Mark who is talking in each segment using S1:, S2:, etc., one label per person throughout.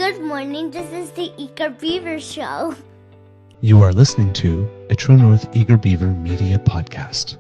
S1: Good morning, this is the Eager Beaver Show.
S2: You are listening to a True North Eager Beaver Media Podcast.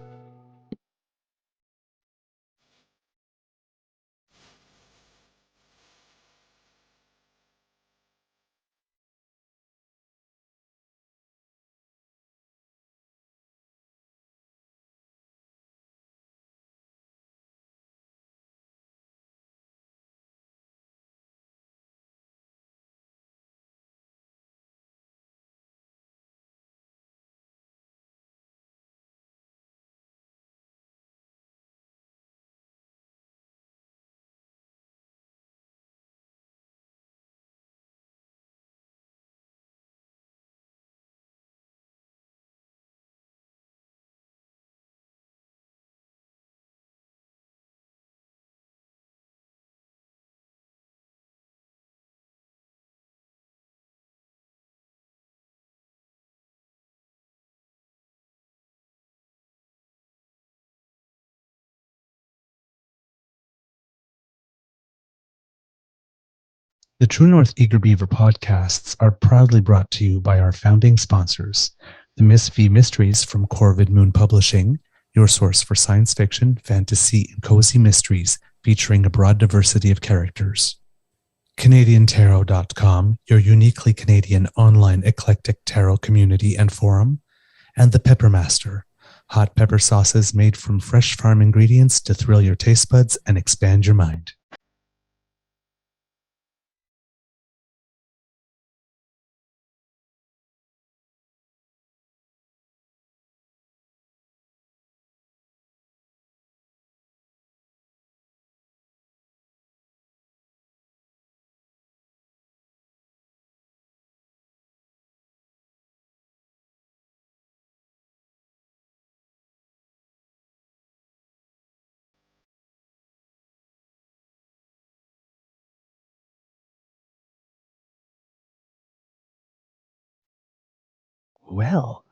S2: The True North Eager Beaver podcasts are proudly brought to you by our founding sponsors, the Miss V Mysteries from Corvid Moon Publishing, your source for science fiction, fantasy, and cozy mysteries featuring a broad diversity of characters. CanadianTarot.com, your uniquely Canadian online eclectic tarot community and forum, and the Pepper Master, hot pepper sauces made from fresh farm ingredients to thrill your taste buds and expand your mind. Well,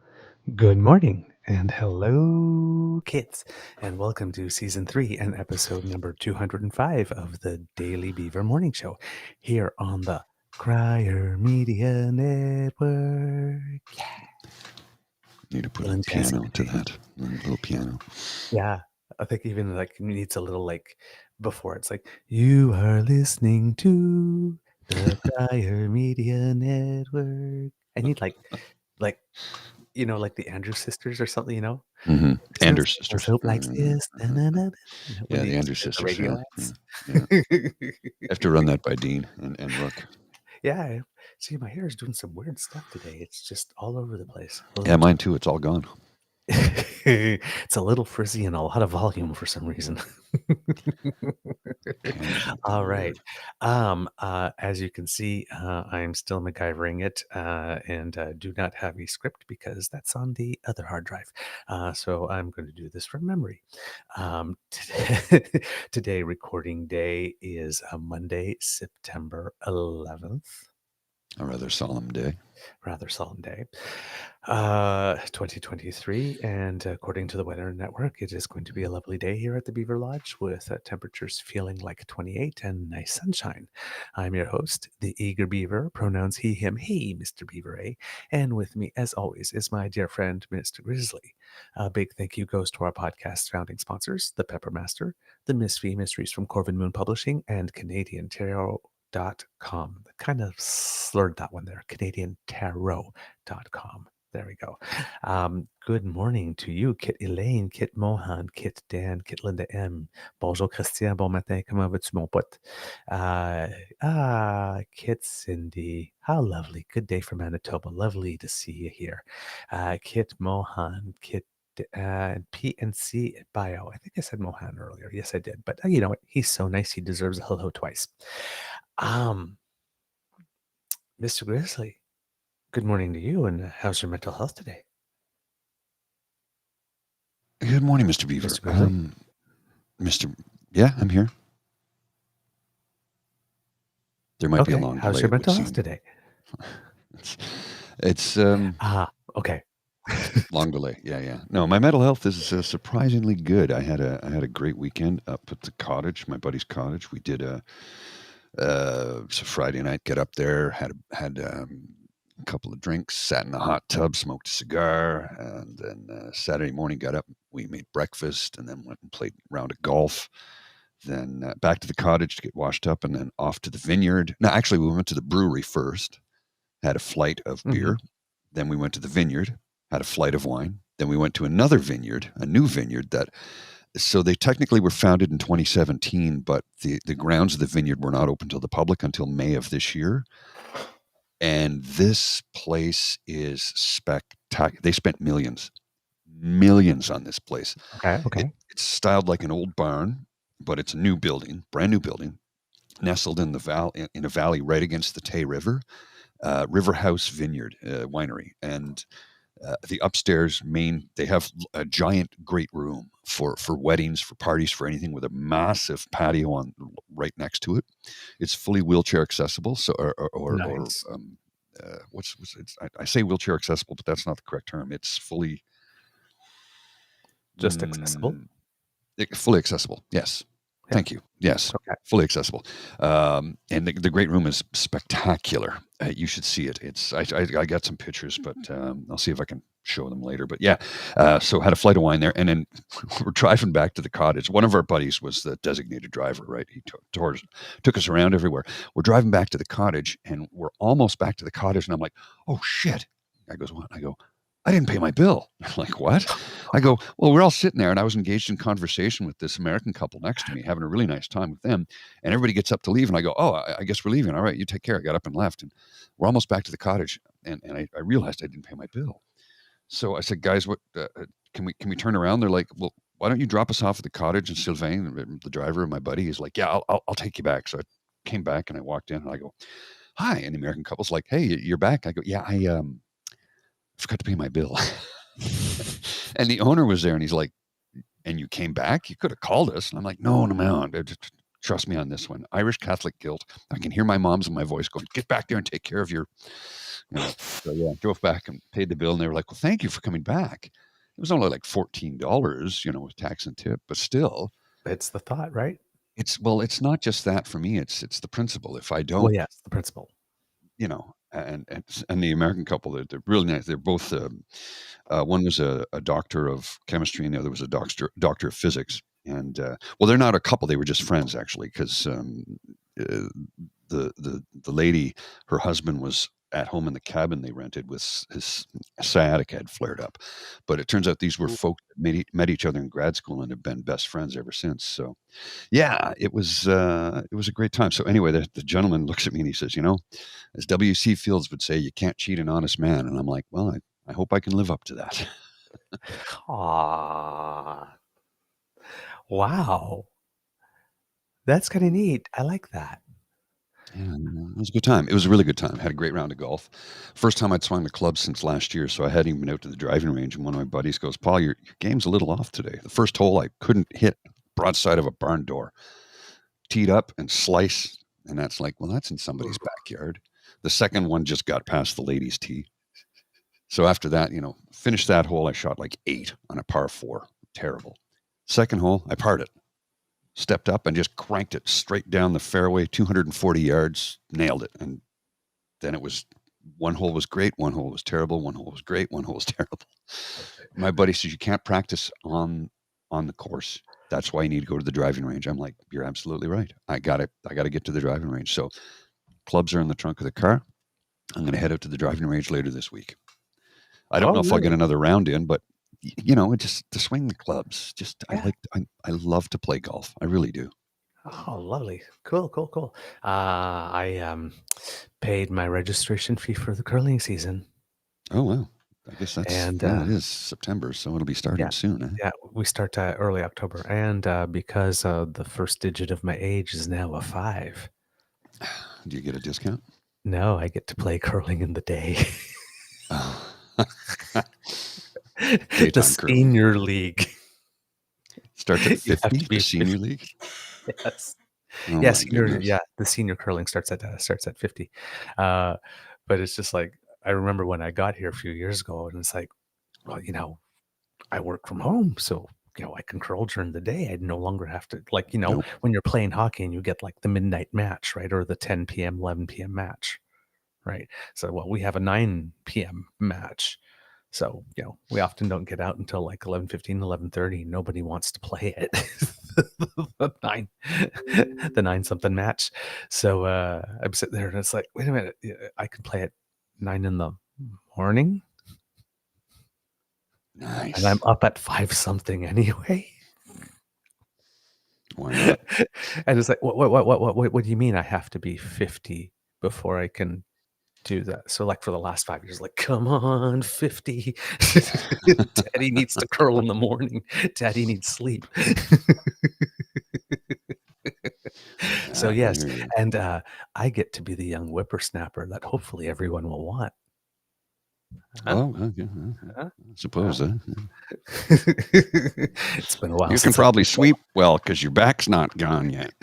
S2: good morning and hello, kids, and welcome to Season 3 and episode number 205 of the Daily Beaver Morning Show here on the Crier Media Network.
S3: Need to put a piano to that, a little piano.
S2: Yeah, I think even like needs a little like before it's like, you are listening to the Crier Media Network. I need like, you know, like the Andrews sisters or something, you know?
S3: Mm-hmm. Andrews sisters.
S2: Hope likes this.
S3: Yeah, the Andrews sisters. Yeah. Have to run that by Dean and Rook.
S2: Yeah. See, my hair is doing some weird stuff today. It's just all over the place.
S3: Yeah, mine too. It's all gone.
S2: It's a little frizzy and a lot of volume for some reason. All right. As you can see, I'm still MacGyvering it and do not have a script because that's on the other hard drive. So I'm going to do this from memory. Today, recording day is Monday, September 11th.
S3: A rather solemn day.
S2: 2023, and according to the Weather Network, it is going to be a lovely day here at the Beaver Lodge with temperatures feeling like 28 and nice sunshine. I'm your host, the Eager Beaver, pronouns he, him, he, Mr. Beaver A, and with me, as always, is my dear friend, Mr. Grizzly. A big thank you goes to our podcast founding sponsors, the Pepper Master, the Miss V Mysteries from Corvid Moon Publishing, and CanadianTarot.com. Kind of slurred that one there. CanadianTarot.com. There we go. Good morning to you, Kit Elaine, Kit Mohan, Kit Dan, Kit Linda M. Bonjour Christian, bon matin, comment vas-tu mon pote? Kit Cindy, how lovely. Good day from Manitoba. Lovely to see you here. Kit Mohan, Kit PNC Bio. I think I said Mohan earlier. Yes, I did. But you know what? He's so nice. He deserves a hello twice. Mr. Grizzly, good morning to you. And how's your mental health today?
S3: Good morning, Mr. Beaver. Yeah, I'm here. There might be a long delay.
S2: How's your mental health today?
S3: It's
S2: okay.
S3: Long delay. Yeah. No, my mental health is surprisingly good. I had a great weekend up at the cottage, my buddy's cottage. We did So Friday night, get up there, had a couple of drinks, sat in the hot tub, smoked a cigar, and then Saturday morning got up. We made breakfast, and then went and played a round of golf. Then back to the cottage to get washed up, and then off to the vineyard. No, actually, we went to the brewery first, had a flight of beer. Then we went to the vineyard, had a flight of wine. Then we went to another vineyard, a new vineyard that. So they technically were founded in 2017, but the grounds of the vineyard were not open to the public until May of this year. And this place is spectacular. They spent millions on this place.
S2: Okay.
S3: It's styled like an old barn, but it's a new building, brand new building, nestled in a valley right against the Tay River, River House Vineyard Winery. And the upstairs they have a giant great room for weddings, for parties, for anything, with a massive patio on right next to it. It's fully wheelchair accessible. So,
S2: Nice.
S3: I say wheelchair accessible, but that's not the correct term. It's fully
S2: just accessible.
S3: Fully accessible. Yes. Yeah. Thank you. Yes. Okay. Fully accessible. And the great room is spectacular. You should see it. I got some pictures, but I'll see if I can show them later. But yeah, so had a flight of wine there, and then we're driving back to the cottage. One of our buddies was the designated driver, right? He took us around everywhere. We're driving back to the cottage, and we're almost back to the cottage, and I'm like, oh shit. I goes, what? I go, I didn't pay my bill. I'm like, what? I go, well, we're all sitting there, and I was engaged in conversation with this American couple next to me, having a really nice time with them. And everybody gets up to leave, and I go, oh, I guess we're leaving. All right, you take care. I got up and left, and we're almost back to the cottage, and I realized I didn't pay my bill. So I said, guys, what can we turn around? They're like, well, why don't you drop us off at the cottage? And Sylvain, the driver, my buddy, is like, yeah, I'll take you back. So I came back, and I walked in, and I go, hi. And the American couple's like, hey, you're back. I go, yeah, I forgot to pay my bill. And the owner was there, and he's like, and you came back? You could have called us. And I'm like, no, trust me on this one. Irish Catholic guilt. I can hear my mom's in my voice going, get back there and take care of your, So yeah, drove back and paid the bill, and they were like, well, thank you for coming back. It was only like $14, with tax and tip, but still.
S2: It's the thought, right?
S3: It's not just that for me. It's the principle. If I don't.
S2: Well, yes, the principle.
S3: And the American couple, they're really nice. They're both, one was a doctor of chemistry, and the other was a doctor of physics. And well, they're not a couple; they were just friends, actually, because the lady, her husband was at home in the cabin they rented with his sciatica had flared up. But it turns out these were folks that met each other in grad school and have been best friends ever since. So yeah, it was a great time. So anyway, the gentleman looks at me and he says, as W.C. Fields would say, you can't cheat an honest man. And I'm like, well, I hope I can live up to that.
S2: Aww. Wow. That's kind of neat. I like that.
S3: Yeah, it was a good time. It was a really good time. Had a great round of golf. First time I'd swung the club since last year, so I hadn't even been out to the driving range. And one of my buddies goes, Paul, your game's a little off today. The first hole, I couldn't hit broadside of a barn door. Teed up and slice, and that's like, well, that's in somebody's backyard. The second one just got past the ladies' tee. So after that, finished that hole, I shot like 8 on a par 4. Terrible. Second hole, I parred it. Stepped up and just cranked it straight down the fairway, 240 yards, nailed it. And then it was, one hole was great, one hole was terrible, one hole was great, one hole was terrible. My buddy says, you can't practice on the course. That's why you need to go to the driving range. I'm like, you're absolutely right. I got to get to the driving range. So clubs are in the trunk of the car. I'm going to head out to the driving range later this week. I don't know if I'll get another round in, but just to swing the clubs. I love to play golf. I really do.
S2: Oh, lovely. Cool. I paid my registration fee for the curling season.
S3: Oh, wow. I guess it is September, so it'll be starting soon. Eh?
S2: Yeah, we start early October. And because the first digit of my age is now a 5.
S3: Do you get a discount?
S2: No, I get to play curling in the day. The senior league
S3: starts at 50. The senior league.
S2: Yes. Yes. The senior curling starts at 50. But it's just like, I remember when I got here a few years ago, and it's like, well, I work from home, so I can curl during the day. I'd no longer have to,
S3: Nope.
S2: when you're playing hockey and you get like the midnight match, right? Or the 10 p.m., 11 p.m. match, right? So, well, we have a 9 p.m. match. So, we often don't get out until like 11:15, 11:30. Nobody wants to play it. The 9 something match. So, I'm sitting there and it's like, wait a minute, I could play at 9 in the morning
S3: Nice.
S2: and I'm up at 5 something anyway.
S3: Why not?
S2: And it's like, what do you mean I have to be 50 before I can do that? So like for the last 5 years, like, come on, 50. Daddy needs to curl in the morning. Daddy needs sleep. So
S3: I
S2: yes,
S3: hear you.
S2: and I get to be the young whippersnapper that hopefully everyone will want.
S3: Oh, okay. I suppose.
S2: It's been a while.
S3: You can probably sweep well because your back's not gone yet.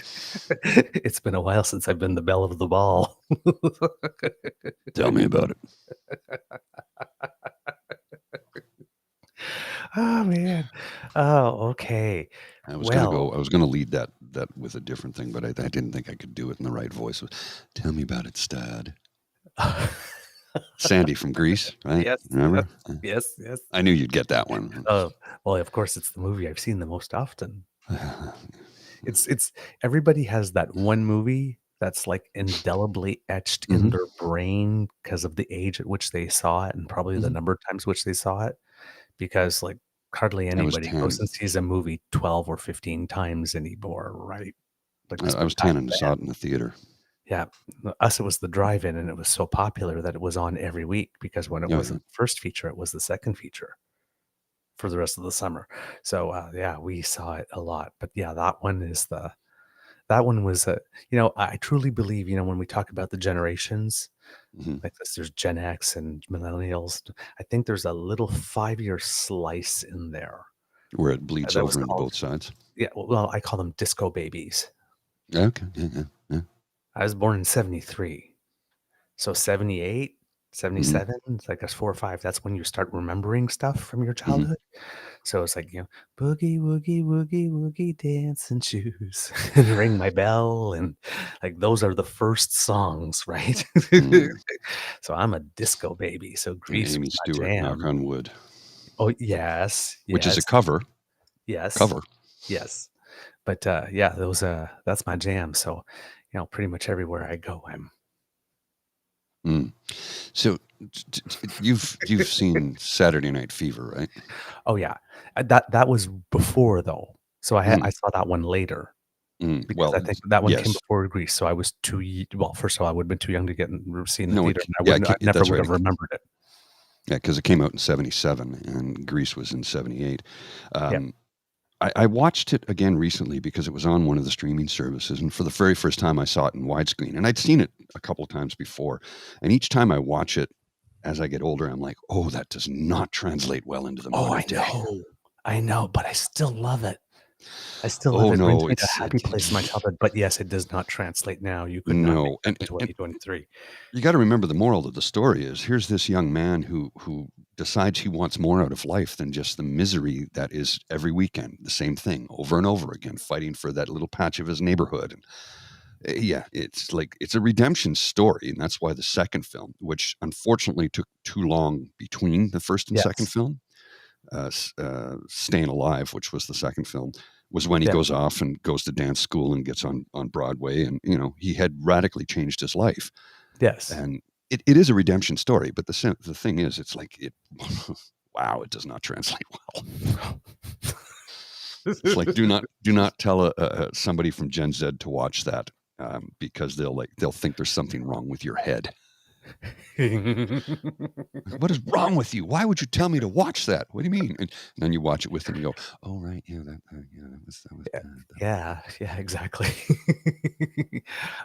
S2: It's been a while since I've been the belle of the ball.
S3: Tell me about it.
S2: Oh man. Oh, okay.
S3: I was gonna lead that with a different thing, but I didn't think I could do it in the right voice. Tell me about it, Stad. Sandy from Greece, right?
S2: Yes.
S3: Remember?
S2: Yes.
S3: I knew you'd get that one.
S2: Oh, well, of course, it's the movie I've seen the most often. It's everybody has that one movie that's like indelibly etched in their brain because of the age at which they saw it and probably the number of times which they saw it. Because like hardly anybody goes and sees a movie 12 or 15 times anymore, right? Like
S3: I was 10 and saw it in the theater.
S2: Yeah, us, it was the drive-in, and it was so popular that it was on every week because when it wasn't the first feature, it was the second feature for the rest of the summer. So yeah, we saw it a lot. But yeah, that one was I truly believe, when we talk about the generations like this, there's Gen X and millennials. I think there's a little 5-year slice in there
S3: where it bleeds over into both sides.
S2: Yeah, well, I call them disco babies.
S3: Okay. Yeah.
S2: I was born in 73. So 78, 77, it's like that's 4 or 5. That's when you start remembering stuff from your childhood. So it's like, boogie, woogie, woogie, woogie, dancing shoes, and ring my bell. And like, those are the first songs, right? So I'm a disco baby. So Grease
S3: Amy
S2: was my
S3: Stewart,
S2: jam.
S3: Knock on Wood.
S2: Oh, yes.
S3: Which is a cover.
S2: Yes.
S3: Cover.
S2: Yes. But yeah, that's my jam. So, pretty much everywhere I go, I'm.
S3: So you've seen Saturday Night Fever, right?
S2: Oh yeah, that was before though. So I saw that one later because I think that one came before Grease. So I was first of all, I would have been too young to see in the theater. And I never would have remembered it.
S3: Yeah, because it came out in 77 and Grease was in 78. I watched it again recently because it was on one of the streaming services, and for the very first time I saw it in widescreen, and I'd seen it a couple of times before, and each time I watch it as I get older, I'm like, oh, that does not translate well into the modern day.
S2: I know, but I still love it. I still love it.
S3: No,
S2: it's a happy place in my childhood, but yes, it does not translate now. You could not make it in 2023.
S3: You got to remember the moral of the story is here's this young man who decides he wants more out of life than just the misery that is every weekend, the same thing over and over again, fighting for that little patch of his neighborhood. And yeah, it's a redemption story, and that's why the second film, which unfortunately took too long between the first and second film, Staying Alive, which was the second film, was when he goes off and goes to dance school and gets on Broadway, and he had radically changed his life.
S2: Yes,
S3: and it is a redemption story, but the thing is, it's like wow, it does not translate well. It's like do not tell somebody from Gen Z to watch that because they'll think there's something wrong with your head. What is wrong with you? Why would you tell me to watch that? What do you mean? And then you watch it with them and you go, oh right, that was
S2: yeah, exactly.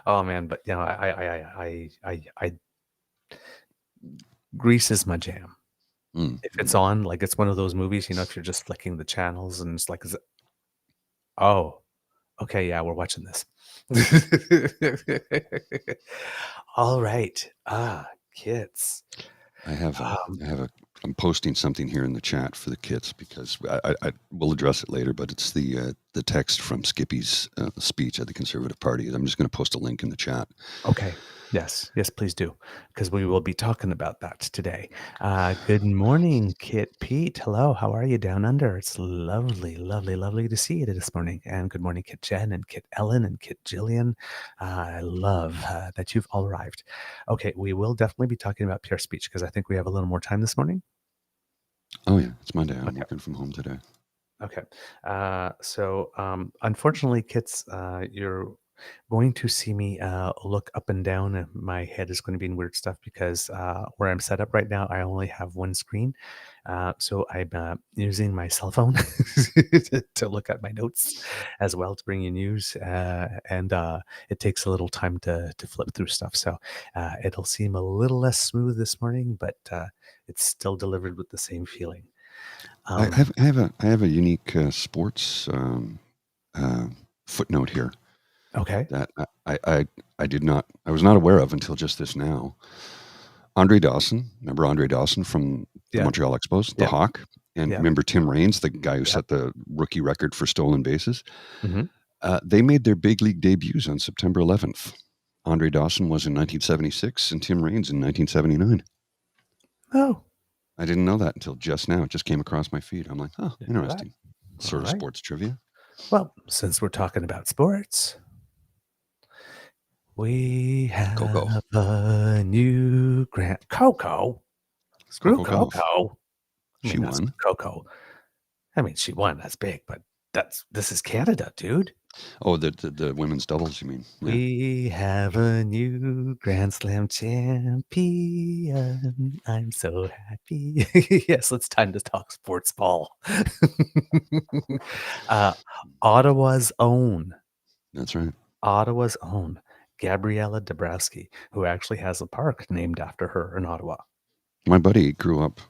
S2: Oh man, but I Grease is my jam. If it's on, like it's one of those movies, if you're just flicking the channels and it's like, oh, okay, yeah, we're watching this. All right, Kidz.
S3: I have a I'm posting something here in the chat for the kids because I will address it later, but it's the text from Skippy's speech at the Conservative Party. I'm just going to post a link in the chat.
S2: Okay. Yes, please do, because we will be talking about that today. Good morning, Kit Pete. Hello, how are you down under? It's lovely, lovely, lovely to see you this morning. And good morning, Kit Jen and Kit Ellen and Kit Jillian. I love that you've all arrived. Okay, we will definitely be talking about Pierre's speech because I think we have a little more time this morning.
S3: Oh yeah, it's Monday. I'm working from home today.
S2: Okay. So unfortunately, Kits, you're going to see me look up and down, and my head is going to be in weird stuff because where I'm set up right now, I only have one screen. So I'm using my cell phone to look at my notes as well to bring you news. And it takes a little time to flip through stuff. So it'll seem a little less smooth this morning, but it's still delivered with the same feeling.
S3: I have a unique sports footnote here.
S2: Okay.
S3: That I was not aware of until just this now. Andre Dawson, remember Andre Dawson from the Montreal Expos, the Hawk, and remember Tim Raines, the guy who set the rookie record for stolen bases.
S2: Mm-hmm.
S3: They made their big league debuts on September 11th. Andre Dawson was in 1976 and Tim Raines in 1979.
S2: Oh,
S3: I didn't know that until just now. It just came across my feed. I'm like, oh, interesting. Sort of sports trivia.
S2: Well, since we're talking about sports, we have a new grant. Coco? Screw Coco.
S3: She won.
S2: Coco. I mean, she won. That's big, but this is Canada, dude.
S3: Oh, the women's doubles, you mean?
S2: Yeah. We have a new Grand Slam champion. I'm so happy. Yes, it's time to talk sports ball. Ottawa's own.
S3: That's right.
S2: Ottawa's own Gabriella Dabrowski, who actually has a park named after her in Ottawa.
S3: My buddy grew up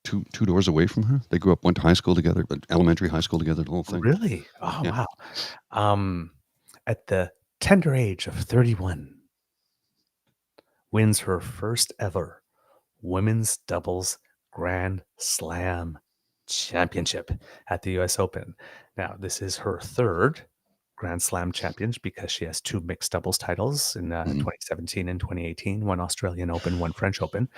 S3: two doors away from her. They grew up, went to high school together, but elementary, high school together, the whole thing.
S2: Really? Oh, yeah. Wow. At the tender age of 31, wins her first ever women's doubles Grand Slam championship at the US Open. Now, this is her third Grand Slam champions because she has two mixed doubles titles in 2017 and 2018, one Australian Open, one French Open.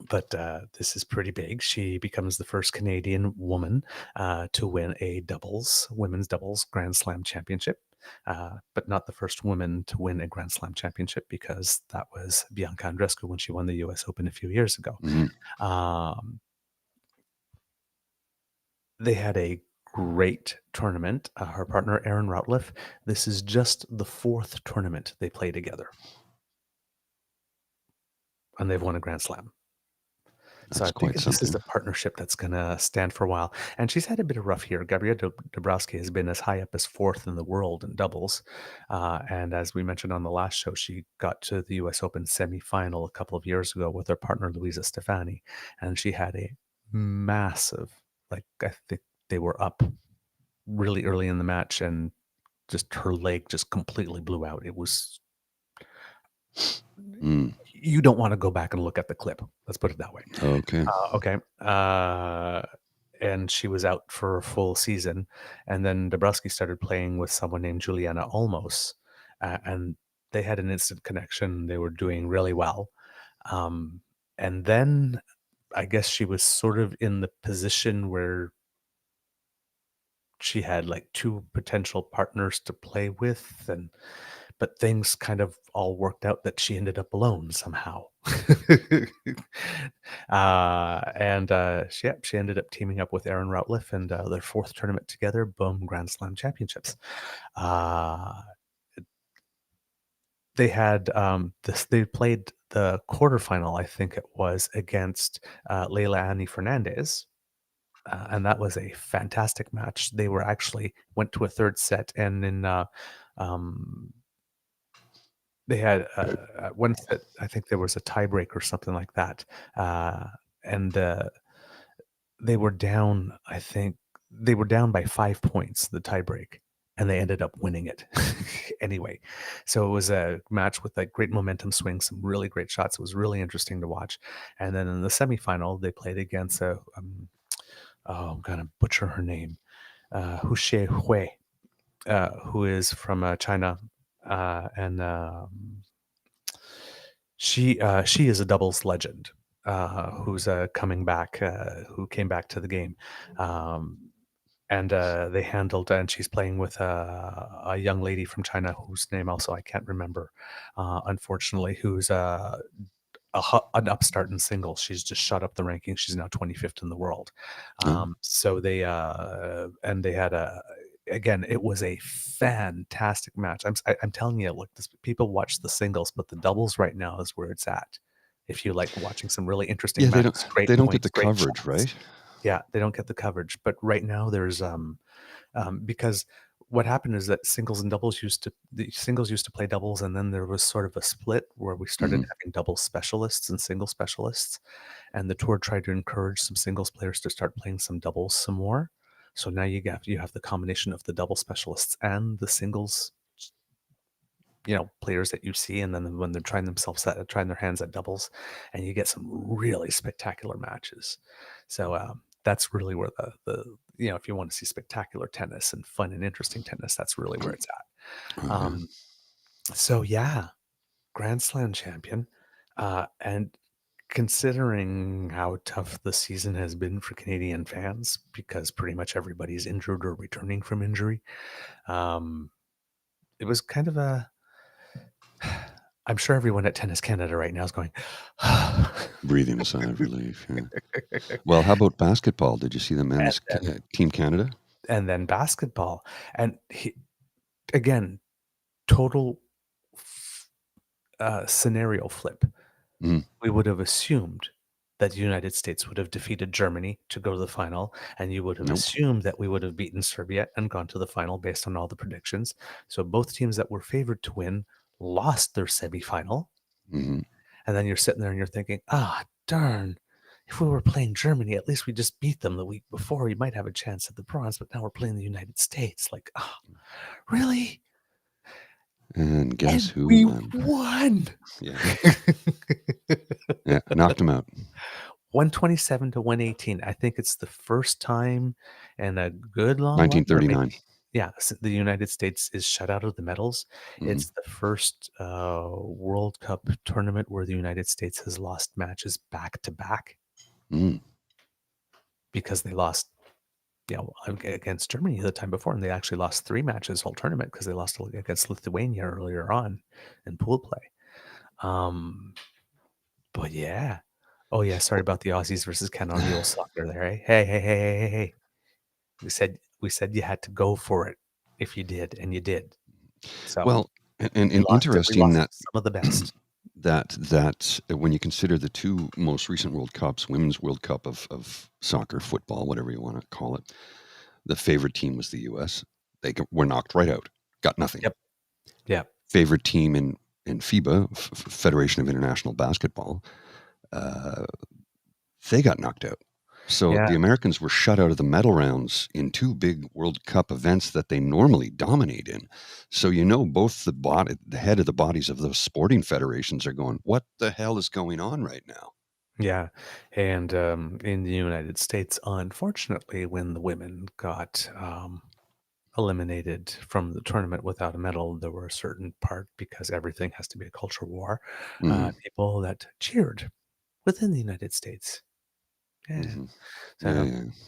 S2: But this is pretty big. She becomes the first Canadian woman to win a women's doubles Grand Slam championship, but not the first woman to win a Grand Slam championship because that was Bianca Andreescu when she won the US Open a few years ago. They had a great tournament. Her partner, Aaron Routliffe, this is just the fourth tournament they play together. And they've won a Grand Slam. So I think this is a partnership that's going to stand for a while. And she's had a bit of rough here. Gabriella Dabrowski has been as high up as fourth in the world in doubles. And as we mentioned on the last show, she got to the US Open semifinal a couple of years ago with her partner, Luisa Stefani. And she had a massive, I think they were up really early in the match and just her leg just completely blew out. It was... You don't want to go back and look at the clip. Let's put it that way.
S3: Okay.
S2: And she was out for a full season. And then Dabrowski started playing with someone named Juliana Olmos. And they had an instant connection. They were doing really well. And then I guess she was sort of in the position where she had two potential partners to play with, but things kind of all worked out that she ended up alone somehow. She ended up teaming up with Aaron Routliffe, and their fourth tournament together, boom, Grand Slam championships. They had they played the quarterfinal, I think it was, against Leila Annie Fernandez. And that was a fantastic match. They went to a third set, and in they had one set, I think there was a tiebreak or something like that. And they were down, I think they were down by 5 points, the tiebreak. and they ended up winning it anyway. So it was a match with like great momentum swings, some really great shots. It was really interesting to watch. And then in the semifinal, they played against I'm gonna butcher her name, Hu Hui, who is from China, and she is a doubles legend, who's coming back, who came back to the game. And they handled, and she's playing with a young lady from China whose name also I can't remember, unfortunately, who's an upstart in singles. She's just shot up the rankings. She's now 25th in the world. So they and they had again, it was a fantastic match. I'm telling you, look, people watch the singles, but the doubles right now is where it's at. If you like watching some really interesting
S3: Yeah,
S2: matches, great
S3: they don't get
S2: points,
S3: the
S2: great
S3: coverage,
S2: shots.
S3: right?
S2: Yeah, they don't get the coverage. But right now there's because what happened is that singles used to play doubles, and then there was sort of a split where we started having double specialists and single specialists, and the tour tried to encourage some singles players to start playing some doubles some more. So now you have the combination of the double specialists and the singles, players that you see, and then when they're trying their hands at doubles, and you get some really spectacular matches. So that's really where the if you want to see spectacular tennis and fun and interesting tennis, that's really where it's at. So yeah, Grand Slam champion, and considering how tough the season has been for Canadian fans, because pretty much everybody's injured or returning from injury, it was kind of a I'm sure everyone at Tennis Canada right now is going,
S3: breathing a sigh of relief. Yeah. Well, how about basketball? Did you see the men's Team Canada?
S2: And then basketball. And again, total scenario flip. We would have assumed that the United States would have defeated Germany to go to the final, and you would have assumed that we would have beaten Serbia and gone to the final based on all the predictions. So both teams that were favored to win lost their semifinal. And then you're sitting there and you're thinking, darn, if we were playing Germany, at least we just beat them the week before. We might have a chance at the bronze, but now we're playing the United States. Like, really?
S3: And guess who
S2: we
S3: won? Yeah. Yeah, knocked them out.
S2: 127 to 118. I think it's the first time in a good long
S3: 1939.
S2: Yeah, the United States is shut out of the medals. It's the first World Cup tournament where the United States has lost matches back to back because they lost, against Germany the time before, and they actually lost 3 matches whole tournament because they lost against Lithuania earlier on in pool play. But yeah. Oh yeah, sorry about the Aussies versus Canada on the old soccer there. Eh? Hey. We said you had to go for it if you did, and you did. So
S3: well, and interesting that
S2: some of the best.
S3: that when you consider the 2 most recent World Cups, Women's World Cup of soccer, football, whatever you want to call it, the favorite team was the U.S. They were knocked right out, got nothing.
S2: Yep.
S3: Favorite team in FIBA, Federation of International Basketball, they got knocked out. So the Americans were shut out of the medal rounds in 2 big World Cup events that they normally dominate in. So both the head of the bodies of those sporting federations are going, what the hell is going on right now?
S2: Yeah, and in the United States, unfortunately, when the women got eliminated from the tournament without a medal, there were a certain part, because everything has to be a culture war, people that cheered within the United States. So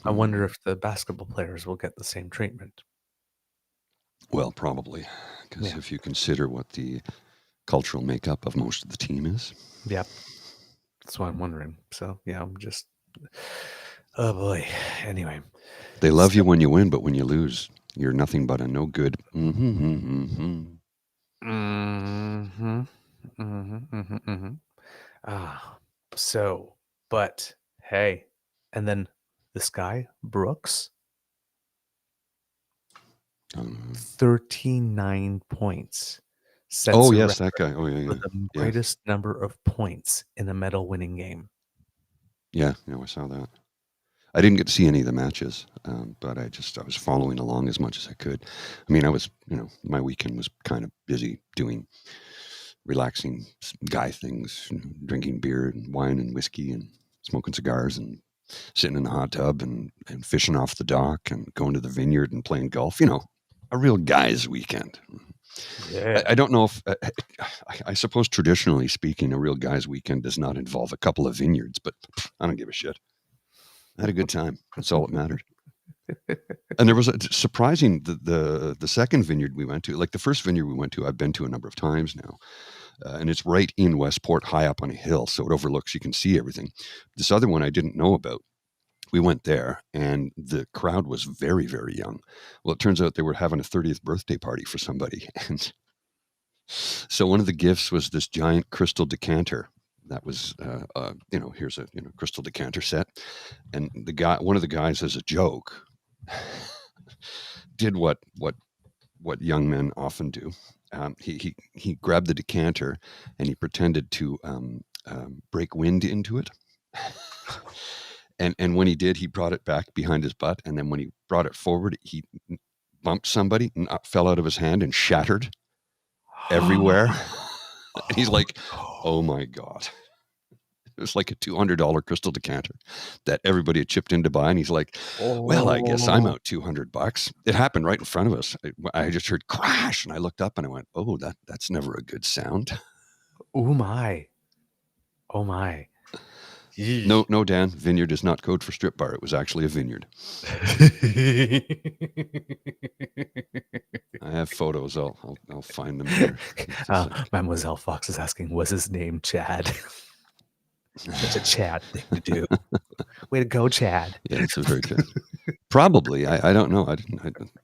S2: I wonder if the basketball players will get the same treatment.
S3: Well, probably, because if you consider what the cultural makeup of most of the team is.
S2: Yep. That's what I'm wondering. So yeah, I'm just, oh boy. Anyway.
S3: They love you when you win, but when you lose, you're nothing but a no good.
S2: So, but hey, and then this guy, Brooks, 39 points.
S3: Yes, that guy.
S2: For the greatest number of points in a medal-winning game.
S3: Yeah, I saw that. I didn't get to see any of the matches, but I was following along as much as I could. I mean, my weekend was kind of busy doing relaxing guy things, drinking beer and wine and whiskey and smoking cigars and sitting in the hot tub and fishing off the dock and going to the vineyard and playing golf. A real guy's weekend.
S2: Yeah.
S3: I don't know if I suppose traditionally speaking, a real guy's weekend does not involve a couple of vineyards, but I don't give a shit. I had a good time. That's all that mattered. And there was a surprising the second vineyard we went to, like the first vineyard we went to, I've been to a number of times now. And it's right in Westport, high up on a hill, so it overlooks, you can see everything. This other one I didn't know about. We went there, and the crowd was very, very young. Well, it turns out they were having a 30th birthday party for somebody. And so one of the gifts was this giant crystal decanter. That was, here's a crystal decanter set. And one of the guys, as a joke, did what young men often do. He grabbed the decanter and he pretended to break wind into it. And when he did, he brought it back behind his butt. And then when he brought it forward, he bumped somebody and fell out of his hand and shattered everywhere. And he's like, oh my God. It was like a $200 crystal decanter that everybody had chipped in to buy. And he's like, well, I guess I'm out $200. It happened right in front of us. I just heard crash and I looked up and I went, oh, that's never a good sound.
S2: Oh my. Oh my.
S3: No, Dan, vineyard is not code for strip bar. It was actually a vineyard. I have photos. I'll find them here.
S2: Mademoiselle Fox is asking, was his name Chad? Such a Chad thing to do. Way to go, Chad.
S3: Yeah, it's very good. Probably. I don't know.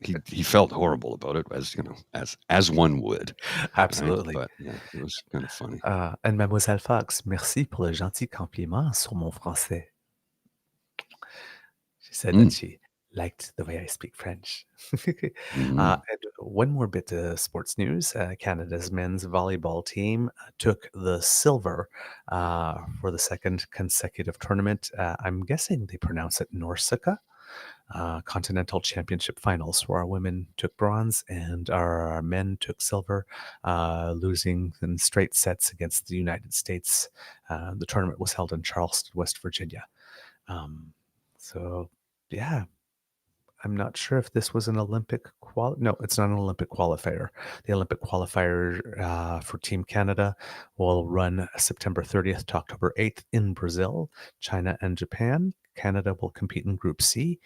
S3: He felt horrible about it, as one would.
S2: Absolutely.
S3: Right? But yeah, it was kind of funny.
S2: And Mademoiselle Fox, merci pour le gentil compliment sur mon français. She said that she liked the way I speak French. And one more bit of sports news. Canada's men's volleyball team took the silver for the second consecutive tournament. I'm guessing they pronounce it Norsica. Continental Championship finals, where our women took bronze and our men took silver, losing in straight sets against the United States. The tournament was held in Charleston, West Virginia. So, yeah, I'm not sure if this was an Olympic No, it's not an Olympic qualifier. The Olympic qualifier for Team Canada will run September 30th to October 8th in Brazil, China, and Japan. Canada will compete in Group C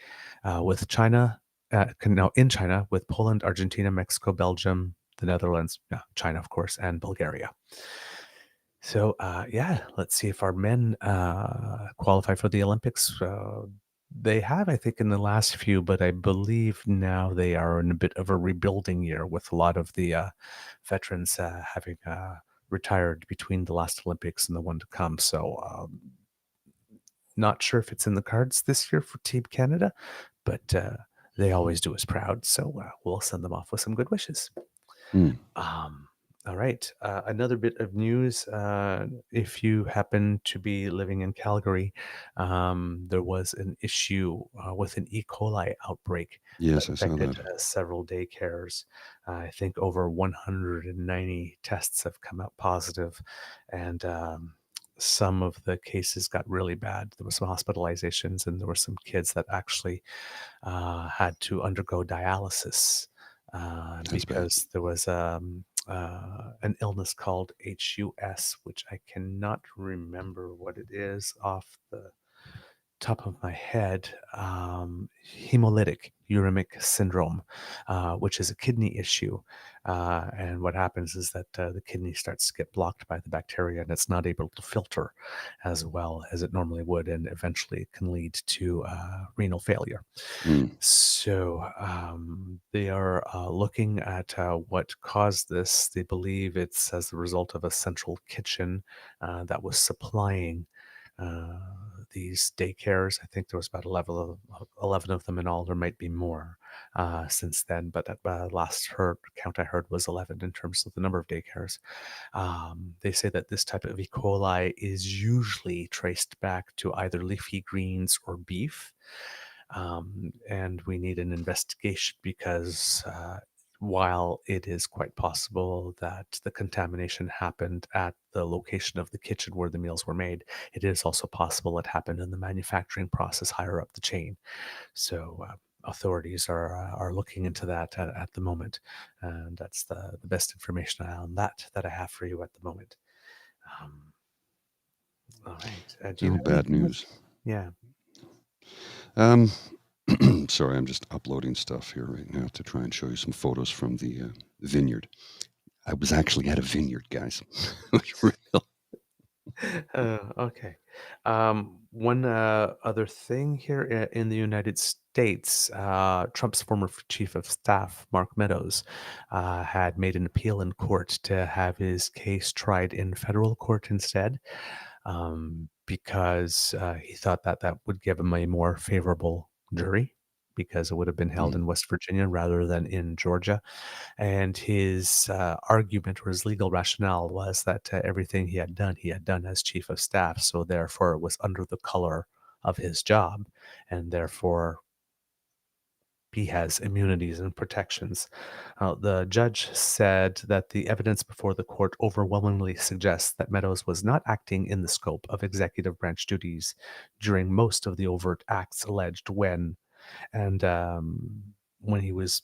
S2: with China, in China with Poland, Argentina, Mexico, Belgium, the Netherlands, China, of course, and Bulgaria. So, let's see if our men qualify for the Olympics. They have, I think, in the last few, but I believe now they are in a bit of a rebuilding year with a lot of the veterans having retired between the last Olympics and the one to come. So, not sure if it's in the cards this year for Team Canada, but they always do us proud. So we'll send them off with some good wishes. All right. Another bit of news. If you happen to be living in Calgary, there was an issue with an E. coli outbreak that affected several daycares. I think over 190 tests have come out positive, and some of the cases got really bad. There were some hospitalizations, and there were some kids that actually had to undergo dialysis because there was an illness called HUS, which I cannot remember what it is off the top of my head. Hemolytic uremic syndrome, which is a kidney issue. And what happens is that the kidney starts to get blocked by the bacteria and it's not able to filter as well as it normally would, and eventually it can lead to renal failure. So they are looking at what caused this. They believe it's as a result of a central kitchen that was supplying these daycares. I think there was about 11 of them in all. There might be more. since then. But last count I heard was 11 in terms of the number of daycares. They say that this type of E. coli is usually traced back to either leafy greens or beef. And we need an investigation because while it is quite possible that the contamination happened at the location of the kitchen where the meals were made, it is also possible it happened in the manufacturing process higher up the chain. So authorities are looking into that at the moment, and that's the best information on that I have for you at the moment. All right. Do you
S3: No
S2: have any
S3: bad news.
S2: Yeah.
S3: Sorry, I'm just uploading stuff here right now to try and show you some photos from the vineyard. I was actually at a vineyard, guys. It was real.
S2: Okay. One other thing here in the United States, Trump's former chief of staff, Mark Meadows, had made an appeal in court to have his case tried in federal court instead, because he thought that that would give him a more favorable jury because it would have been held in West Virginia rather than in Georgia. And his argument or his legal rationale was that everything he had done as chief of staff. So therefore, it was under the color of his job, and therefore he has immunities and protections. The judge said that the evidence before the court overwhelmingly suggests that Meadows was not acting in the scope of executive branch duties during most of the overt acts alleged and when he was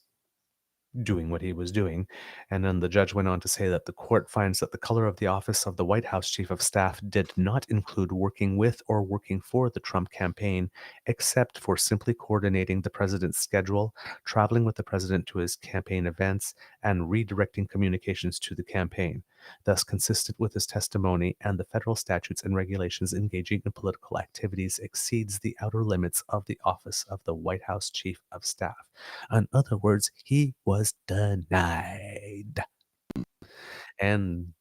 S2: doing what he was doing. And then the judge went on to say that the court finds that the color of the office of the White House chief of staff did not include working with or working for the Trump campaign, except for simply coordinating the president's schedule, traveling with the president to his campaign events, and redirecting communications to the campaign. Thus, consistent with his testimony and the federal statutes and regulations, engaging in political activities exceeds the outer limits of the office of the White House chief of staff. In other words, he was denied. And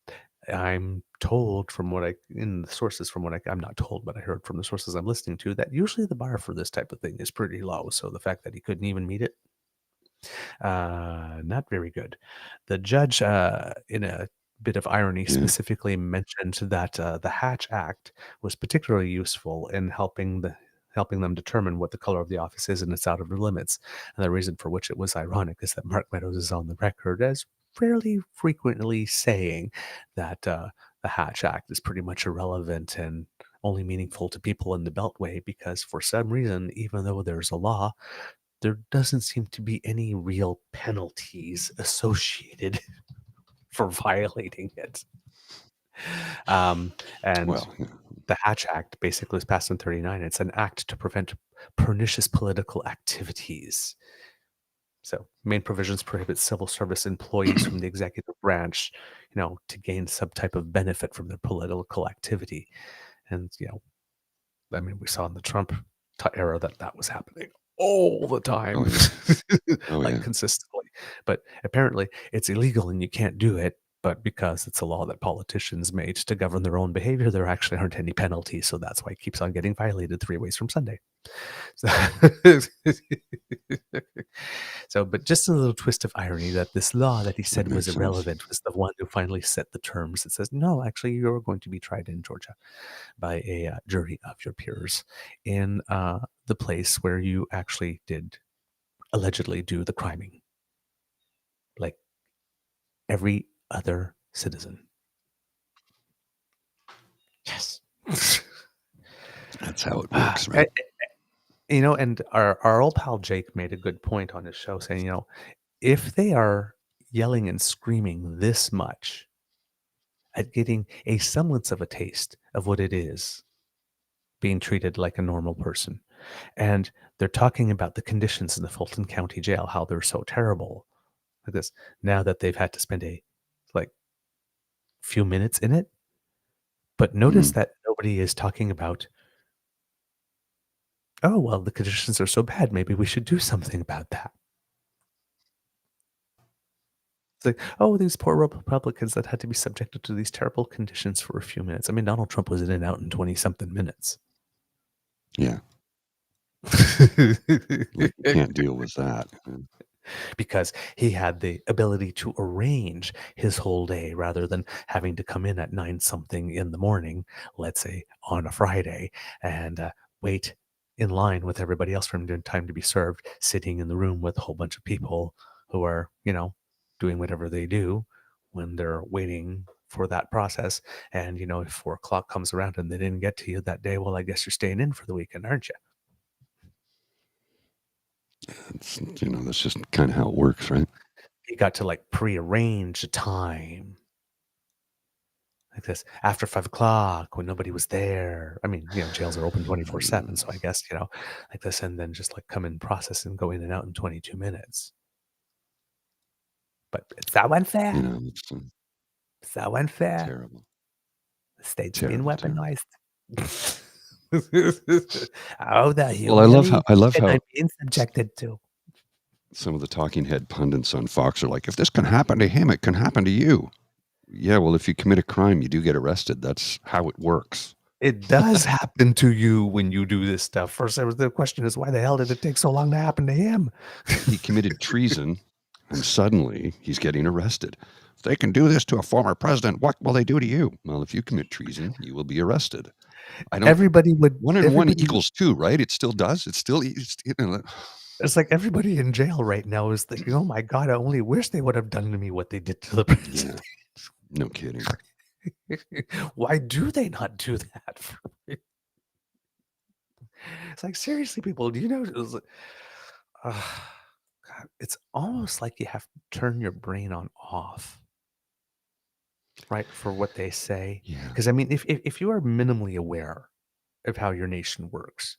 S2: I'm told from what in the sources from what I'm not told, but I heard from the sources I'm listening to that usually the bar for this type of thing is pretty low. So the fact that he couldn't even meet it, not very good. The judge, in a bit of irony,
S3: Yeah.
S2: specifically mentioned that the Hatch Act was particularly useful in helping them determine what the color of the office is and its outer limits. And the reason for which it was ironic is that Mark Meadows is on the record as fairly frequently saying that the Hatch Act is pretty much irrelevant and only meaningful to people in the Beltway because for some reason, even though there's a law, there doesn't seem to be any real penalties associated for violating it. And
S3: Well, yeah.
S2: the Hatch Act basically was passed in 1939. It's an act to prevent pernicious political activities. So main provisions prohibit civil service employees from the executive branch, to gain some type of benefit from their political activity. And, I mean, we saw in the Trump era that was happening all the time, like consistently. But apparently it's illegal and you can't do it. But because it's a law that politicians made to govern their own behavior, there actually aren't any penalties. So that's why it keeps on getting violated 3 ways from Sunday. But just a little twist of irony that this law that he said was irrelevant was the one who finally set the terms. It says, no, actually, you're going to be tried in Georgia by a jury of your peers in the place where you actually did allegedly do the criming. Like every other citizen. Yes.
S3: That's how it works, right?
S2: And our old pal Jake made a good point on his show saying, if they are yelling and screaming this much at getting a semblance of a taste of what it is being treated like a normal person, and they're talking about the conditions in the Fulton County Jail, how they're so terrible, like this, now that they've had to spend a few minutes in it. But notice that nobody is talking about, oh, well, the conditions are so bad, maybe we should do something about that. It's like, oh, these poor Republicans that had to be subjected to these terrible conditions for a few minutes. I mean, Donald Trump was in and out in 20-something minutes.
S3: Yeah.
S4: Like, you can't deal with that.
S2: Because he had the ability to arrange his whole day rather than having to come in at 9 something in the morning, let's say on a Friday, and wait in line with everybody else for him to time to be served, sitting in the room with a whole bunch of people who are, doing whatever they do when they're waiting for that process. And, if 4 o'clock comes around and they didn't get to you that day, well, I guess you're staying in for the weekend, aren't you?
S4: It's, that's just kind of how it works, right?
S2: He got to prearrange a time like this after 5 o'clock when nobody was there. I mean, jails are open 24/7, so I guess like this, and then just come in, process, and go in and out in 22 minutes. But it's so unfair.
S4: It's
S2: So unfair.
S4: terrible.
S2: The state's
S4: Terrible,
S2: being weaponized. Oh, the
S4: Well, I love how
S2: I'm being subjected to.
S4: some of the talking head pundits on Fox are like, if this can happen to him, it can happen to you. Yeah, well, if you commit a crime, you do get arrested. That's how it works.
S2: It does happen to you when you do this stuff. First, the question is, why the hell did it take so long to happen to him?
S4: He committed treason, and suddenly he's getting arrested. If they can do this to a former president, what will they do to you? Well, if you commit treason, you will be arrested.
S2: Everybody would.
S4: 1 and 1 equals 2, right? It still does. It's
S2: like everybody in jail right now is thinking, oh my God, I only wish they would have done to me what they did to the president.
S4: Yeah, no kidding.
S2: Why do they not do that for me? It's like, seriously, people, do you know? God, it's almost like you have to turn your brain on off, right, for what they say.
S4: Yeah.
S2: Because, I mean, if you are minimally aware of how your nation works,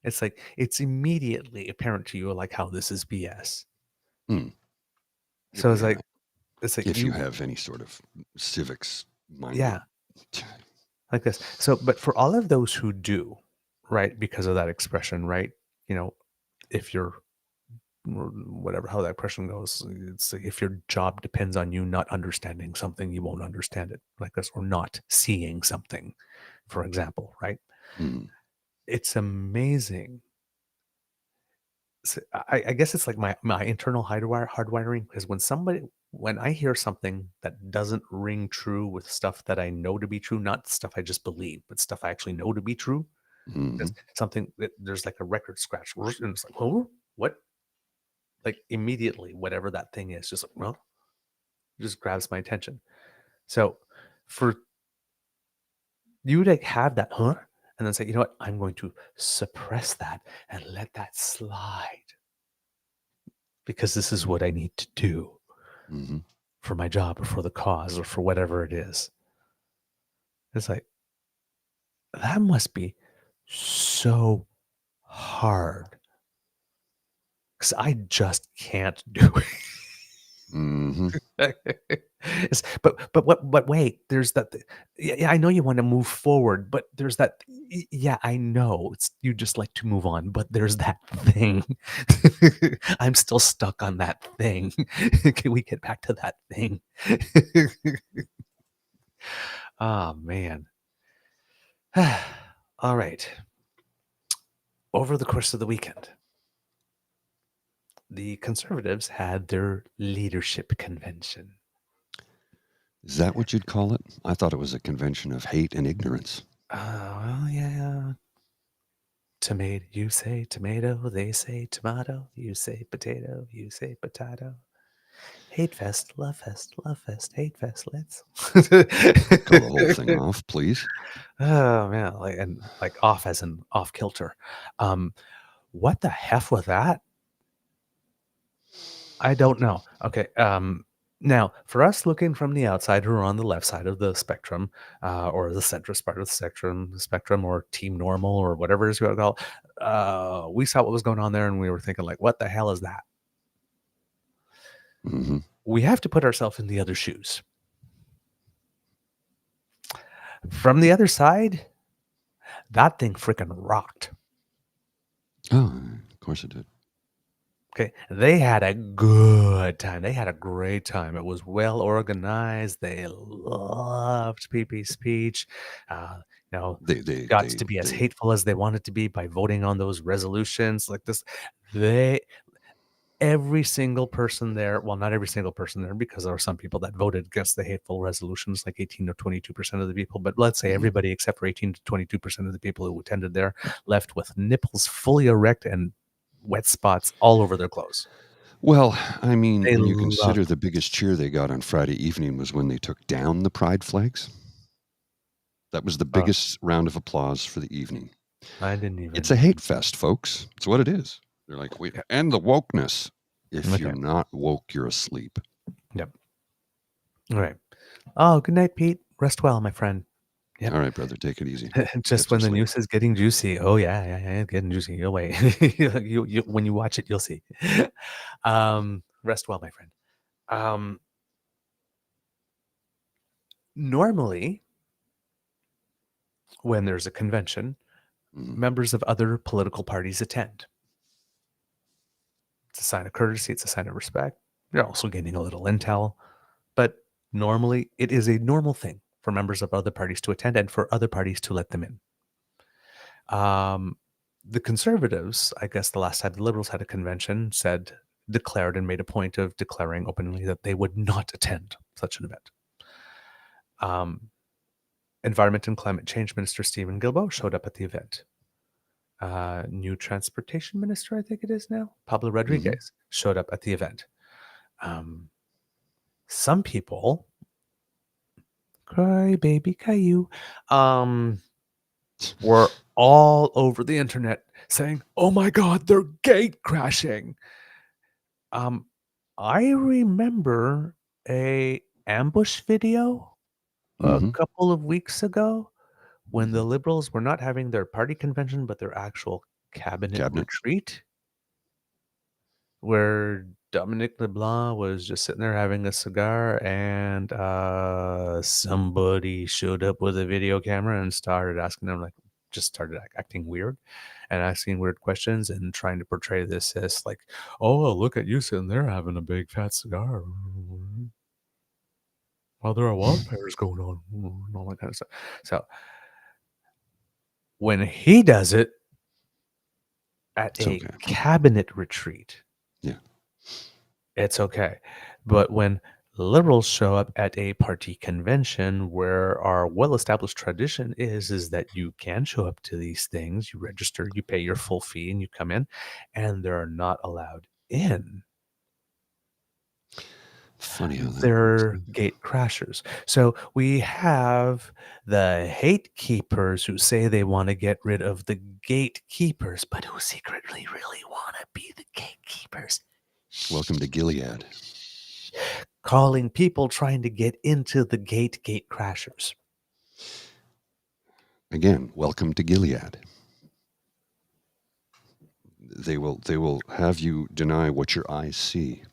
S2: it's like it's immediately apparent to you how this is BS. So it's like
S4: if you have any sort of civics mind.
S2: Yeah. Like this. So, but for all of those who do, right, because of that expression, right, if you're whatever, how that expression goes, it's like, if your job depends on you not understanding something, you won't understand it, like this, or not seeing something, for example, right? It's amazing. So I guess it's like my internal hardwiring, because when I hear something that doesn't ring true with stuff that I know to be true, not stuff I just believe, but stuff I actually know to be true, something that there's like a record scratch, and it's like, oh, what? Like immediately, whatever that thing is, just just grabs my attention. So for you to have that, and then say, you know what, I'm going to suppress that and let that slide because this is what I need to do for my job or for the cause or for whatever it is. It's like, that must be so hard because I just can't do it. But wait, there's that. Yeah, I know you want to move forward, but there's that. Yeah, I know you just like to move on, but there's that thing. I'm still stuck on that thing. Can we get back to that thing? Oh man. All right. Over the course of the weekend, the Conservatives had their leadership convention.
S4: Is that what you'd call it? I thought it was a convention of hate and ignorance.
S2: Well, yeah. Tomato, you say tomato, they say tomato, you say potato, you say potato. Hate fest, love fest, hate fest, let's.
S4: Call the whole thing off, please.
S2: Oh, man. Like off as in off kilter. What the heck was that? I don't know. Okay. Now, for us looking from the outside, who are on the left side of the spectrum, or the centrist part of the spectrum, or team normal, or whatever it is you want to call it, we saw what was going on there, and we were thinking, like, what the hell is that? We have to put ourselves in the other shoes. From the other side, that thing freaking rocked.
S4: Oh, of course it did.
S2: Okay, they had a good time. They had a great time. It was well organized. They loved PP's speech. Now,
S4: They
S2: got to be as hateful as they wanted to be by voting on those resolutions like this. Every single person there, well, not every single person there, because there were some people that voted against the hateful resolutions, like 18 or 22% of the people. But let's say everybody except for 18 to 22% of the people who attended there left with nipples fully erect and wet spots all over their clothes.
S4: Well, I mean,
S2: They
S4: when you
S2: loved
S4: consider the biggest cheer they got on Friday evening was when they took down the pride flags. That was the biggest round of applause for the evening.
S2: I didn't even.
S4: It's a hate fest, folks. It's what it is. They're like, and the wokeness. If you're not woke, you're asleep.
S2: Yep. All right. Oh, good night, Pete. Rest well, my friend. Yep.
S4: All right, brother. Take it easy.
S2: Just when the news is getting juicy. Oh yeah, getting juicy. You'll wait. you when you watch it, you'll see. Rest well, my friend. Normally, when there's a convention, members of other political parties attend. It's a sign of courtesy. It's a sign of respect. You're also getting a little intel. But normally, it is a normal thing for members of other parties to attend and for other parties to let them in. The Conservatives, I guess the last time the Liberals had a convention, declared and made a point of declaring openly that they would not attend such an event. Environment and Climate Change Minister Stephen Guilbeault showed up at the event. New Transportation Minister, I think it is now, Pablo Rodriguez, showed up at the event. Some people, cry baby Caillou, were all over the internet saying, "Oh my God, they're gate crashing." I remember a ambush video a couple of weeks ago when the Liberals were not having their party convention, but their actual cabinet retreat, where Dominic LeBlanc was just sitting there having a cigar, and somebody showed up with a video camera and started asking them, started acting weird and asking weird questions and trying to portray this as like, "Oh, look at you sitting there having a big fat cigar while there are wildfires going on," and all that kind of stuff. So when he does it at a cabinet retreat, it's okay. But when Liberals show up at a party convention, where our well-established tradition is that you can show up to these things, you register, you pay your full fee, and you come in, and they're not allowed in.
S4: Funny how that
S2: they're gate crashers. So we have the hate keepers who say they want to get rid of the gatekeepers, but who secretly really want to be the gatekeepers.
S4: Welcome to Gilead.
S2: Calling people trying to get into the gate crashers.
S4: Again, welcome to Gilead. They will have you deny what your eyes see.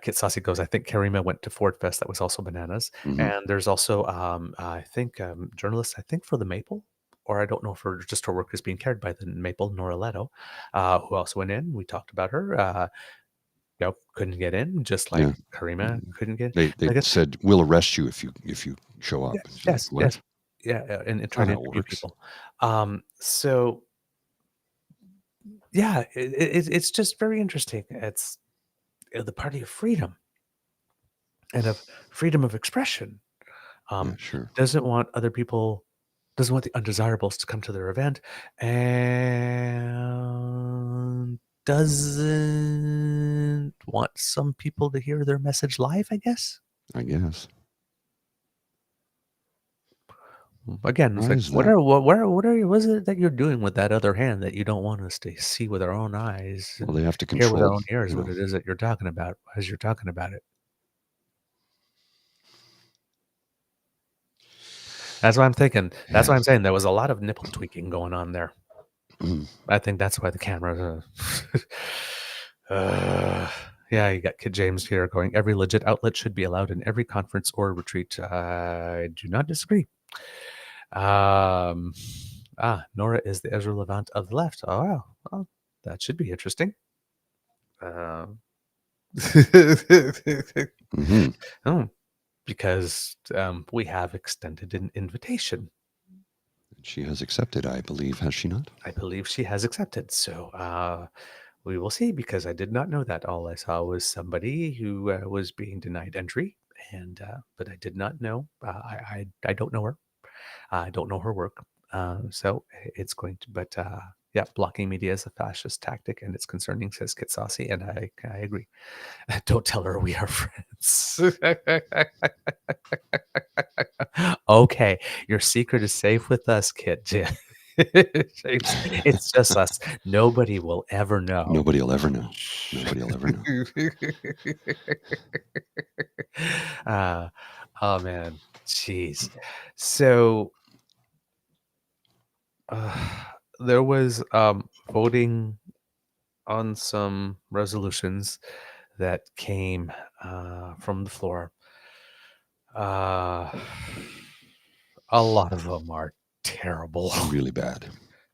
S2: Kit Saucy goes, I think Karima went to Ford Fest. That was also bananas. And there's also, I think, journalists, I think for the Maple, or I don't know if just her work is being carried by the Maple, Nora Leto, who also went in. We talked about her. Couldn't get in, just like Karima couldn't get in.
S4: They said, we'll arrest you if you show up.
S2: Yes. Yeah, and try to interview people. So... yeah, it's just very interesting. It's the party of freedom and of freedom of expression. Doesn't want the undesirables to come to their event, and doesn't want some people to hear their message live, I guess. Again, it's like, what is it that you're doing with that other hand that you don't want us to see with our own eyes?
S4: Well, they have to control,
S2: hear with our own ears what it is that you're talking about as you're talking about it. That's what I'm thinking. That's why I'm saying there was a lot of nipple tweaking going on there. I think that's why the camera. You got Kid James here going, every legit outlet should be allowed in every conference or retreat. I do not disagree. Nora is the Ezra Levant of the left. Oh, wow. Well, that should be interesting. because we have extended an invitation.
S4: She has accepted, I believe, has she not?
S2: I believe she has accepted. So we will see, because I did not know that. All I saw was somebody who was being denied entry, and but I did not know. I don't know her. I don't know her work. So it's going to, but yeah, blocking media is a fascist tactic, and it's concerning, says Kit Saucy, and I agree. Don't tell her we are friends. Okay, your secret is safe with us, Kit. Yeah. It's just us. Nobody will ever know.
S4: Nobody will ever know. Nobody will ever know.
S2: Oh man, jeez. So there was voting on some resolutions that came from the floor. A lot of them are terrible.
S4: Really bad.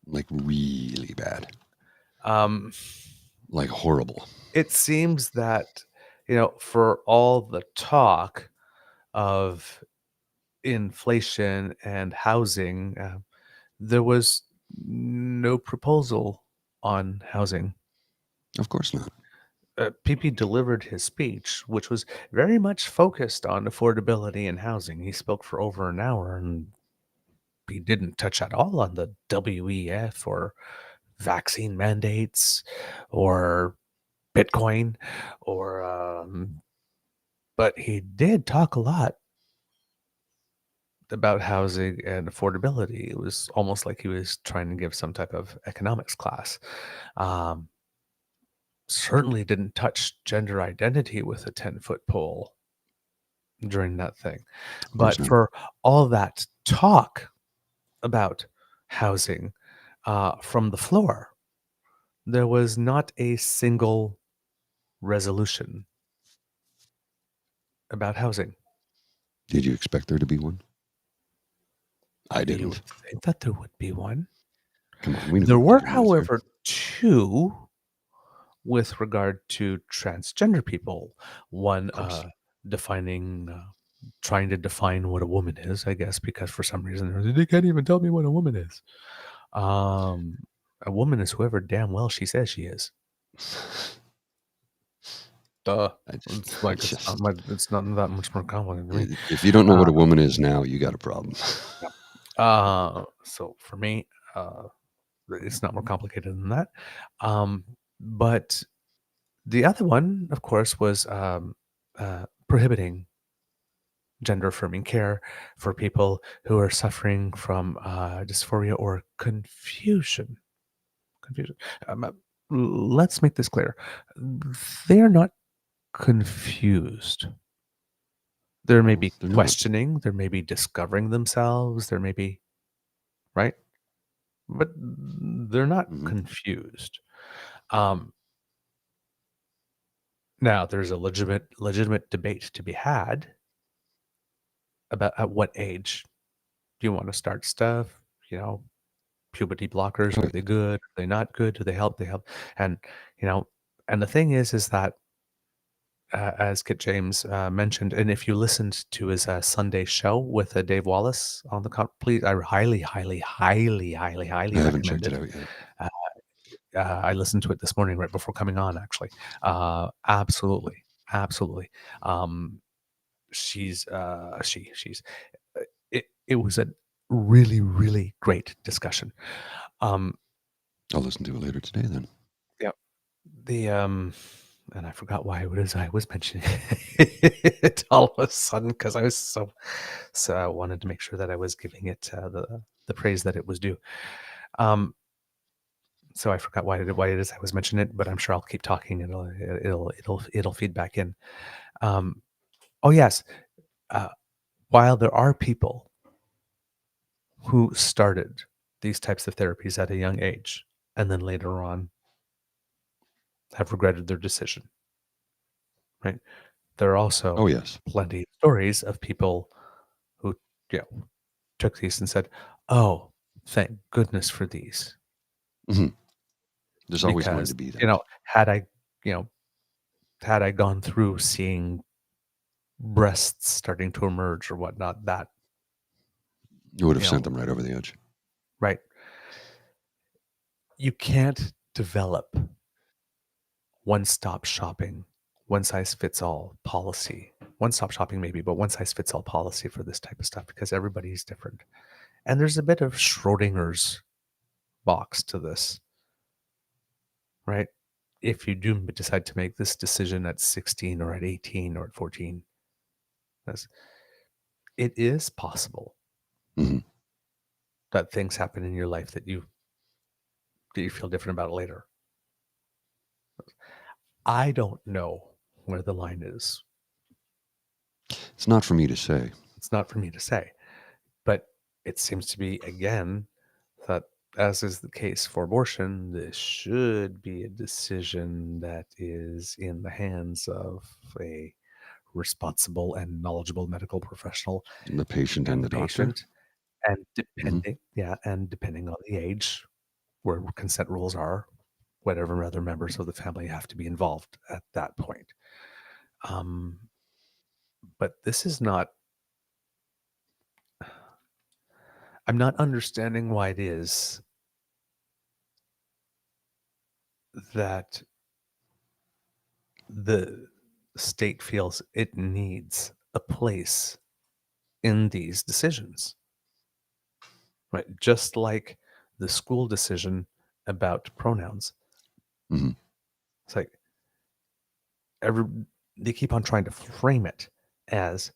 S4: Like really bad.
S2: Um,
S4: Like horrible.
S2: it seems that, for all the talk of inflation and housing, there was no proposal on housing.
S4: Of course not.
S2: PP delivered his speech, which was very much focused on affordability and housing. He spoke for over an hour, and he didn't touch at all on the WEF or vaccine mandates or Bitcoin but he did talk a lot about housing and affordability. It was almost like he was trying to give some type of economics class. Certainly didn't touch gender identity with a 10-foot pole during that thing. But
S4: not.
S2: for all that talk about housing from the floor, there was not a single resolution about housing.
S4: Did you expect there to be one? I
S2: You
S4: didn't.
S2: would think that there would be one.
S4: Come on, we knew
S2: There
S4: we'd
S2: were,
S4: get one this year.
S2: however, two with regard to transgender people. One defining, trying to define what a woman is, I guess, because for some reason they can't even tell me what a woman is. A woman is whoever damn well she says she is. Duh. It's like it's not that much more complicated to me.
S4: If you don't know what a woman is now, you got a problem.
S2: So for me, it's not more complicated than that. But the other one, of course, was prohibiting gender affirming care for people who are suffering from dysphoria or confusion. Let's make this clear. They are not confused. There may be
S4: they're not.
S2: questioning, there may be discovering themselves, there may be, right? But they're not confused. Now, there's a legitimate debate to be had about at what age do you want to start stuff. Puberty blockers, are they good? Are they not good? Do they help? They help. And and the thing is that as Kit James mentioned, and if you listened to his Sunday show with Dave Wallace on the please, I highly recommend
S4: checked
S2: it.
S4: it out yet.
S2: I listened to it this morning right before coming on, actually. Absolutely. She's it was a really, really great discussion.
S4: I'll listen to it later today then.
S2: Yeah. And I forgot why it is I was mentioning it all of a sudden, because I was so I wanted to make sure that I was giving it the praise that it was due. So I forgot why it is I was mentioning it, but I'm sure I'll keep talking. It'll feed back in. Oh yes, while there are people who started these types of therapies at a young age and then later on have regretted their decision, right? There are also plenty of stories of people who took these and said, "Oh, thank goodness for these."
S4: There's always going to be that.
S2: Had I gone through seeing breasts starting to emerge or whatnot, that,
S4: It would have
S2: you
S4: sent
S2: know,
S4: them right over the edge.
S2: right? You can't develop one-stop shopping, one-size-fits-all policy. One-stop shopping maybe, but one-size-fits-all policy for this type of stuff because everybody's different. And there's a bit of Schrodinger's box to this, right? If you do decide to make this decision at 16 or at 18 or at 14, it is possible
S4: Mhm.
S2: that things happen in your life that you feel different about later. I don't know where the line is.
S4: It's not for me to say.
S2: It's not for me to say. But it seems to be, again, that as is the case for abortion, this should be a decision that is in the hands of a responsible and knowledgeable medical professional
S4: The patient and the doctor.
S2: patient. And depending on the age, where consent rules are, whatever other members of the family have to be involved at that point. But this is not, I'm not understanding why it is that the state feels it needs a place in these decisions, right? Just like the school decision about pronouns.
S4: Mhm.
S2: It's like they keep on trying to frame it as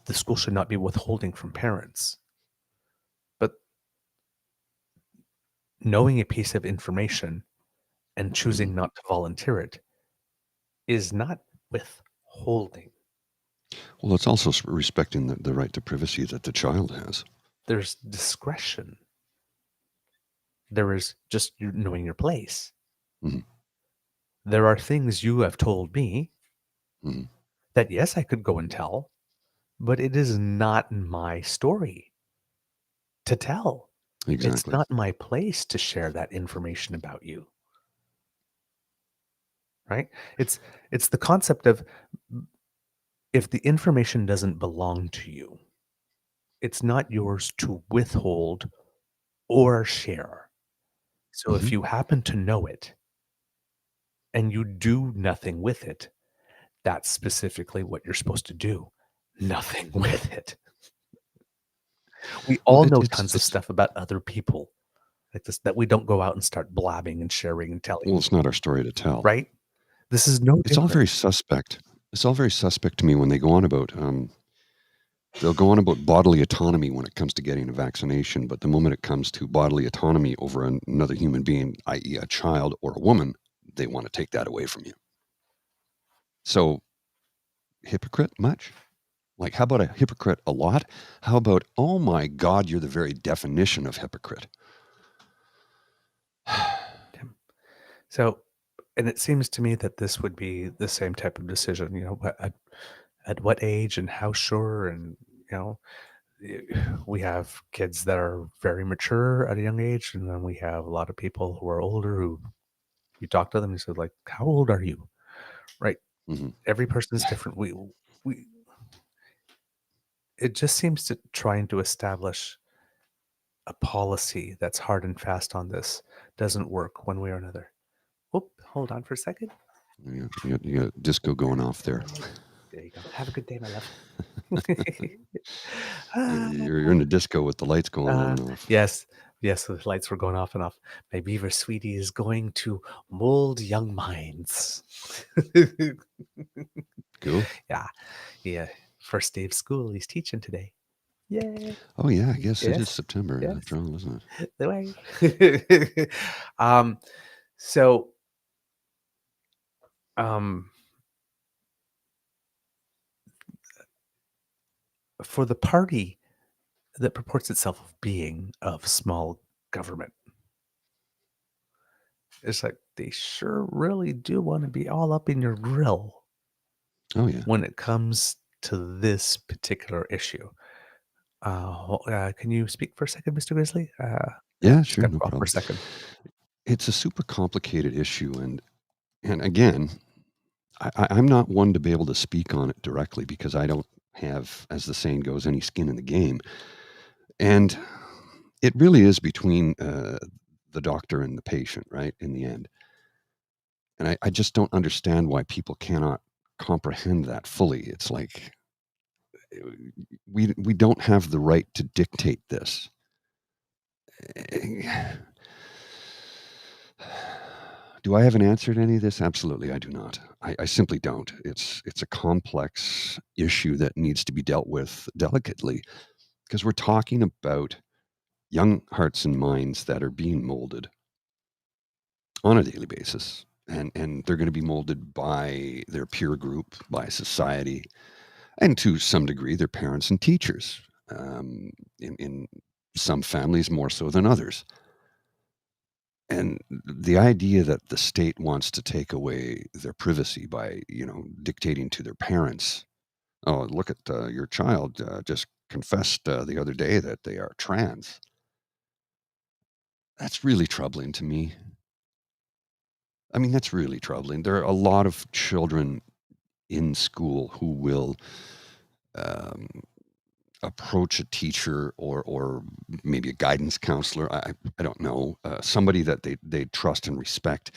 S2: the school should not be withholding from parents. But knowing a piece of information and choosing not to volunteer it is not withholding.
S4: Well, it's also respecting the right to privacy that the child has.
S2: There's discretion. There is just knowing your place.
S4: Mhm.
S2: There are things you have told me
S4: Mhm.
S2: that, yes, I could go and tell, but it is not my story to tell. It's
S4: Exactly.
S2: not my place to share that information about you. Right? It's the concept of, if the information doesn't belong to you, it's not yours to withhold or share. So if
S4: Mhm.
S2: you happen to know it and you do nothing with it, that's specifically what you're supposed to do. Nothing with it. We
S4: Well,
S2: all know
S4: it's
S2: tons of stuff about other people like this that we don't go out and start blabbing and sharing and telling.
S4: well, it's not our story to tell.
S2: Right? This is no
S4: It's all
S2: different.
S4: very suspect. It's all very suspect to me when they go on about they'll go on about bodily autonomy when it comes to getting a vaccination, but the moment it comes to bodily autonomy over another human being, i.e. a child or a woman, they want to take that away from you. So, hypocrite much? Like, how about a hypocrite a lot? How about, oh my God, you're the very definition of hypocrite?
S2: So, and it seems to me that this would be the same type of decision, you know, at what age and how sure, and, you know, we have kids that are very mature at a young age, and then we have a lot of people who are older who you talk to them and say, like, how old are you? Right?
S4: Mm-hmm.
S2: Every person is different. We it just seems to trying to establish a policy that's hard and fast on this doesn't work one way or another. Oop, hold on for a second.
S4: You got disco going off there.
S2: There you go. Have a good day, my love.
S4: You're in a disco with the lights going on and off.
S2: Yes, the lights were going off and off. My beaver sweetie is going to mold young minds.
S4: Cool.
S2: Yeah. First day of school, he's teaching today. Yay!
S4: Oh yeah, I guess it is
S2: Yes,
S4: September
S2: yes.
S4: after all, isn't it?
S2: The way. So, for the party that purports itself of being of small government, it's like they sure really do want to be all up in your grill
S4: Oh yeah.
S2: when it comes to this particular issue. Can you speak for a second, Mr. Grizzly?
S4: Yeah,
S2: Just
S4: sure,
S2: got
S4: no
S2: off for
S4: problem.
S2: a second.
S4: It's a super complicated issue, and again, I'm not one to be able to speak on it directly because I don't have, as the saying goes, any skin in the game. And it really is between the doctor and the patient, right? In the end. And I just don't understand why people cannot comprehend that fully. It's like we don't have the right to dictate this. Do I have an answer to any of this? Absolutely, I do not. I simply don't. It's a complex issue that needs to be dealt with delicately because we're talking about young hearts and minds that are being molded on a daily basis. And they're going to be molded by their peer group, by society, and to some degree, their parents and teachers. In some families, more so than others. And the idea that the state wants to take away their privacy by, dictating to their parents, oh, look at your child just confessed the other day that they are trans. That's really troubling to me. I mean, that's really troubling. There are a lot of children in school who will um, approach a teacher or maybe a guidance counselor. I don't know, somebody that they trust and respect,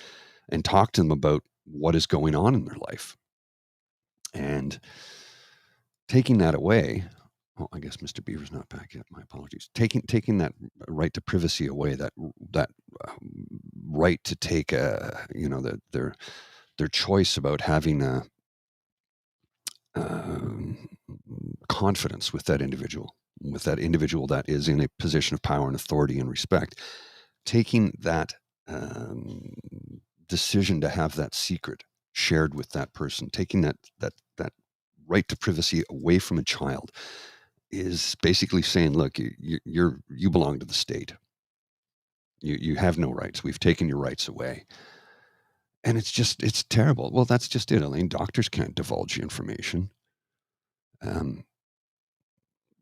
S4: and talk to them about what is going on in their life. And taking that away, oh, I guess Mr. Beaver's not back yet. My apologies. Taking that right to privacy away, that right to take their choice about having a confidence with that individual that is in a position of power and authority and respect, taking that decision to have that secret shared with that person, taking that right to privacy away from a child, is basically saying, look, you belong to the state. You have no rights. We've taken your rights away. And it's terrible. Well, that's just it, Elaine. Doctors can't divulge information.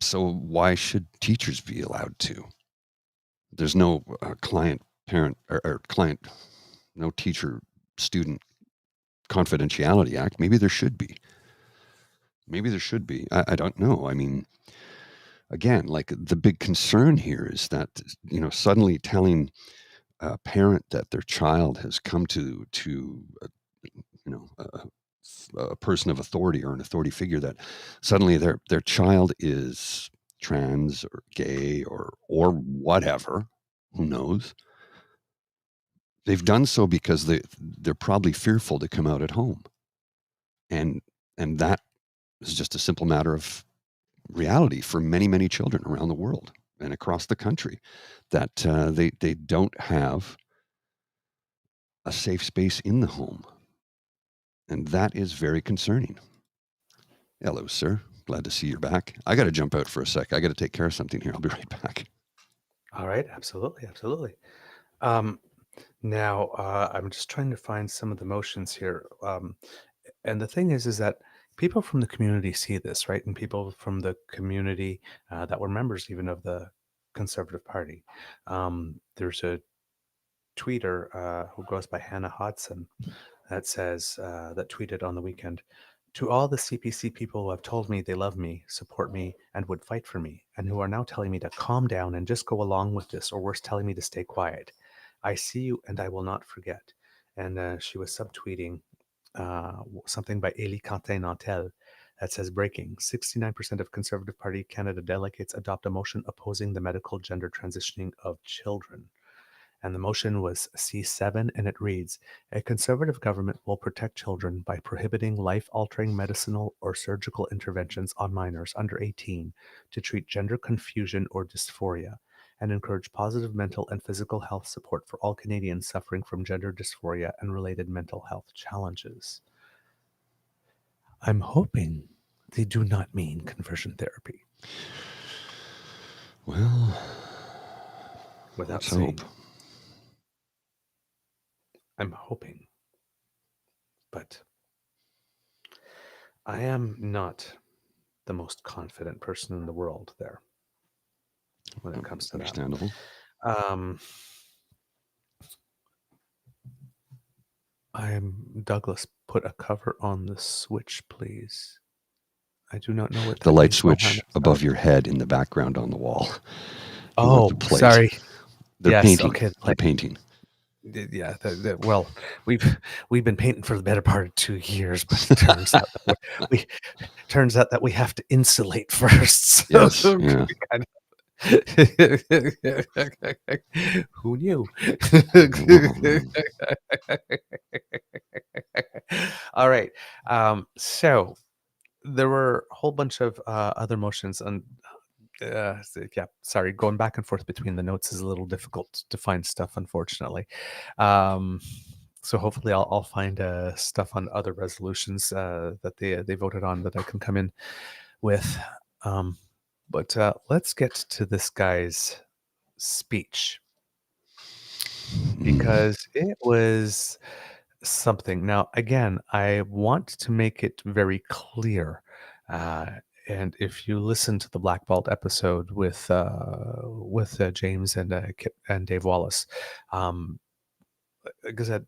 S4: So why should teachers be allowed to? There's no client-parent or client, no teacher-student confidentiality act. Maybe there should be. I don't know. I mean, again, like the big concern here is that, suddenly telling a parent that their child has come to a person of authority or an authority figure, that suddenly their child is trans or gay or whatever, who knows? They've done so because they're probably fearful to come out at home, and that is just a simple matter of reality for many, many children around the world and across the country, that they don't have a safe space in the home, and that is very concerning. Hello, sir. Glad to see you're back. I got to jump out for a sec. I got to take care of something here. I'll be right back.
S2: All right, absolutely. Now, I'm just trying to find some of the motions here. And the thing is that people from the community see this, right? And people from the community that were members even of the Conservative Party. There's a tweeter who goes by Hannah Hodson that says, that tweeted on the weekend, "To all the CPC people who have told me they love me, support me, and would fight for me, and who are now telling me to calm down and just go along with this, or worse, telling me to stay quiet. I see you and I will not forget." And she was subtweeting something by Élie Quentin-Nantel that says, breaking, 69% of Conservative Party Canada delegates adopt a motion opposing the medical gender transitioning of children. And the motion was C7, and it reads, "A Conservative government will protect children by prohibiting life-altering medicinal or surgical interventions on minors under 18 to treat gender confusion or dysphoria, and encourage positive mental and physical health support for all Canadians suffering from gender dysphoria and related mental health challenges." I'm hoping they do not mean conversion therapy.
S4: Well,
S2: Without
S4: let's
S2: saying,
S4: hope.
S2: I'm hoping. But I am not the most confident person in the world there when it comes to
S4: Understandable.
S2: that. I'm Douglas put a cover on the switch, please? I do not know what
S4: The
S2: that
S4: light
S2: means.
S4: switch above your head in the background on the wall. You want
S2: Oh,
S4: the plate.
S2: sorry.
S4: They're
S2: Yes,
S4: painting.
S2: okay.
S4: They're painting.
S2: Yeah. Well, we've been painting for the better part of 2 years, but it turns out that we have to insulate first. So
S4: Yes. Yeah.
S2: we kind of- Who knew? All right. So there were a whole bunch of other motions, and yeah, sorry, going back and forth between the notes is a little difficult to find stuff, unfortunately. So hopefully I'll find stuff on other resolutions that they voted on that I can come in with. But let's get to this guy's speech, because it was something. Now, again, I want to make it very clear. And if you listen to the Black Belt episode with James and Kip and Dave Wallace, like I said,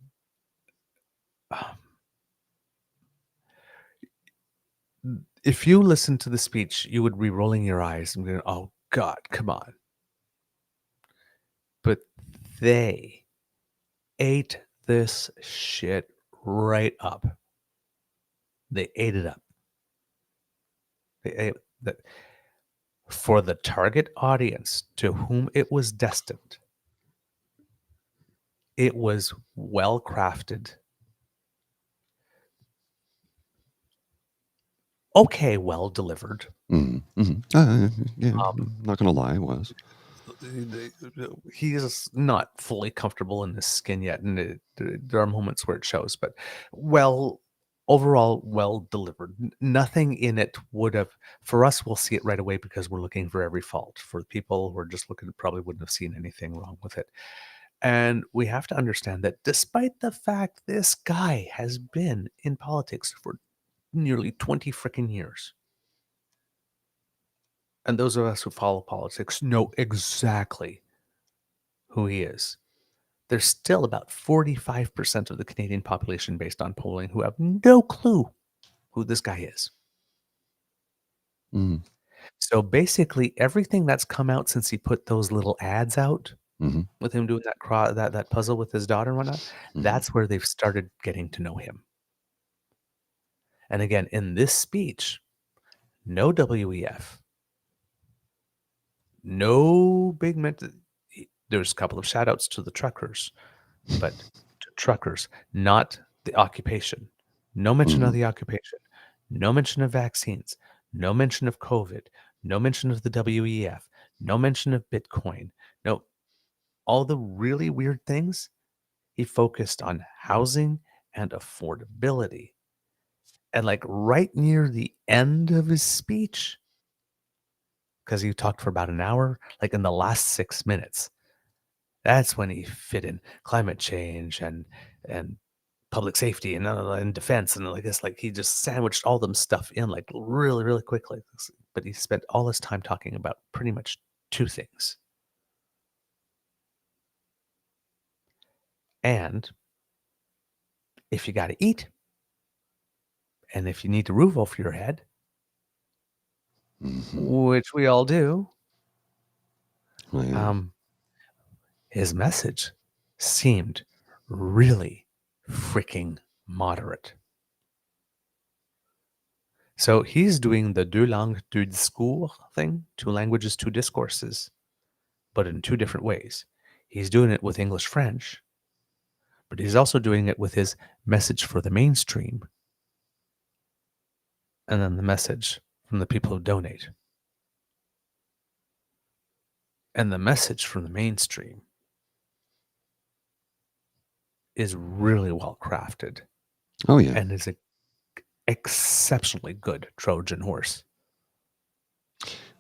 S2: if you listen to the speech, you would be rolling your eyes and going, "Oh God, come on!" But they ate this shit right up. They ate it up. They ate that for the target audience to whom it was destined. It was well crafted. Okay, well delivered.
S4: Yeah, not gonna lie, it was.
S2: He is not fully comfortable in his skin yet, and there are moments where it shows. But overall, well delivered. Nothing in it would have. For us, we'll see it right away because we're looking for every fault. For people who are just looking, probably wouldn't have seen anything wrong with it. And we have to understand that despite the fact this guy has been in politics for nearly 20 freaking years, and those of us who follow politics know exactly who he is, there's still about 45% of the Canadian population, based on polling, who have no clue who this guy is. So basically, everything that's come out since he put those little ads out with him doing that puzzle with his daughter and whatnot, that's where they've started getting to know him. And again, in this speech, no WEF, no big there's a couple of shout outs to the truckers, but to truckers, not the occupation. No mention of the occupation, no mention of vaccines, no mention of COVID, no mention of the WEF, no mention of Bitcoin, no, all the really weird things. He focused on housing and affordability. And like right near the end of his speech, because he talked for about an hour, like in the last 6 minutes, that's when he fit in climate change and public safety and defense and like this. Like he just sandwiched all them stuff in like really, really quickly. But he spent all his time talking about pretty much two things. And if you got to eat, and if you need a roof over your head, which we all do, his message seemed really freaking moderate. So he's doing the deux langues, deux discours thing, 2 languages, 2 discourses, but in 2 different ways. He's doing it with English, French, but he's also doing it with his message for the mainstream, and then the message from the people who donate. And the message from the mainstream is really well crafted.
S4: Oh, yeah.
S2: And is an exceptionally good Trojan horse.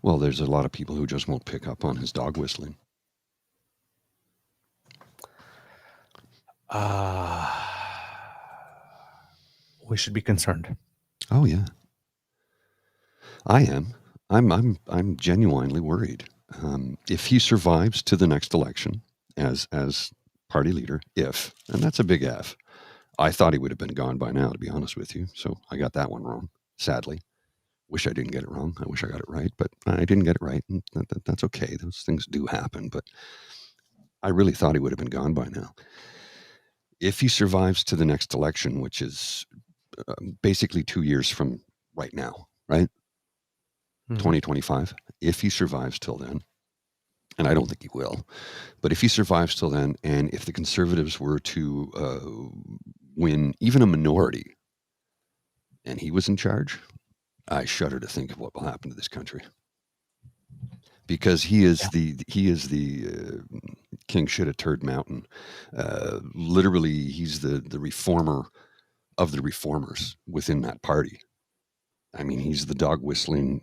S4: Well, there's a lot of people who just won't pick up on his dog whistling.
S2: We should be concerned.
S4: Oh, yeah. I am. I'm genuinely worried. If he survives to the next election as party leader, and that's a big F, I thought he would have been gone by now, to be honest with you. So I got that one wrong, sadly. Wish I didn't get it wrong. I wish I got it right, but I didn't get it right. And that's okay. Those things do happen, but I really thought he would have been gone by now. If he survives to the next election, which is basically 2 years from right now, right? 2025. If he survives till then, and I don't think he will, but if he survives till then, and if the Conservatives were to win even a minority, and he was in charge, I shudder to think of what will happen to this country. Because he is the king shit at Turd Mountain. Literally, he's the reformer of the reformers within that party. I mean, he's the dog whistling.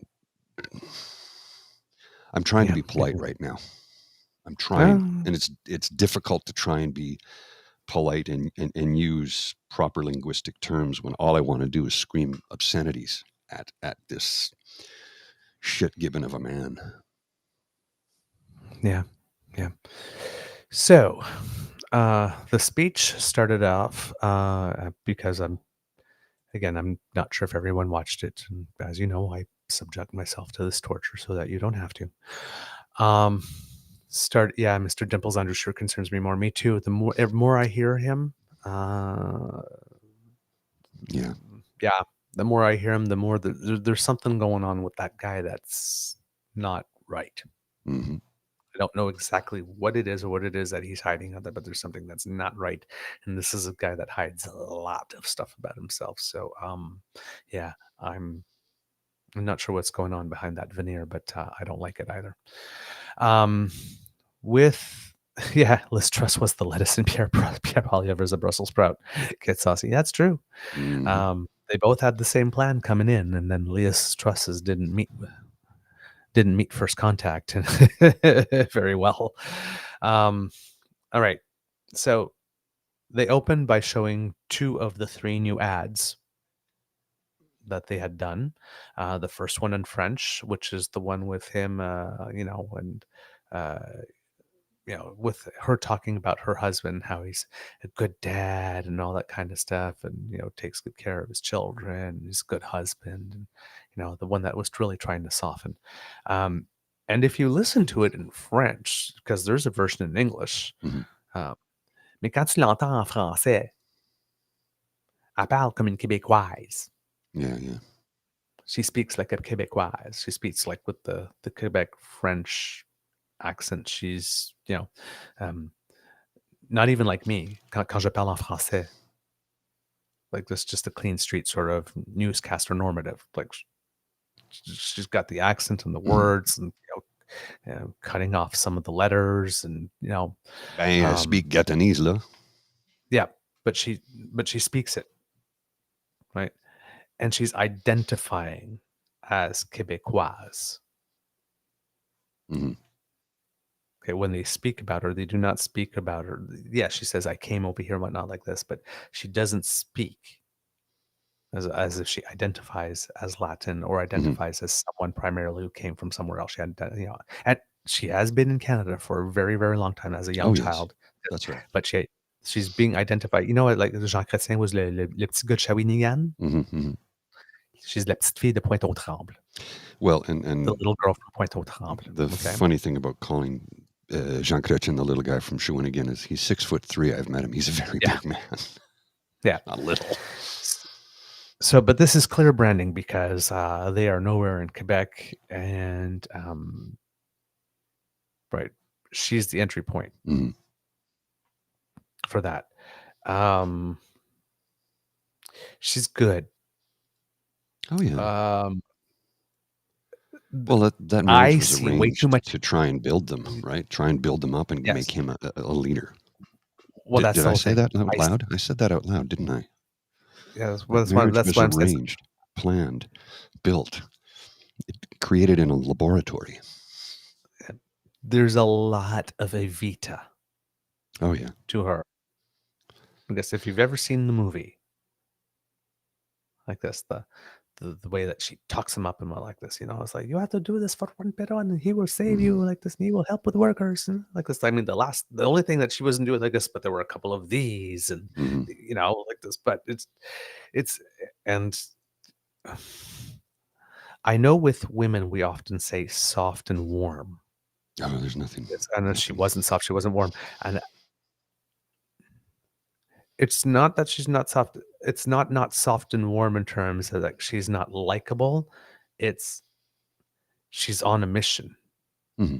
S4: I'm trying to be polite right now. I'm trying, and it's difficult to try and be polite and use proper linguistic terms when all I want to do is scream obscenities at this shit gibbon of a man.
S2: Yeah. So, the speech started off because I'm not sure if everyone watched it, and as you know, I subject myself to this torture so that you don't have to. Mr. Dimples undershirt concerns me more. Me too. The more I hear him, the more I hear him, the more there's something going on with that guy that's not right.
S4: Mm-hmm.
S2: I don't know exactly what it is or what it is that he's hiding out there, but there's something that's not right. And this is a guy that hides a lot of stuff about himself. So, I'm not sure what's going on behind that veneer, but I don't like it either. Liz Truss was the lettuce and Pierre Poilievre's a Brussels sprout. Get saucy. That's true.
S4: Mm-hmm.
S2: They both had the same plan coming in, and then Liz Truss's didn't meet first contact very well. All right. So they opened by showing 2 of the 3 new ads that they had done. The first one in French, which is the one with him, with her talking about her husband, how he's a good dad and all that kind of stuff, and takes good care of his children, he's a good husband, and the one that was really trying to soften. And if you listen to it in French, because there's a version in English, mais quand tu l'entends en français, elle parle comme une Québécoise.
S4: Yeah.
S2: She speaks like a Québécoise. She speaks like with the Quebec French accent. She's, not even like me. Quand je parle en français, like this, just a clean street sort of newscaster normative. Like she's got the accent and the words, and cutting off some of the letters, and
S4: I speak Gatanese, là.
S2: Yeah, but she speaks it, right? And she's identifying as Québécoise.
S4: Mm-hmm.
S2: Okay, when they speak about her, they do not speak about her. Yeah, she says, I came over here and whatnot like this, but she doesn't speak as if she identifies as Latin or identifies as someone primarily who came from somewhere else. She had, and she has been in Canada for a very, very long time as a young child.
S4: That's right.
S2: But she's being identified. You know, like Jean Chrétien was le petit gars de Shawinigan. She's la petite fille de Pointe-aux-Trembles.
S4: Well, and
S2: the little girl from Pointe-aux-Trembles.
S4: The funny thing about calling Jean Chrétien the little guy from Shawinigan is he's 6'3". I've met him. He's a very big man.
S2: Yeah,
S4: not little.
S2: So, but this is clear branding because they are nowhere in Quebec, and right, she's the entry point for that. She's good.
S4: Oh yeah. Well, that marriage was arranged way too much to try and build them, right? Try and build them up and make him a leader.
S2: Well,
S4: did I say that out loud? I said that out loud, didn't I?
S2: Yeah, that's why I'm
S4: arranged, planned, built, created in a laboratory.
S2: There's a lot of Evita.
S4: Oh yeah.
S2: To her. I guess if you've ever seen the movie like this, the way that she talks him up and like this, it's like, you have to do this for Juan Perón and he will save you like this and he will help with workers and like this. I mean, the only thing that she wasn't doing like this, but there were a couple of these and like this, but and I know with women we often say soft and warm.
S4: Oh, there's nothing.
S2: I know she wasn't soft, she wasn't warm, and it's not that she's not soft. It's not soft and warm in terms of like she's not likable. It's she's on a mission.
S4: Mm-hmm.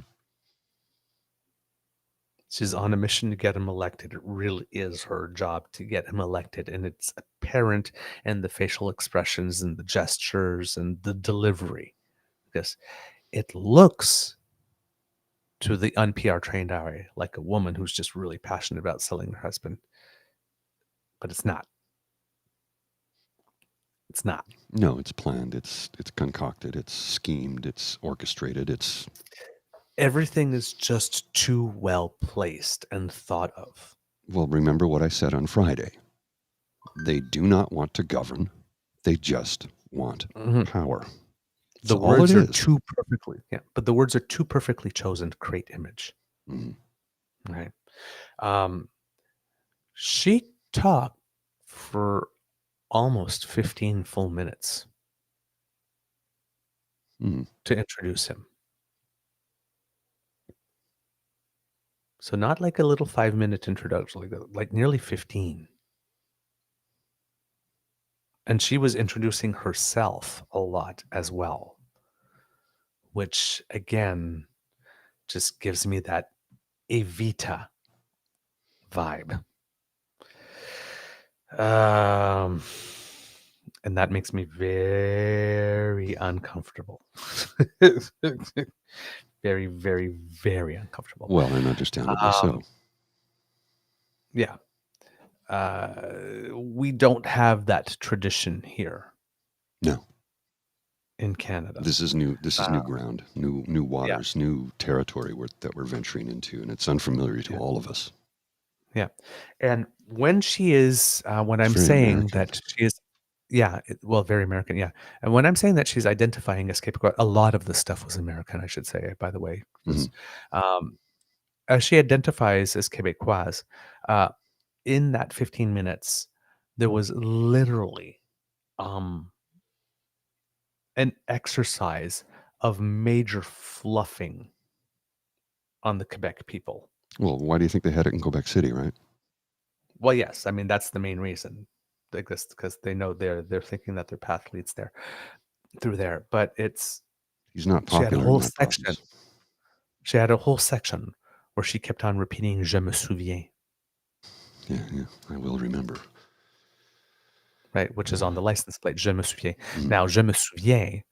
S2: She's on a mission to get him elected. It really is her job to get him elected, and it's apparent in the facial expressions and the gestures and the delivery. Because it looks to the un-PR trained eye like a woman who's just really passionate about selling her husband. But it's not. It's not.
S4: No, it's planned. It's concocted. It's schemed. It's orchestrated. It's
S2: everything is just too well placed and thought of.
S4: Well, remember what I said on Friday. They do not want to govern. They just want power.
S2: The words are too perfectly, but the words are too perfectly chosen to create image. Right. She talked for almost 15 full minutes to introduce him. So not like a little 5-minute introduction, like nearly 15. And she was introducing herself a lot as well, which again just gives me that Evita vibe. And that makes me very uncomfortable. Very, very, very uncomfortable.
S4: Well, and understandably so.
S2: Yeah. We don't have that tradition here.
S4: No.
S2: In Canada.
S4: This is new ground, new waters, new territory that we're venturing into, and it's unfamiliar to all of us.
S2: Yeah. And when she is, when I'm saying American. That she is, very American, And when I'm saying that she's identifying as Quebecois, a lot of the stuff was American, I should say, by the way. As she identifies as Quebecoise, in that 15 minutes, there was literally an exercise of major fluffing on the Quebec people.
S4: Well, why do you think they had it in Quebec City, right?
S2: Well, yes. I mean, that's the main reason. Because they know they're thinking that their path leads there, through there. But
S4: he's not popular.
S2: She had a whole section where she kept on repeating "Je me souviens."
S4: Yeah, I will remember.
S2: Right, which is on the license plate. Je me souviens. Now, je me souviens,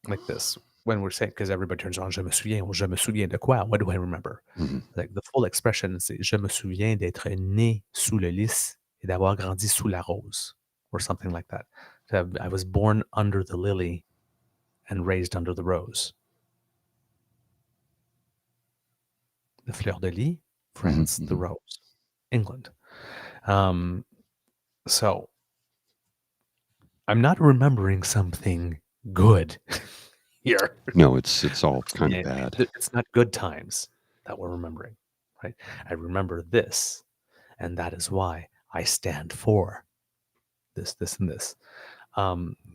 S2: like this. When we're saying, because everybody turns on, je me souviens de quoi? What do I remember? Like the full expression is, je me souviens d'être né sous le lys et d'avoir grandi sous la rose, or something like that. I was born under the lily and raised under the rose. The fleur de lis, France, the rose, England. So I'm not remembering something good here.
S4: No, it's all kind of bad.
S2: It's not good times that we're remembering, right? I remember this, and that is why I stand for this, and this.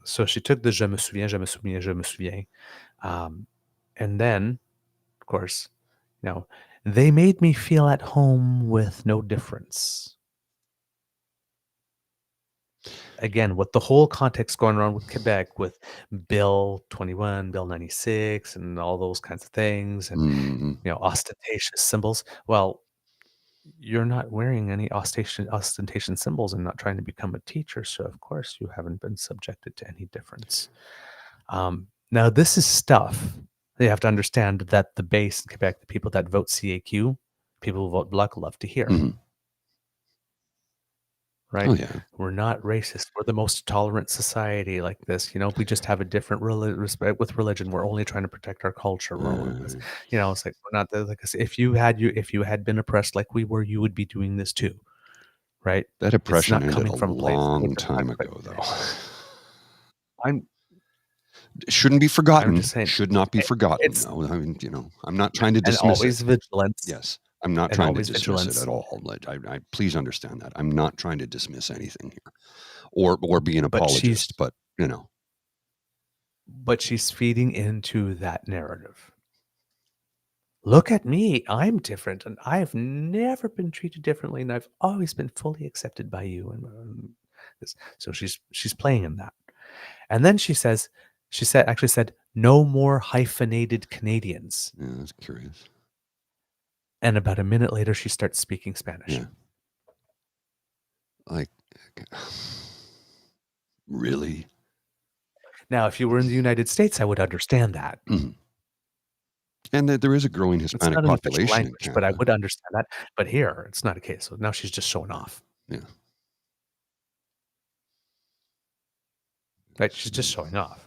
S2: So she took the je me souviens, je me souviens, je me souviens. And then, of course, they made me feel at home with no difference. Again, with the whole context going around with Quebec, with Bill 21, Bill 96, and all those kinds of things, and ostentatious symbols. Well, you're not wearing any ostentation symbols and not trying to become a teacher, so of course you haven't been subjected to any difference. Now, this is stuff you have to understand that the base in Quebec, the people that vote CAQ, people who vote Bloc, love to hear. Right?
S4: Oh, yeah.
S2: We're not racist. We're the most tolerant society like this. We just have a different respect with religion. We're only trying to protect our culture. It's like we're not like if you had been oppressed like we were, you would be doing this too, right?
S4: That oppression ended a long time ago, though. Shouldn't be forgotten.
S2: I'm just saying,
S4: Should not be forgotten.
S2: it's
S4: No, I mean, I'm not trying to
S2: and
S4: dismiss
S2: always
S4: it.
S2: vigilance.
S4: Yes, I'm not
S2: And
S4: trying to
S2: always
S4: dismiss
S2: vigilance.
S4: it at all. Like, I please understand that. I'm not trying to dismiss anything here, or be an apologist. But
S2: But she's feeding into that narrative. Look at me, I'm different, and I've never been treated differently, and I've always been fully accepted by you. And so she's playing in that. And then she actually said, no more hyphenated Canadians.
S4: yeah, that's curious.
S2: And about a minute later, she starts speaking Spanish.
S4: Yeah. Like, really?
S2: Now, if you were in the United States, I would understand that.
S4: Mm-hmm. And there is a growing Hispanic
S2: it's not
S4: population
S2: an official
S4: in
S2: language,
S4: Canada.
S2: but I would understand that. But here, it's not a case. So now she's just showing off.
S4: Yeah.
S2: Right? She's just showing off.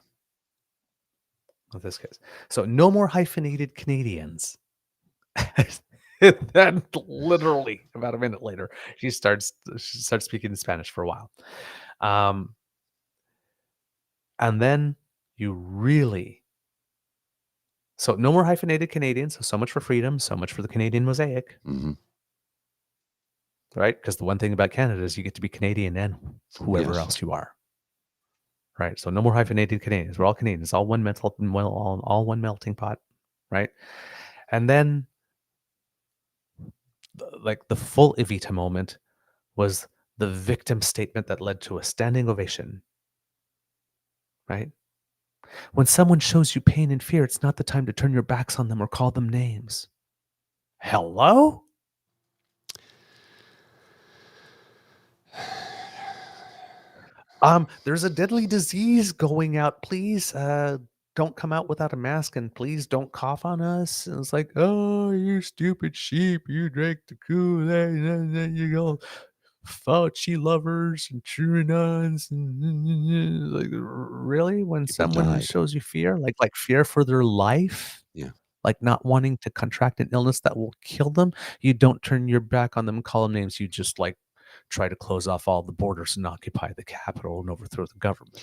S2: In this case. So no more hyphenated Canadians. Then literally about a minute later, she starts speaking in Spanish for a while. And then you really... So no more hyphenated Canadians. So much for freedom. So much for the Canadian mosaic.
S4: Mm-hmm.
S2: Right? Because the one thing about Canada is you get to be Canadian and whoever
S4: Yes.
S2: else you are. Right? So no more hyphenated Canadians. We're all Canadians. All one all one melting pot. Right? And then like the full Evita moment was the victim statement that led to a standing ovation. Right? When someone shows you pain and fear, it's not the time to turn your backs on them or call them names. Hello? There's a deadly disease going out. Please don't come out without a mask, and please don't cough on us. And it's like, oh, you stupid sheep. You drank the Kool-Aid, and then you go Fauci lovers and Truanons. And like, really? When
S4: People
S2: someone
S4: died.
S2: shows you fear, like fear for their life?
S4: Yeah.
S2: Like not wanting to contract an illness that will kill them, you don't turn your back on them and call them names. You just like try to close off all the borders and occupy the capital and overthrow the government.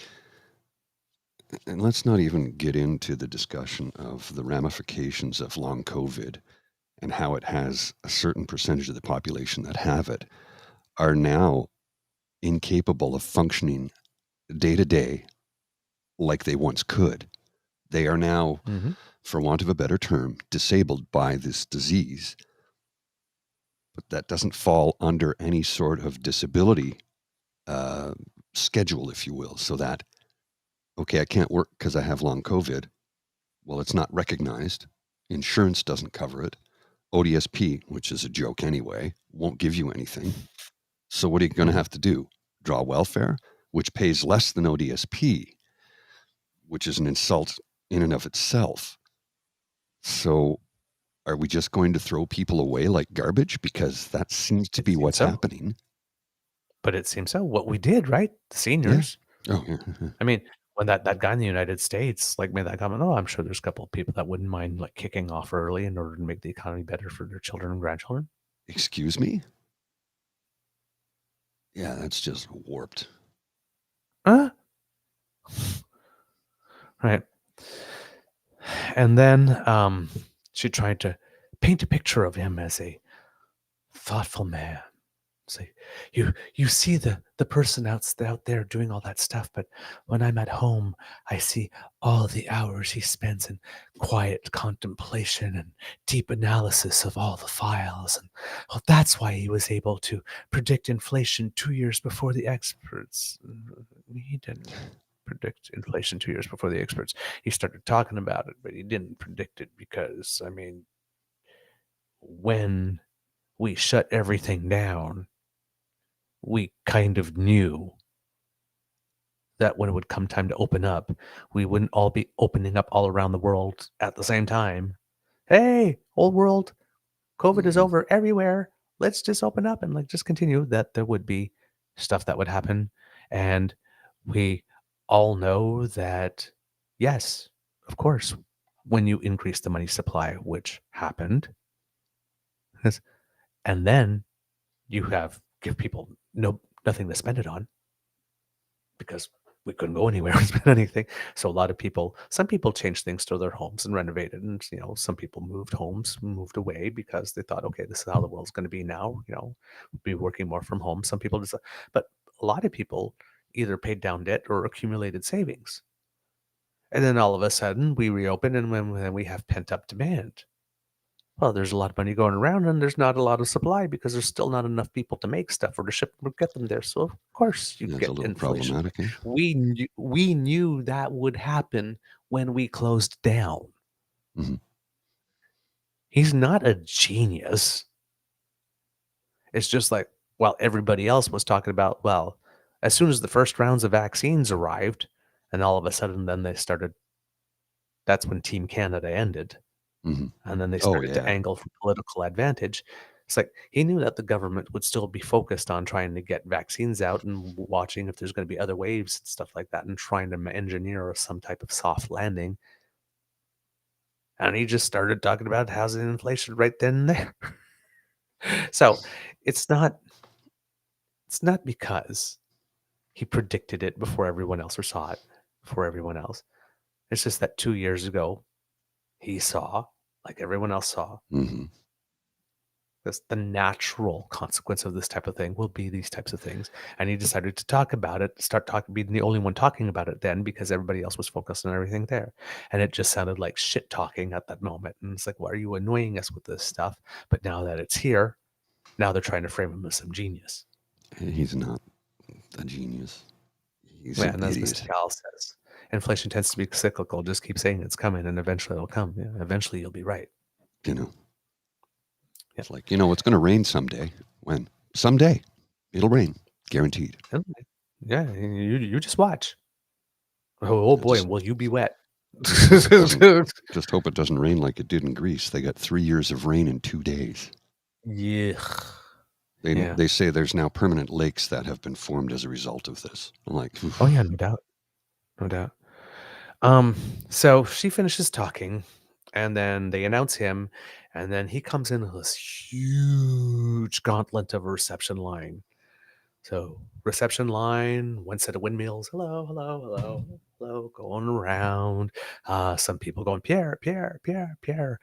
S4: And let's not even get into the discussion of the ramifications of long COVID and how it has a certain percentage of the population that have it are now incapable of functioning day to day like they once could. They are now, for want of a better term, disabled by this disease. But that doesn't fall under any sort of disability schedule, if you will, so that, okay, I can't work because I have long COVID. Well, it's not recognized. Insurance doesn't cover it. ODSP, which is a joke anyway, won't give you anything. So what are you going to have to do? Draw welfare, which pays less than ODSP, which is an insult in and of itself. So are we just going to throw people away like garbage? Because that seems to be what's happening.
S2: But it seems so. What we did, right? The seniors.
S4: Yeah. Oh, yeah.
S2: I mean, when that guy in the United States like made that comment, oh, I'm sure there's a couple of people that wouldn't mind like kicking off early in order to make the economy better for their children and grandchildren.
S4: Excuse me? Yeah, that's just warped.
S2: Right. And then she tried to paint a picture of him as a thoughtful man. Say, you see the person out there doing all that stuff, but when I'm at home, I see all the hours he spends in quiet contemplation and deep analysis of all the files. And that's why he was able to predict inflation 2 years before the experts. He didn't predict inflation 2 years before the experts. He started talking about it, but he didn't predict it because, I mean, when we shut everything down, we kind of knew that when it would come time to open up, we wouldn't all be opening up all around the world at the same time. Hey, whole world, COVID is over everywhere. Let's just open up and like just continue. That there would be stuff that would happen. And we all know that, yes, of course, when you increase the money supply, which happened, and then you give people nothing to spend it on because we couldn't go anywhere and spend anything. So a lot of people, some people changed things to their homes and renovated, and some people moved homes, moved away because they thought, okay, this is how the world's going to be now. Be working more from home. Some people just, but a lot of people either paid down debt or accumulated savings, and then all of a sudden we reopen, and when we have pent up demand. Well, there's a lot of money going around, and there's not a lot of supply because there's still not enough people to make stuff or to ship or get them there. So of course you
S4: That's a
S2: get
S4: little
S2: inflation.
S4: problematic. Eh?
S2: We knew that would happen when we closed down.
S4: Mhm.
S2: He's not a genius. It's just like, well, everybody else was talking about, well, as soon as the first rounds of vaccines arrived, and all of a sudden then they started, that's when Team Canada ended.
S4: Mhm.
S2: And then they
S4: Oh,
S2: started to
S4: yeah.
S2: angle for political advantage. It's like he knew that the government would still be focused on trying to get vaccines out and watching if there's going to be other waves and stuff like that, and trying to engineer some type of soft landing. And he just started talking about housing inflation right then and there. So it's not because he predicted it before everyone else or saw it before everyone else. It's just that 2 years ago, he saw, like everyone else saw,
S4: Mhm.
S2: that's the natural consequence of this type of thing will be these types of things. And he decided to talk about it, being the only one talking about it then, because everybody else was focused on everything there. And it just sounded like shit talking at that moment. And it's like, why are you annoying us with this stuff? But now that it's here, now they're trying to frame him as some genius.
S4: He's not a genius. He's
S2: Yeah,
S4: an
S2: and as
S4: idiot.
S2: Mr. Gal says, inflation tends to be cyclical. Just keep saying it's coming, and eventually it'll come. Yeah, eventually you'll be right.
S4: It's like, it's going to rain someday. When? Someday. It'll rain. Guaranteed.
S2: Yeah, you just watch. Oh boy, will you be wet?
S4: Just hope it doesn't rain like it did in Greece. They got 3 years of rain in 2 days.
S2: Yeah.
S4: They say there's now permanent lakes that have been formed as a result of this. I'm like, oof.
S2: Oh yeah, no doubt. No doubt. So she finishes talking, and then they announce him, and then he comes in with this huge gauntlet of a reception line. So reception line, one set of windmills, hello, hello, hello, hello, going around. Some people going, Pierre, Pierre, Pierre, Pierre.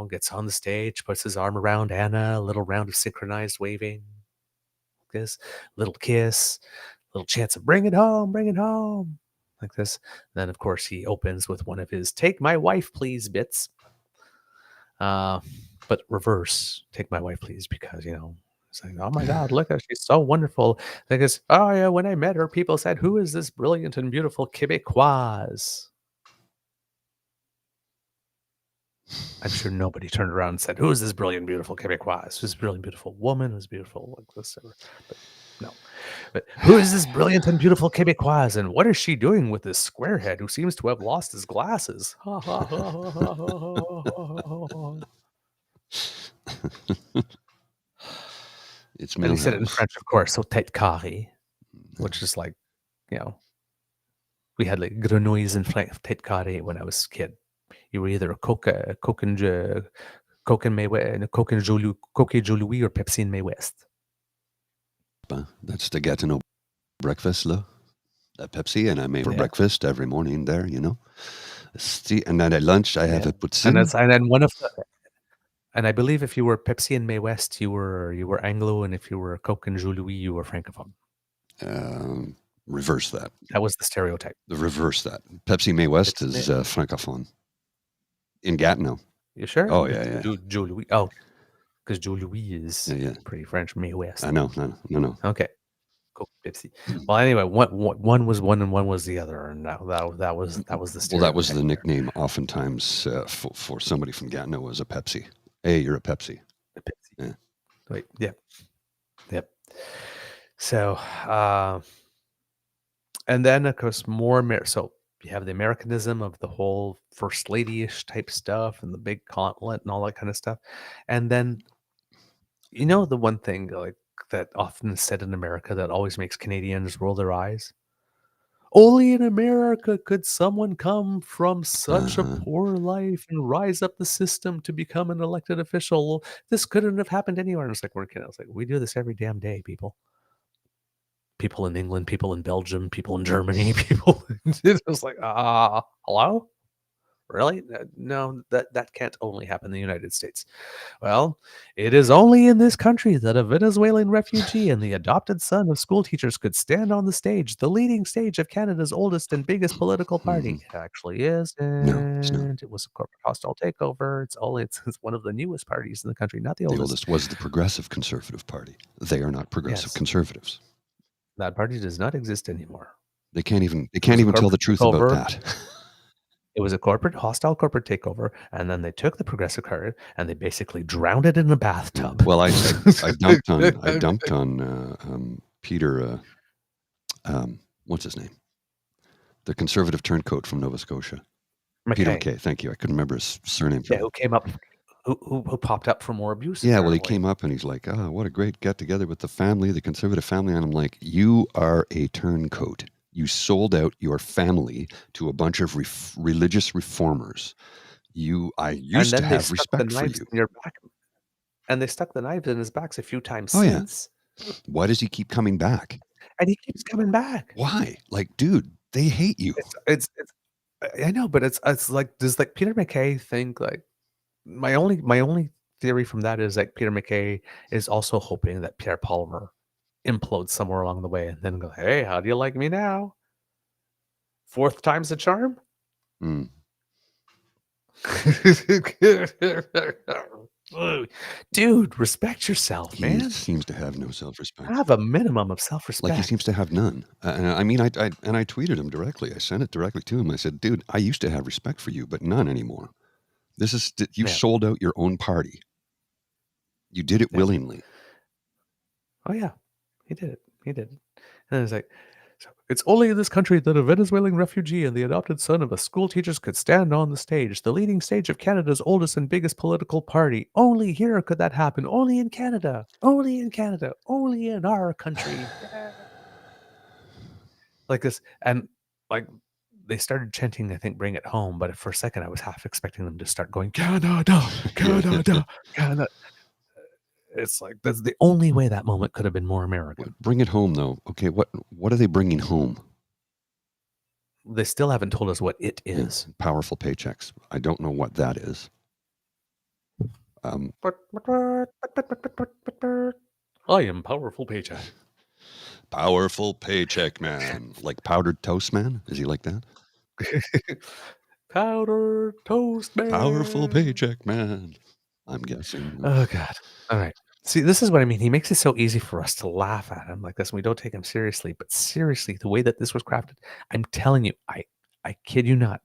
S2: Gets on the stage, puts his arm around Anna, a little round of synchronized waving. This little kiss, little chance of bring it home, like this. Then of course he opens with one of his "Take my wife, please" bits. But reverse, "Take my wife, please," because it's like, oh my God, look at, she's so wonderful. Because, oh yeah, when I met her, people said, who is this brilliant and beautiful Québécoise? I'm sure nobody turned around and said, who is this brilliant, beautiful Québécoise? Who's this brilliant, beautiful woman? Who's beautiful like this? But no. But who is this brilliant and beautiful Québécoise? And what is she doing with this squarehead who seems to have lost his glasses?
S4: It's
S2: And he said it in
S4: Millhouse.
S2: French, of course, so tête carrée, which is like, we had like grenouilles and tête carrée when I was a kid. You were either a Coke and May Coke and Joe-Louis or Pepsi and May West.
S4: That's the Gatineau breakfast, là. That Pepsi, and I made for breakfast every morning there, See, and then at lunch I have a poutine.
S2: And then one of the, and I believe if you were Pepsi and May West, you were Anglo, and if you were Coke and Joe-Louis, you were Francophone.
S4: Reverse that.
S2: That was the stereotype.
S4: Reverse that. Pepsi May West is Francophone. In Gatineau.
S2: You sure?
S4: Oh, yeah.
S2: Joe-Louis. Oh, because Joe-Louis is pretty French. May West.
S4: I know. No.
S2: Okay. Coke, Pepsi. Well, anyway, one was one and one was the other, and that was the stereotype.
S4: Well, that was the nickname oftentimes for somebody from Gatineau was a Pepsi. Hey, you're a Pepsi.
S2: A Pepsi.
S4: Yeah.
S2: Wait, yep. So, and then of course so you have the Americanism of the whole first lady-ish type stuff and the big gauntlet and all that kind of stuff. And then, the one thing like that often is said in America that always makes Canadians roll their eyes. Only in America could someone come from such a poor life and rise up the system to become an elected official. This couldn't have happened anywhere. And it's like, we're kidding. I was like, we do this every damn day, people. people in England, people in Belgium, people in Germany, people. It was like, hello? Really? No, that can't only happen in the United States. Well, it is only in this country that a Venezuelan refugee and the adopted son of school teachers could stand on the stage, the leading stage of Canada's oldest and biggest political party. It actually is,
S4: No, it's not.
S2: and it was a corporate hostile takeover. It's one of the newest parties in the country, not the
S4: The
S2: oldest.
S4: oldest was the Progressive Conservative Party. They are not progressive
S2: Yes.
S4: conservatives.
S2: That party does not exist anymore.
S4: They can't even tell the truth about
S2: takeover.
S4: that.
S2: It was a hostile corporate takeover, and then they took the Progressive card and they basically drowned it in a bathtub.
S4: Well, I dumped on Peter. What's his name? The conservative turncoat from Nova Scotia. Peter MacKay. Thank you. I couldn't remember his surname.
S2: Yeah, who came up? Who popped up for more abuse?
S4: Yeah, well, he came up and he's like, what a great get together with the family, the conservative family. And I'm like, you are a turncoat. You sold out your family to a bunch of religious reformers. I used to have respect for you.
S2: In your back, and they stuck the knives in his backs a few times
S4: Oh,
S2: since.
S4: Yeah. Why does he keep coming back?
S2: And he keeps coming back.
S4: Why? Like, dude, they hate you.
S2: It's I know, but it's like, does like Peter MacKay think like my only theory from that is like Peter MacKay is also hoping that Pierre Palmer implodes somewhere along the way and then go, hey, how do you like me now? Fourth time's the charm? Dude, respect yourself, man.
S4: He seems to have no self-respect.
S2: Have a minimum of self-respect.
S4: Like he seems to have none. I mean, I tweeted him directly. I sent it directly to him. I said, dude, I used to have respect for you, but none anymore. This is, you sold out your own party. You did it willingly.
S2: Oh, yeah. He did it. And it's like, so it's only in this country that a Venezuelan refugee and the adopted son of a school teachers could stand on the stage, the leading stage of Canada's oldest and biggest political party. Only here could that happen. Only in Canada. Only in Canada. Only in our country. Like this. And like they started chanting, I think, Bring It Home. But for a second, I was half expecting them to start going, Canada, Canada, Canada. It's like that's the only way that moment could have been more American.
S4: Bring it home, though. Okay, what are they bringing home?
S2: They still haven't told us what it is.
S4: Yeah, powerful paychecks. I don't know what that is.
S2: I am powerful paycheck.
S4: Powerful paycheck man. Like powdered toast man? Is he like that?
S2: Powdered toast man.
S4: Powerful paycheck man. I'm guessing.
S2: Oh, God. All right. See, this is what I mean. He makes it so easy for us to laugh at him like this, and we don't take him seriously. But seriously, the way that this was crafted, I'm telling you, I kid you not,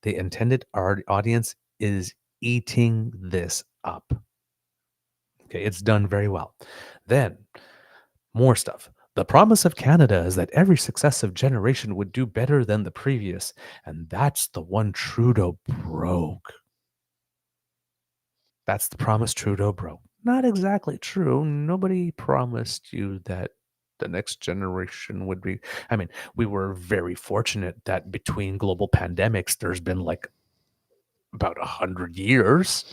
S2: the intended audience is eating this up. Okay, it's done very well. Then, more stuff. The promise of Canada is that every successive generation would do better than the previous, and that's the one Trudeau broke. That's the promise Trudeau broke. Not exactly true. Nobody promised you that the next generation would be. I mean, we were very fortunate that between global pandemics, there's been like about 100 years.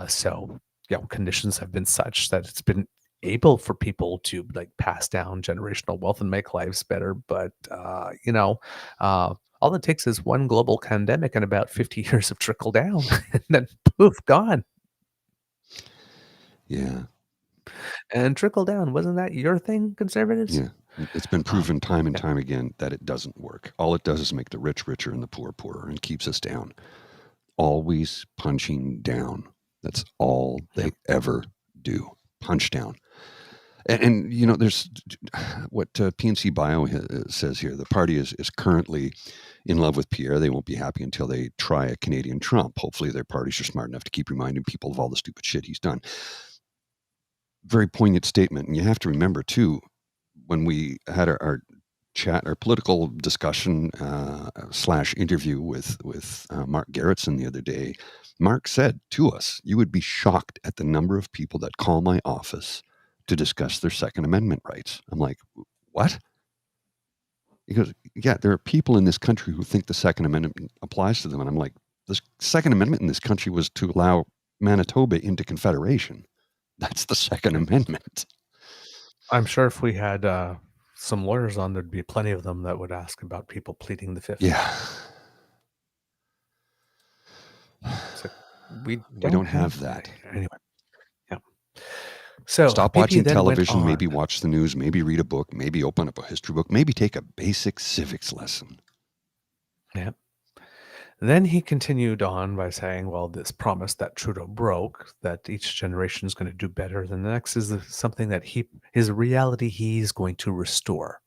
S2: So, conditions have been such that it's been able for people to like pass down generational wealth and make lives better. But, all it takes is one global pandemic and about 50 years of trickle down, and then poof, gone.
S4: Yeah.
S2: And trickle down, wasn't that your thing, conservatives?
S4: Yeah. It's been proven time and time again that it doesn't work. All it does is make the rich richer and the poor poorer and keeps us down. Always punching down. That's all they ever do. Punch down. And there's what PNC Bio says here. The party is currently in love with Pierre. They won't be happy until they try a Canadian Trump. Hopefully their parties are smart enough to keep reminding people of all the stupid shit he's done. Very poignant statement. And you have to remember, too, when we had our chat, our political discussion / interview with Mark Garrettson the other day, Mark said to us, you would be shocked at the number of people that call my office to discuss their Second Amendment rights. I'm like, what? He goes, yeah, there are people in this country who think the Second Amendment applies to them. And I'm like, the Second Amendment in this country was to allow Manitoba into Confederation. That's the Second Amendment.
S2: I'm sure if we had some lawyers on, there'd be plenty of them that would ask about people pleading the fifth.
S4: Yeah.
S2: It's like, we
S4: We don't have that.
S2: Anyway, yeah. So
S4: Stop
S2: BP
S4: watching
S2: then went
S4: television,
S2: on.
S4: maybe watch the news, maybe read a book, maybe open up a history book, maybe take a basic civics lesson.
S2: Yeah. Then he continued on by saying, well, this promise that Trudeau broke, that each generation is going to do better than the next, is something that his reality he's going to restore.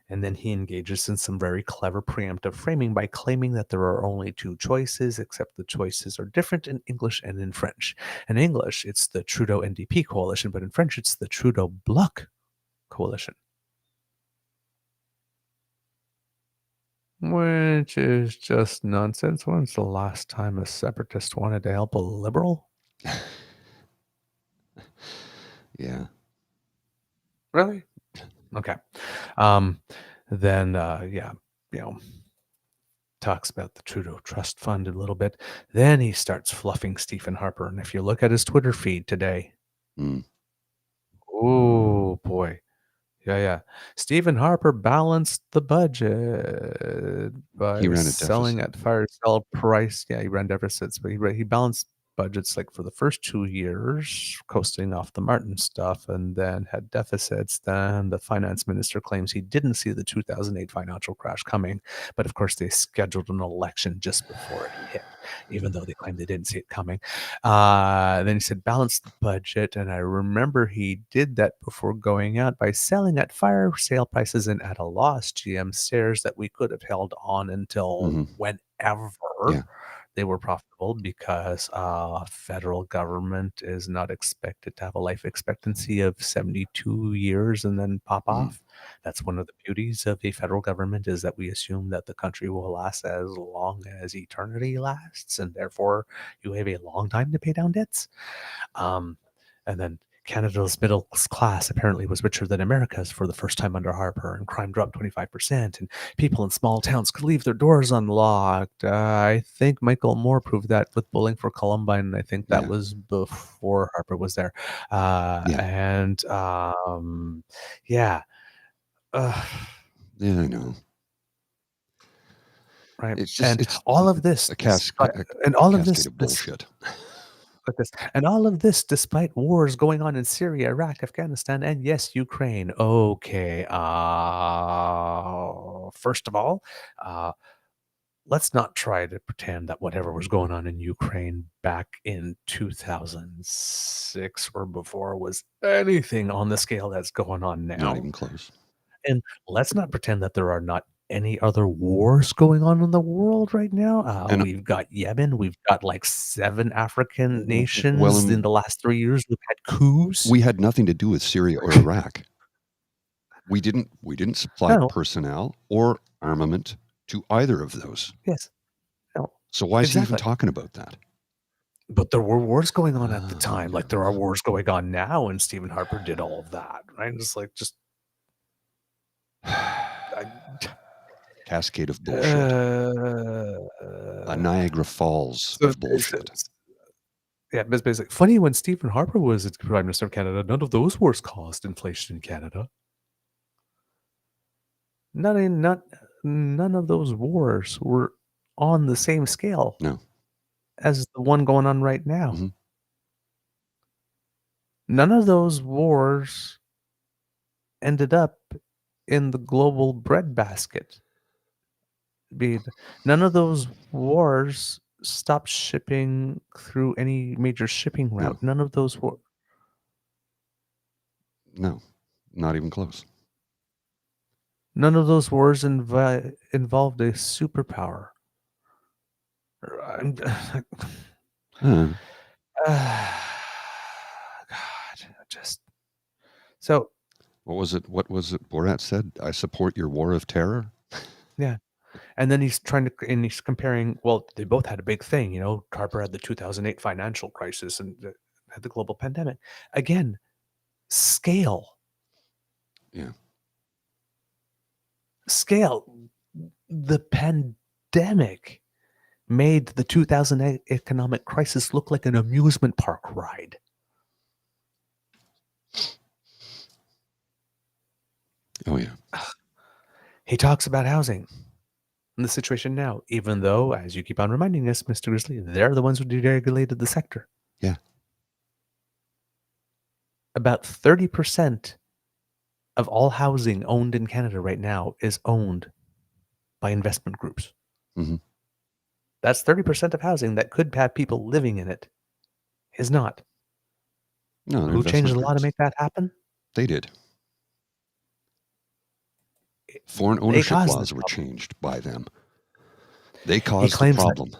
S2: And then he engages in some very clever preemptive framing by claiming that there are only two choices, except the choices are different in English and in French. In English, it's the Trudeau NDP coalition, but in French, it's the Trudeau Bloc coalition. Which is just nonsense. When's the last time a separatist wanted to help a liberal?
S4: Yeah.
S2: Really? Okay. Then, talks about the Trudeau Trust Fund a little bit. Then he starts fluffing Stephen Harper. And if you look at his Twitter feed today, oh boy. Yeah. Stephen Harper balanced the budget by selling at fire sale price. Yeah, he ran deficits, but he balanced budgets like for the first 2 years, coasting off the Martin stuff, and then had deficits. Then the finance minister claims he didn't see the 2008 financial crash coming, but of course they scheduled an election just before it hit, even though they claimed they didn't see it coming. Then he said balance the budget, and I remember he did that before going out by selling at fire sale prices and at a loss GM shares that we could have held on until whenever they were profitable, because federal government is not expected to have a life expectancy of 72 years and then pop off. That's one of the beauties of the federal government, is that we assume that the country will last as long as eternity lasts, and therefore you have a long time to pay down debts. And then Canada's middle class apparently was richer than America's for the first time under Harper, and crime dropped 25%, and people in small towns could leave their doors unlocked. I think Michael Moore proved that with Bowling for Columbine. I think that was before Harper was there. Yeah, I know. Right.
S4: It's just,
S2: and all of this,
S4: a cascade of bullshit.
S2: And all of this despite wars going on in Syria, Iraq, Afghanistan, and yes, Ukraine. Okay. First of all, let's not try to pretend that whatever was going on in Ukraine back in 2006 or before was anything on the scale that's going on now.
S4: Not even close.
S2: And let's not pretend that there are not any other wars going on in the world right now. We've got Yemen. We've got like 7 African nations in the last 3 years who've had coups.
S4: We had nothing to do with Syria or Iraq. We didn't supply personnel or armament to either of those.
S2: Yes. No.
S4: So why is he even talking about that?
S2: But there were wars going on at the time, like there are wars going on now, and Stephen Harper did all of that, right? Just
S4: cascade of bullshit. A Niagara Falls of bullshit.
S2: Yeah, it's basically funny. When Stephen Harper was Prime Minister of Canada, none of those wars caused inflation in Canada. None of those wars were on the same scale as the one going on right now. None of those wars ended up in the global breadbasket. None of those wars stopped shipping through any major shipping route. None of those wars.
S4: No, not even close.
S2: None of those wars involved a superpower. God, just so.
S4: What was it Borat said? I support your war of terror.
S2: Yeah. And then he's comparing, well, they both had a big thing, Harper had the 2008 financial crisis and had the global pandemic. Again, scale.
S4: Yeah.
S2: Scale. The pandemic made the 2008 economic crisis look like an amusement park ride.
S4: Oh, yeah.
S2: He talks about housing and the situation now, even though, as you keep on reminding us, Mr. Grizzly, they're the ones who deregulated the sector.
S4: Yeah.
S2: About 30% of all housing owned in Canada right now is owned by investment groups.
S4: Mm-hmm.
S2: That's 30% of housing that could have people living in it is not.
S4: No,
S2: Who changed the law to make that happen?
S4: They did. Foreign
S2: They
S4: ownership
S2: caused
S4: laws
S2: this
S4: were
S2: problem.
S4: changed by them. They
S2: He
S4: caused the
S2: claims
S4: problem.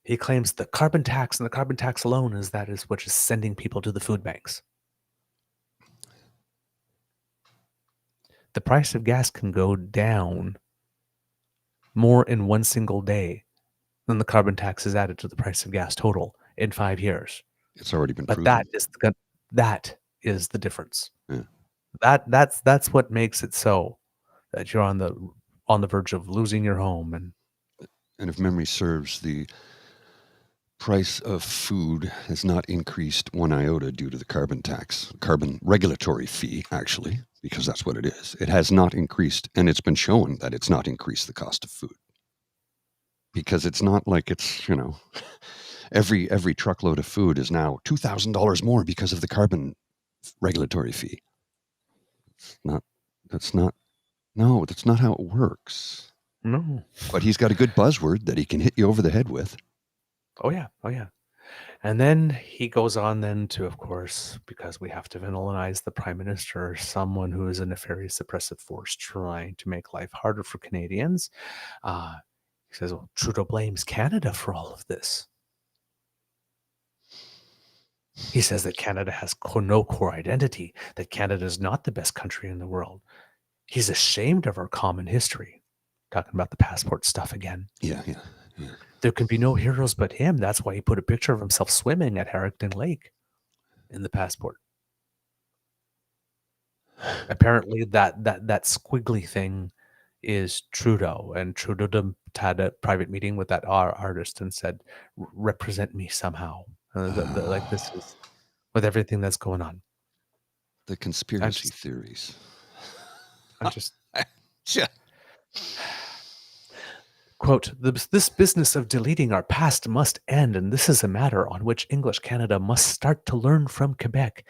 S2: He claims the carbon tax and the carbon tax alone is what is sending people to the food banks. The price of gas can go down more in one single day than the carbon tax is added to the price of gas total in 5 years.
S4: It's already been
S2: But
S4: proven.
S2: that is the difference.
S4: Yeah.
S2: That's what makes it so that you're on the verge of losing your home.
S4: And if memory serves, the price of food has not increased one iota due to the carbon regulatory fee, actually, because that's what it is. It has not increased, and it's been shown that it's not increased the cost of food. Because it's not like it's, every truckload of food is now $2,000 more because of the carbon regulatory fee. That's not how it works.
S2: No.
S4: But he's got a good buzzword that he can hit you over the head with.
S2: Oh yeah. And then he goes on then to, of course, because we have to villainize the prime minister, someone who is a nefarious suppressive force trying to make life harder for Canadians. He says, well, Trudeau blames Canada for all of this. He says that Canada has no core identity, that Canada is not the best country in the world. He's ashamed of our common history. Talking about the passport stuff again.
S4: Yeah.
S2: There can be no heroes but him. That's why he put a picture of himself swimming at Harrington Lake in the passport. Apparently that squiggly thing is Trudeau, and Trudeau had a private meeting with that artist and said, represent me somehow. Like this is with everything that's going on.
S4: The conspiracy theories.
S2: I'm just quote, this business of deleting our past must end, and this is a matter on which English Canada must start to learn from Quebec.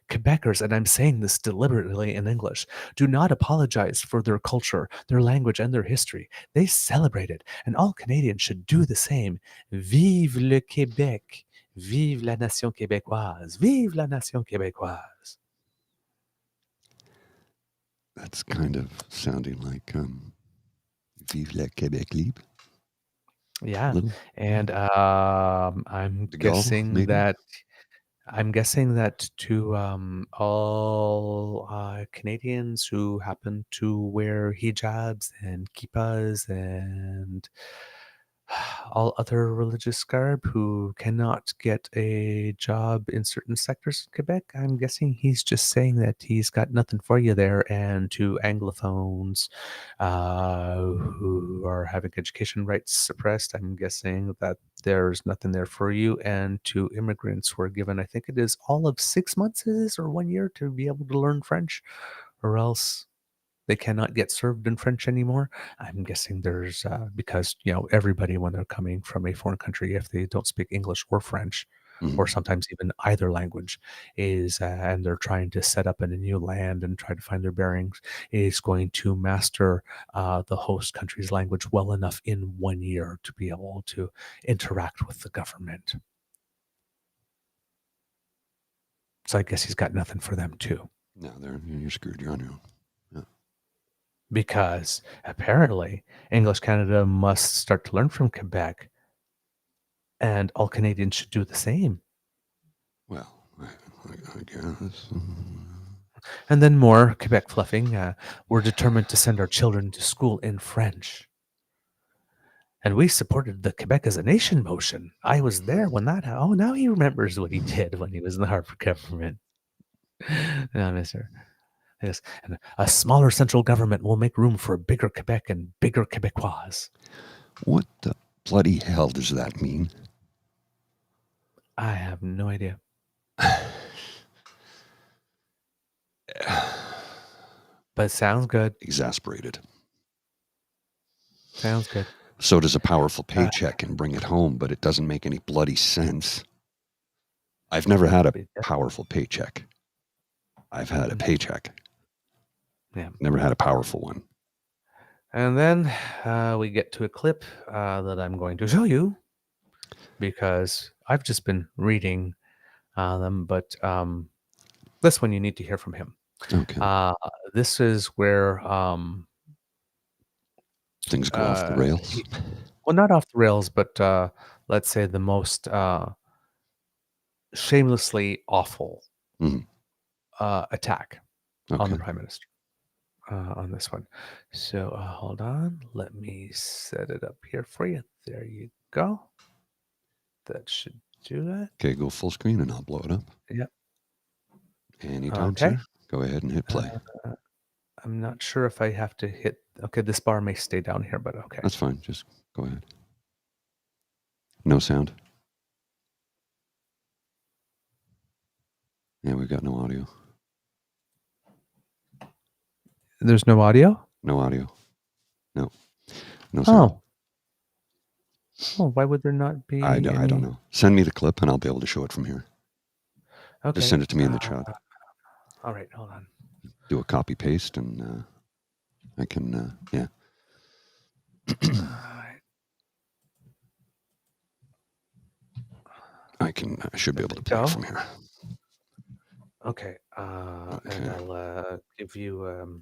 S2: Quebecers, and I'm saying this deliberately in English, do not apologize for their culture, their language, and their history. They celebrate it, and all Canadians should do the same. Vive le Québec! Vive la nation québécoise! Vive la nation québécoise!
S4: That's kind of sounding like Vive le Québec libre.
S2: Yeah, and I'm
S4: De Gaulle,
S2: guessing
S4: maybe?
S2: that to all Canadians who happen to wear hijabs and kippas and all other religious garb who cannot get a job in certain sectors of Quebec, I'm guessing he's just saying that he's got nothing for you there. And to Anglophones who are having education rights suppressed, I'm guessing that there's nothing there for you. And to immigrants who are given, I think it is all of 6 months or 1 year to be able to learn French, or else they cannot get served in French anymore. I'm guessing there's because everybody, when they're coming from a foreign country, if they don't speak English or French, or sometimes even either language, is and they're trying to set up in a new land and try to find their bearings, is going to master the host country's language well enough in 1 year to be able to interact with the government. So I guess he's got nothing for them too.
S4: No, you're screwed. You're on your own.
S2: Because apparently English Canada must start to learn from Quebec, and all Canadians should do the same.
S4: Well, I guess.
S2: And then more Quebec fluffing. We're determined to send our children to school in French. And we supported the Quebec as a Nation motion. I was there when that happened. Oh, now he remembers what he did when he was in the Harper government. No, mister. Yes, and a smaller central government will make room for a bigger Quebec and bigger Quebecois.
S4: What the bloody hell does that mean?
S2: I have no idea. But sounds good.
S4: Exasperated.
S2: Sounds good.
S4: So does a powerful paycheck and bring it home, but it doesn't make any bloody sense. I've never had a powerful paycheck. I've had a paycheck.
S2: Yeah.
S4: Never had a powerful one.
S2: And then we get to a clip that I'm going to show you because I've just been reading them, but this one you need to hear from him.
S4: Okay.
S2: This is where
S4: things go off the rails.
S2: Well, not off the rails, but let's say the most shamelessly awful attack on the Prime Minister on this one. So hold on. Let me set it up here for you. There you go. That should do that.
S4: Okay, go full screen and I'll blow it up.
S2: Yep.
S4: Anytime, sir. Go ahead and hit play.
S2: I'm not sure if I have to hit... Okay, this bar may stay down here, but okay.
S4: That's fine. Just go ahead. No sound. Yeah, we've got no audio.
S2: There's no audio?
S4: No audio. No. No sound.
S2: Oh, why would there not be
S4: I don't know. Send me the clip and I'll be able to show it from here.
S2: Okay.
S4: Just send it to me in the chat.
S2: All right, hold on.
S4: Do a copy paste and I can, yeah. I should be able to play from here.
S2: Okay. And I'll give you,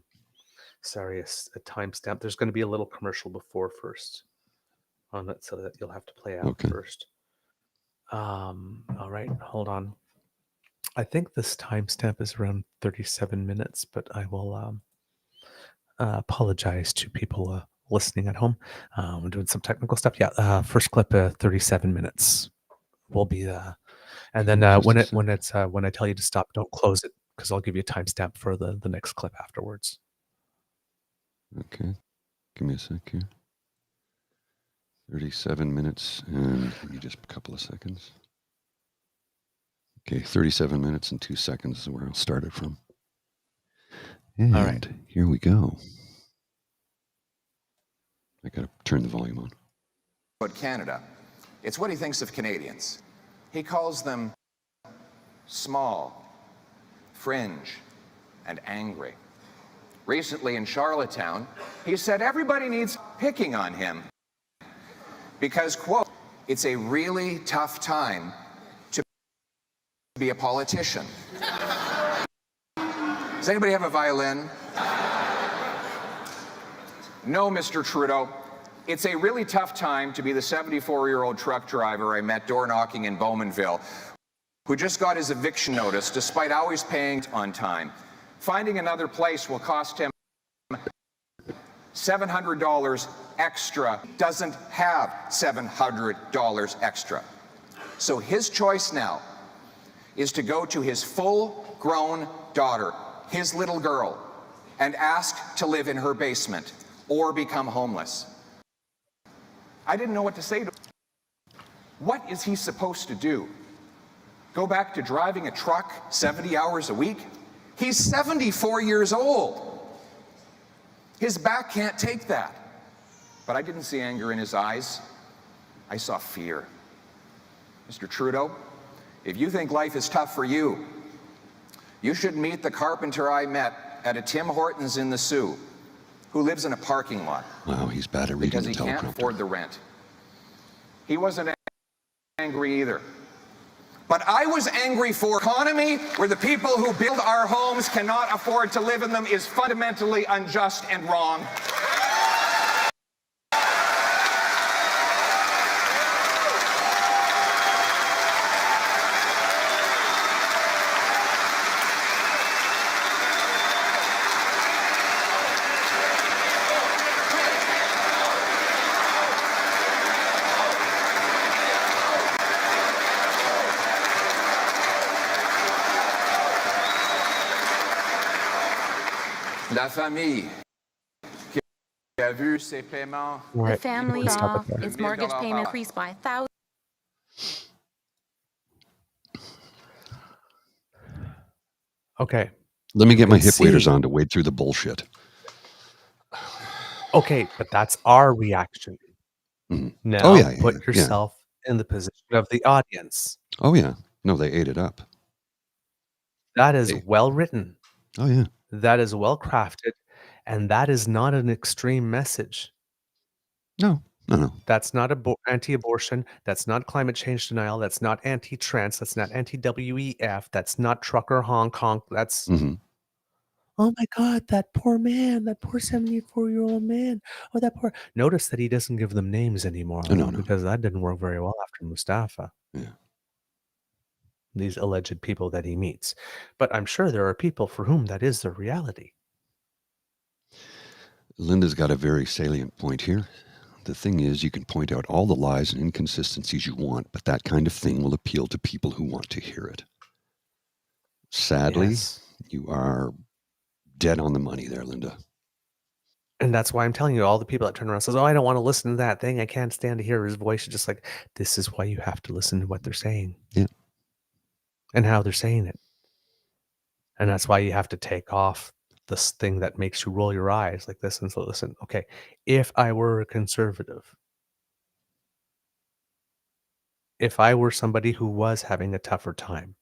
S2: sorry, a timestamp. There's going to be a little commercial before first on it so that you'll have to play out first. All right, hold on. I think this timestamp is around 37 minutes, but I will apologize to people listening at home. I'm doing some technical stuff. Yeah, first clip, 37 minutes will be and then when I tell you to stop, don't close it because I'll give you a timestamp for the next clip afterwards.
S4: Okay, give me a sec here. 37 minutes and give me just a couple of seconds. Okay, 37 minutes and 2 seconds is where I'll start it from. And
S2: all right,
S4: here we go. I gotta turn the volume on.
S5: But Canada, it's what he thinks of Canadians. He calls them small, fringe, and angry. Recently in Charlottetown, he said everybody needs picking on him because, quote, it's a really tough time to be a politician. Does anybody have a violin? No, Mr. Trudeau. It's a really tough time to be the 74-year-old truck driver I met door knocking in Bowmanville, who just got his eviction notice despite always paying on time. Finding another place will cost him $700 extra. Doesn't have $700 extra. So his choice now is to go to his full-grown daughter, his little girl, and ask to live in her basement or become homeless. I didn't know what to say to him. What is he supposed to do? Go back to driving a truck 70 hours a week? He's 74 years old. His back can't take that. But I didn't see anger in his eyes. I saw fear. Mr. Trudeau, if you think life is tough for you, you should meet the carpenter I met at a Tim Hortons in the Sioux, who lives in a parking lot.
S4: Wow, he's bad at reading
S5: because
S4: the
S5: he can't
S4: teleprompter.
S5: afford the rent. He wasn't angry either. But I was angry for economy where the people who build our homes cannot afford to live in them is fundamentally unjust and wrong. La famille qui a vu ses paiements.
S6: The family saw its mortgage payment increase by 1,000.
S2: Okay,
S4: Let me
S2: you
S4: get my
S2: can
S4: hip waders
S2: see-
S4: on to wade through the bullshit.
S2: Okay, but that's our reaction.
S4: Mhm.
S2: Now,
S4: Oh, yeah,
S2: put
S4: yeah.
S2: yourself in the position of the audience.
S4: Oh, yeah. No, they ate it up.
S2: That is
S4: They-
S2: well written.
S4: Oh, yeah.
S2: That is well crafted, and that is not an extreme message.
S4: No.
S2: That's not anti-abortion. That's not climate change denial. That's not anti-trans. That's not anti-WEF. That's not trucker Hong Kong. That's
S4: Mhm.
S2: oh my God, that poor man, that poor 74-year-old man. Oh, that poor. Notice that he doesn't give them names anymore,
S4: Oh, no.
S2: because that didn't work very well after Mustafa.
S4: Yeah.
S2: These alleged people that he meets. But I'm sure there are people for whom that is their reality.
S4: Linda's got a very salient point here. The thing is, you can point out all the lies and inconsistencies you want, but that kind of thing will appeal to people who want to hear it. Sadly,
S2: Yes.
S4: you are dead on the money there, Linda.
S2: And that's why I'm telling you, all the people that turn around and says, "Oh, I don't want to listen to that thing. I can't stand to hear his voice." It's just like, this is why you have to listen to what they're saying.
S4: Yeah.
S2: And how they're saying it. And that's why you have to take off this thing that makes you roll your eyes like this and so listen, okay, if I were a conservative, if I were somebody who was having a tougher time,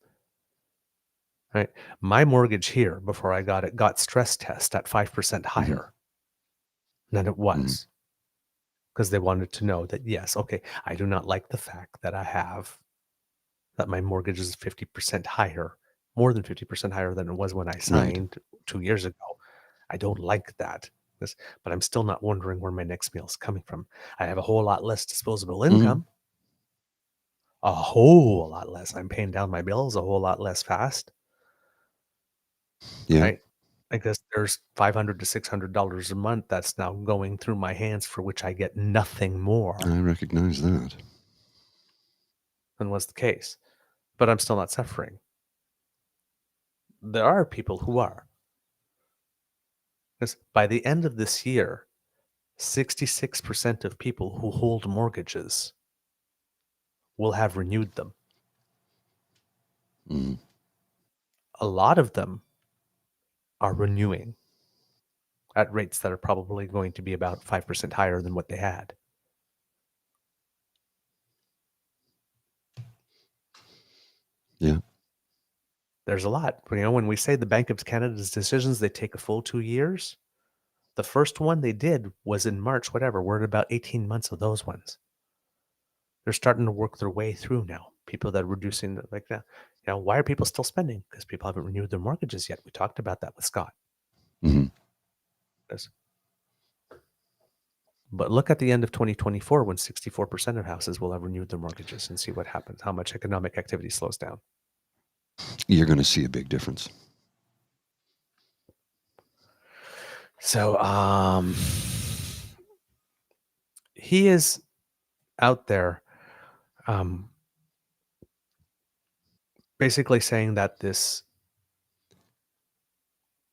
S2: right? My mortgage here before I got stress test at 5% higher than it was. Because they wanted to know that, yes, okay, I do not like the fact that that my mortgage is 50% higher, more than 50% higher than it was when I signed 2 years ago. I don't like that. But I'm still not wondering where my next meal is coming from. I have a whole lot less disposable income. A whole lot less. I'm paying down my bills a whole lot less fast.
S4: Yeah.
S2: Right? I guess there's $500 to $600 a month that's now going through my hands for which I get nothing more
S4: I recognize that.
S2: than was the case. But I'm still not suffering. There are people who are. Because by the end of this year, 66% of people who hold mortgages will have renewed them. A lot of them are renewing at rates that are probably going to be about 5% higher than what they had.
S4: Yeah.
S2: There's a lot. When we say the Bank of Canada's decisions, they take a full 2 years. The first one they did was in March, whatever. We're at about 18 months of those ones. They're starting to work their way through now. People that are reducing, like that. Why are people still spending? Because people haven't renewed their mortgages yet. We talked about that with Scott. But look at the end of 2024 when 64% of houses will have renewed their mortgages and see what happens, how much economic activity slows down.
S4: You're going to see a big difference.
S2: So he is out there basically saying that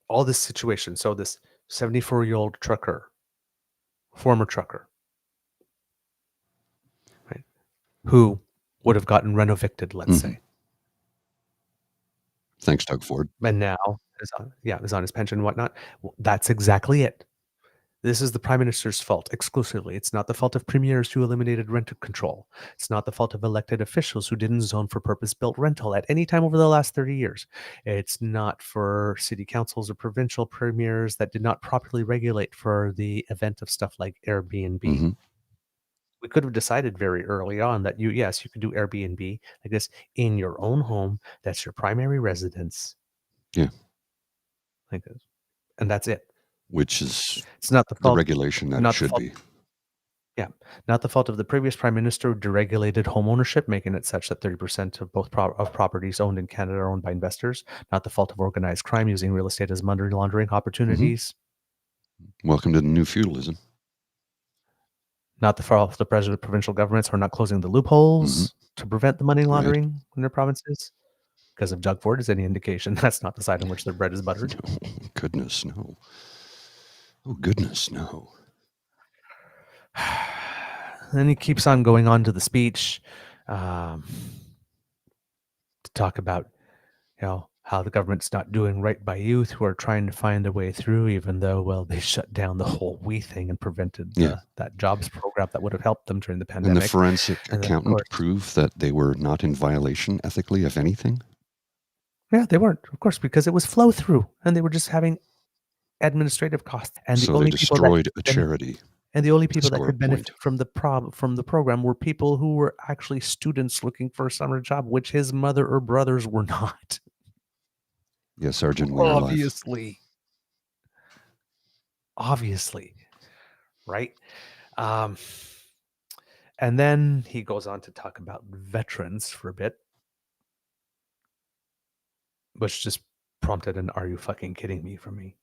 S2: all this situation, so this 74-year-old trucker, former trucker, right, who would have gotten renovicted, let's say.
S4: Thanks, Doug Ford.
S2: And now is on his pension and whatnot. Well, that's exactly it. This is the Prime Minister's fault exclusively. It's not the fault of premiers who eliminated rent control. It's not the fault of elected officials who didn't zone for purpose-built rental at any time over the last 30 years. It's not for city councils or provincial premiers that did not properly regulate for the event of stuff like Airbnb. We could have decided very early on that you could do Airbnb like this in your own home. That's your primary residence.
S4: Yeah.
S2: Like this. And that's it.
S4: Which is
S2: it's not the fault,
S4: regulation that it should be.
S2: Yeah, not the fault of the previous prime minister who deregulated home ownership, making it such that 30% of both properties owned in Canada are owned by investors. Not the fault of organized crime using real estate as money laundering opportunities.
S4: Welcome to the new feudalism.
S2: Not the fault of the president of provincial governments who are not closing the loopholes to prevent the money laundering in their provinces. Because if Doug Ford is any indication, that's not the side on which their bread is buttered.
S4: No, goodness, no. Oh, goodness, no.
S2: Then he keeps on going on to the speech to talk about, how the government's not doing right by youth who are trying to find a way through, even though, well, they shut down the whole We thing and prevented that jobs program that would have helped them during the pandemic.
S4: And the forensic
S2: And then, of
S4: accountant
S2: course-
S4: proved that they were not in violation ethically of anything?
S2: Yeah, they weren't, of course, because it was flow through, and they were just having administrative costs. And
S4: So
S2: the
S4: they
S2: only people
S4: destroyed
S2: that
S4: a charity.
S2: and the only people that
S4: score a
S2: could benefit
S4: point.
S2: from the program were people who were actually students looking for a summer job, which his mother or brothers were not.
S4: Yes, Sergeant Wheeler.
S2: Obviously, right? And then he goes on to talk about veterans for a bit, which just prompted an "Are you fucking kidding me?" from me.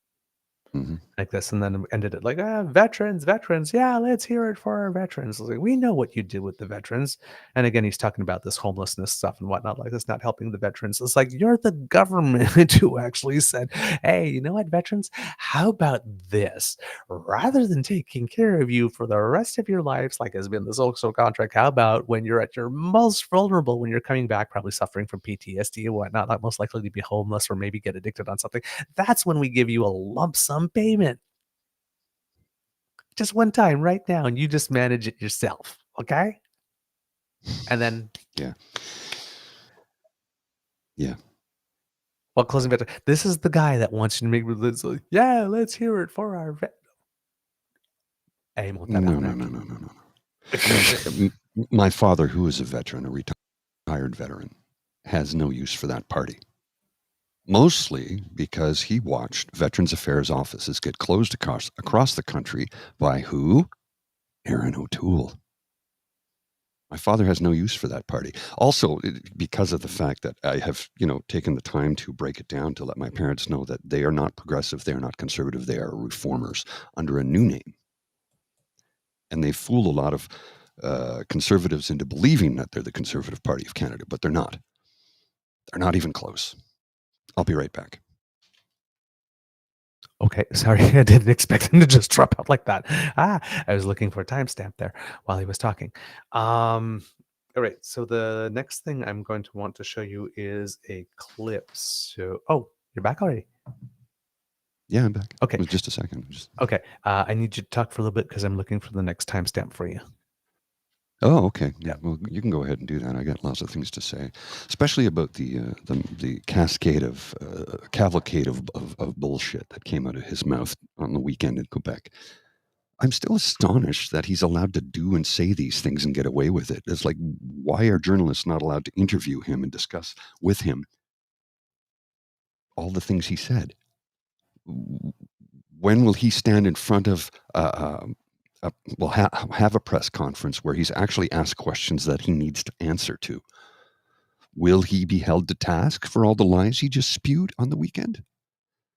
S2: Like this, and then ended it like, veterans, yeah, let's hear it for our veterans. Like, we know what you did with the veterans. And again, he's talking about this homelessness stuff and whatnot, like that's not helping the veterans. It's like, you're the government who actually said, hey, you know what, veterans, how about this? Rather than taking care of you for the rest of your lives, like has been the social contract, how about when you're at your most vulnerable, when you're coming back, probably suffering from PTSD and whatnot, not most likely to be homeless or maybe get addicted on something, that's when we give you a lump sum payment. Just one time right now, and you just manage it yourself, okay? And then
S4: Yeah.
S2: Well, closing better. This is the guy that wants you to make let's hear it for our vet. Hey,
S4: No. My father, who is a veteran, a retired veteran, has no use for that party. Mostly because he watched Veterans Affairs offices get closed across the country by who? Aaron O'Toole. My father has no use for that party. Also, because of the fact that I have, taken the time to break it down to let my parents know that they are not progressive, they are not conservative, they are reformers under a new name. And they fool a lot of conservatives into believing that they're the Conservative Party of Canada, but they're not. They're not even close. I'll be right back.
S2: Okay, sorry, I didn't expect him to just drop out like that. I was looking for a timestamp there while he was talking. All right, so the next thing I'm going to want to show you is a clip. So, you're back already?
S4: Yeah, I'm back.
S2: Okay.
S4: Just a second.
S2: Okay, I need you to talk for a little bit because I'm looking for the next timestamp for you.
S4: Oh, okay. Yeah. Well, you can go ahead and do that. I got lots of things to say, especially about the cascade of cavalcade of bullshit that came out of his mouth on the weekend in Quebec. I'm still astonished that he's allowed to do and say these things and get away with it. It's like, why are journalists not allowed to interview him and discuss with him all the things he said? When will he stand in front of have a press conference where he's actually asked questions that he needs to answer to? Will he be held to task for all the lies he just spewed on the weekend?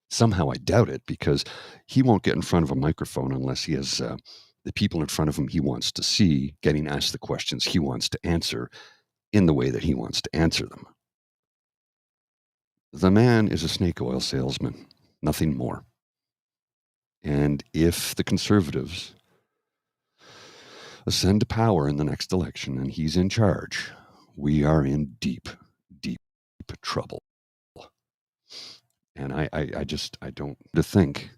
S4: Somehow I doubt it, because he won't get in front of a microphone unless he has the people in front of him he wants to see getting asked the questions he wants to answer in the way that he wants to answer them. The man is a snake oil salesman, nothing more. And if the Conservatives ascend to power in the next election and he's in charge, we are in deep, deep trouble. And I don't think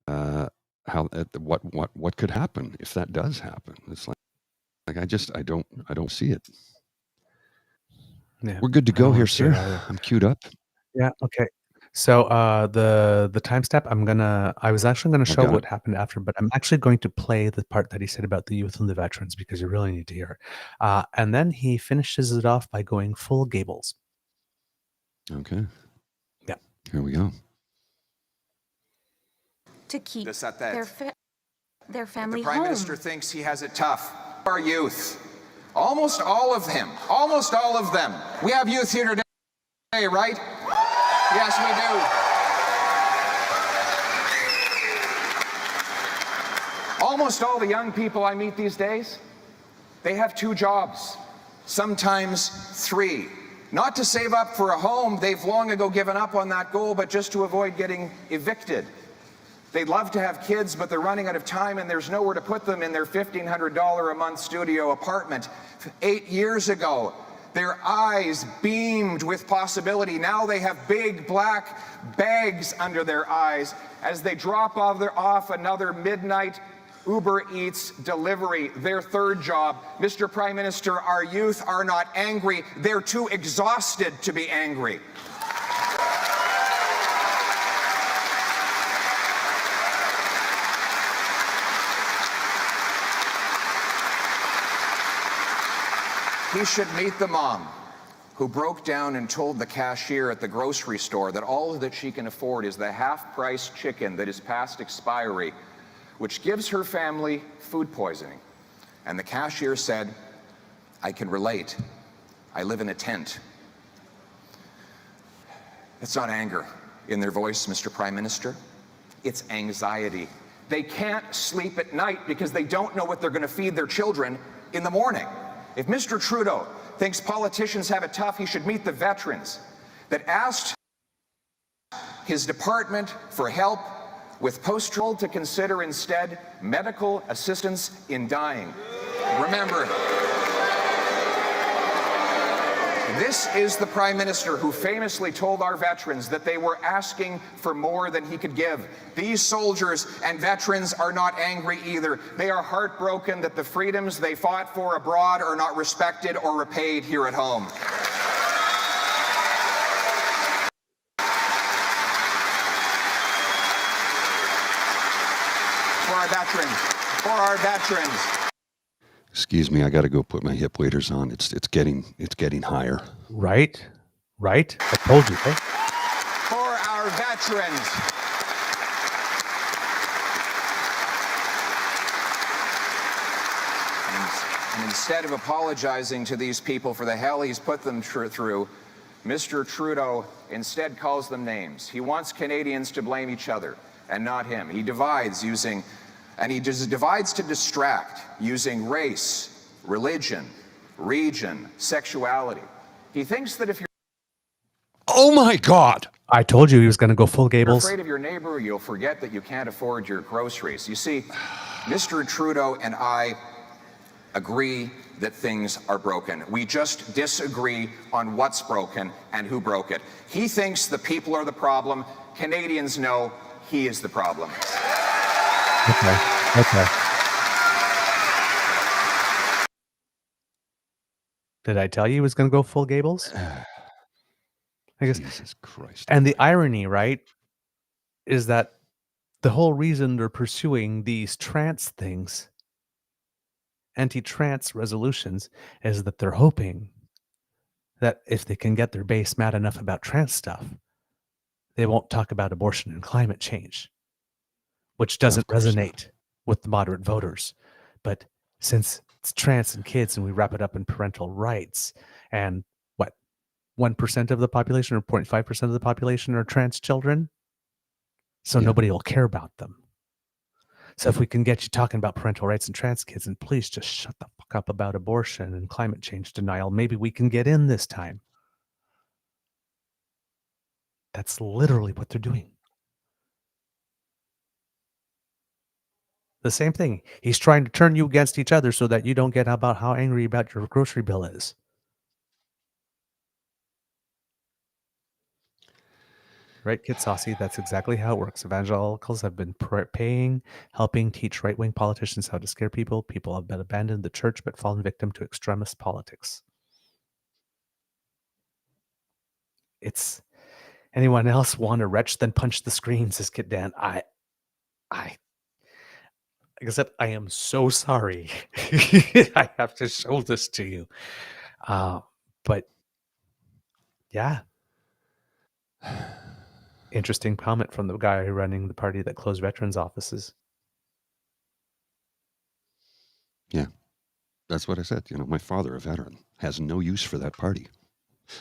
S4: what could happen if that does happen. It's like I don't see it.
S2: Yeah,
S4: we're good to go here, sir. I'm queued up.
S2: Yeah. Okay. So the timestamp I was actually gonna show what happened after, but I'm actually going to play the part that he said about the youth and the veterans because you really need to hear it. And then he finishes it off by going full Gables.
S4: Okay.
S2: Yeah.
S4: Here we go.
S6: To keep their family
S5: the Prime
S6: home.
S5: Minister thinks he has it tough. Our youth, almost all of them. We have youth here today, right? Yes, we do. Almost all the young people I meet these days, they have 2 jobs, sometimes 3. Not to save up for a home, they've long ago given up on that goal, but just to avoid getting evicted. They'd love to have kids, but they're running out of time and there's nowhere to put them in their $1,500 a month studio apartment. 8 years ago, Their eyes beamed with possibility. Now they have big black bags under their eyes as they drop off another midnight Uber Eats delivery, their third job. Mr. Prime Minister, our youth are not angry. They're too exhausted to be angry. He should meet the mom who broke down and told the cashier at the grocery store that all that she can afford is the half-price chicken that is past expiry, which gives her family food poisoning. And the cashier said, "I can relate. I live in a tent." It's not anger in their voice, Mr. Prime Minister. It's anxiety. They can't sleep at night because they don't know what they're going to feed their children in the morning. If Mr. Trudeau thinks politicians have it tough, he should meet the veterans that asked his department for help with post-trial to consider instead medical assistance in dying. Remember, this is the Prime Minister who famously told our veterans that they were asking for more than he could give. These soldiers and veterans are not angry either. They are heartbroken that the freedoms they fought for abroad are not respected or repaid here at home. For our veterans.
S4: Excuse me, I got to go put my hip waders on. It's getting higher.
S2: Right? I told you. Hey?
S5: For our veterans. And instead of apologizing to these people for the hell he's put them through, Mr. Trudeau instead calls them names. He wants Canadians to blame each other and not him. He divides divides to distract using race, religion, region, sexuality. He thinks that if you're
S3: Oh my God!
S2: I told you he was going to go full Gables.
S5: afraid of your neighbor, you'll forget that you can't afford your groceries. You see, Mr. Trudeau and I agree that things are broken. We just disagree on what's broken and who broke it. He thinks the people are the problem. Canadians know he is the problem.
S2: Okay. Did I tell you he was going to go full Gables? I guess.
S3: Jesus Christ.
S2: And the irony, right, is that the whole reason they're pursuing these trans things, anti-trans resolutions, is that they're hoping that if they can get their base mad enough about trans stuff, they won't talk about abortion and climate change, which doesn't resonate with the moderate voters. But since it's trans and kids and we wrap it up in parental rights, and 1% of the population or 0.5% of the population are trans children, so nobody will care about them. So if we can get you talking about parental rights and trans kids, and please just shut the fuck up about abortion and climate change denial, maybe we can get in this time. That's literally what they're doing. The same thing. He's trying to turn you against each other so that you don't get about how angry about your grocery bill is. Right, Kid Saucy? That's exactly how it works. Evangelicals have been helping teach right-wing politicians how to scare people. People have been abandoned the church but fallen victim to extremist politics. It's anyone else want to retch then punch the screen, says Kid Dan. Like I said, I am so sorry. I have to show this to you. But yeah. Interesting comment from the guy running the party that closed veterans offices.
S4: Yeah, that's what I said. My father, a veteran, has no use for that party.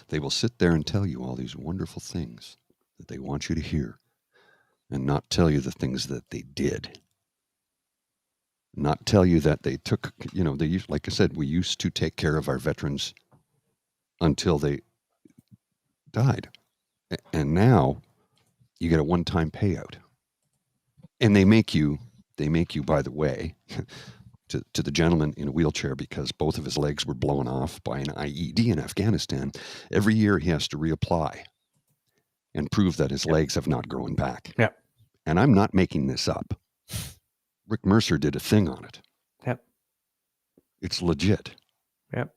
S4: They will sit there and tell you all these wonderful things that they want you to hear and not tell you the things that they did. Not tell you that they took, like I said, we used to take care of our veterans until they died. And now you get a one-time payout. And they make you, by the way, to the gentleman in a wheelchair because both of his legs were blown off by an IED in Afghanistan, every year he has to reapply and prove that his legs have not grown back.
S2: Yep.
S4: And I'm not making this up. Rick Mercer did a thing on it.
S2: Yep.
S4: It's legit.
S2: Yep.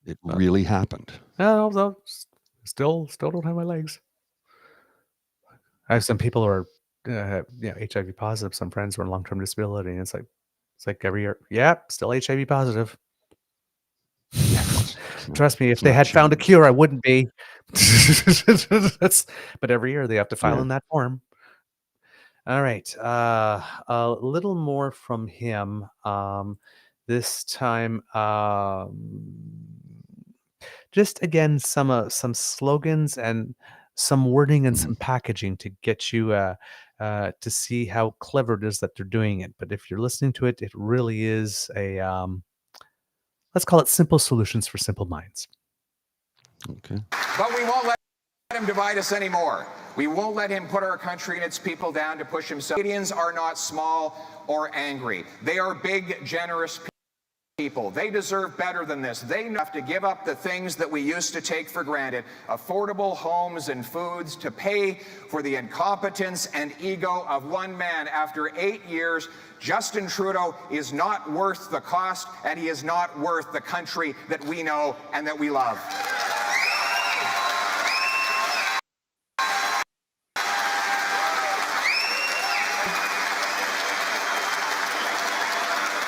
S4: It really happened.
S2: No, still don't have my legs. I have some people who are HIV positive. Some friends who are on long-term disability, and it's like every year. Yep, still HIV positive. Trust me, if they had found a cure, I wouldn't be. But every year they have to file in that form. All right, a little more from him. This time, just again some slogans and some wording and some packaging to get you to see how clever it is that they're doing it. But if you're listening to it, it really is a let's call it simple solutions for simple minds.
S4: Okay.
S5: But we won't let him divide us anymore. We won't let him put our country and its people down to push himself. Canadians are not small or angry. They are big, generous people. They deserve better than this. They have to give up the things that we used to take for granted, affordable homes and foods, to pay for the incompetence and ego of one man. After 8 years, Justin Trudeau is not worth the cost, and he is not worth the country that we know and that we love.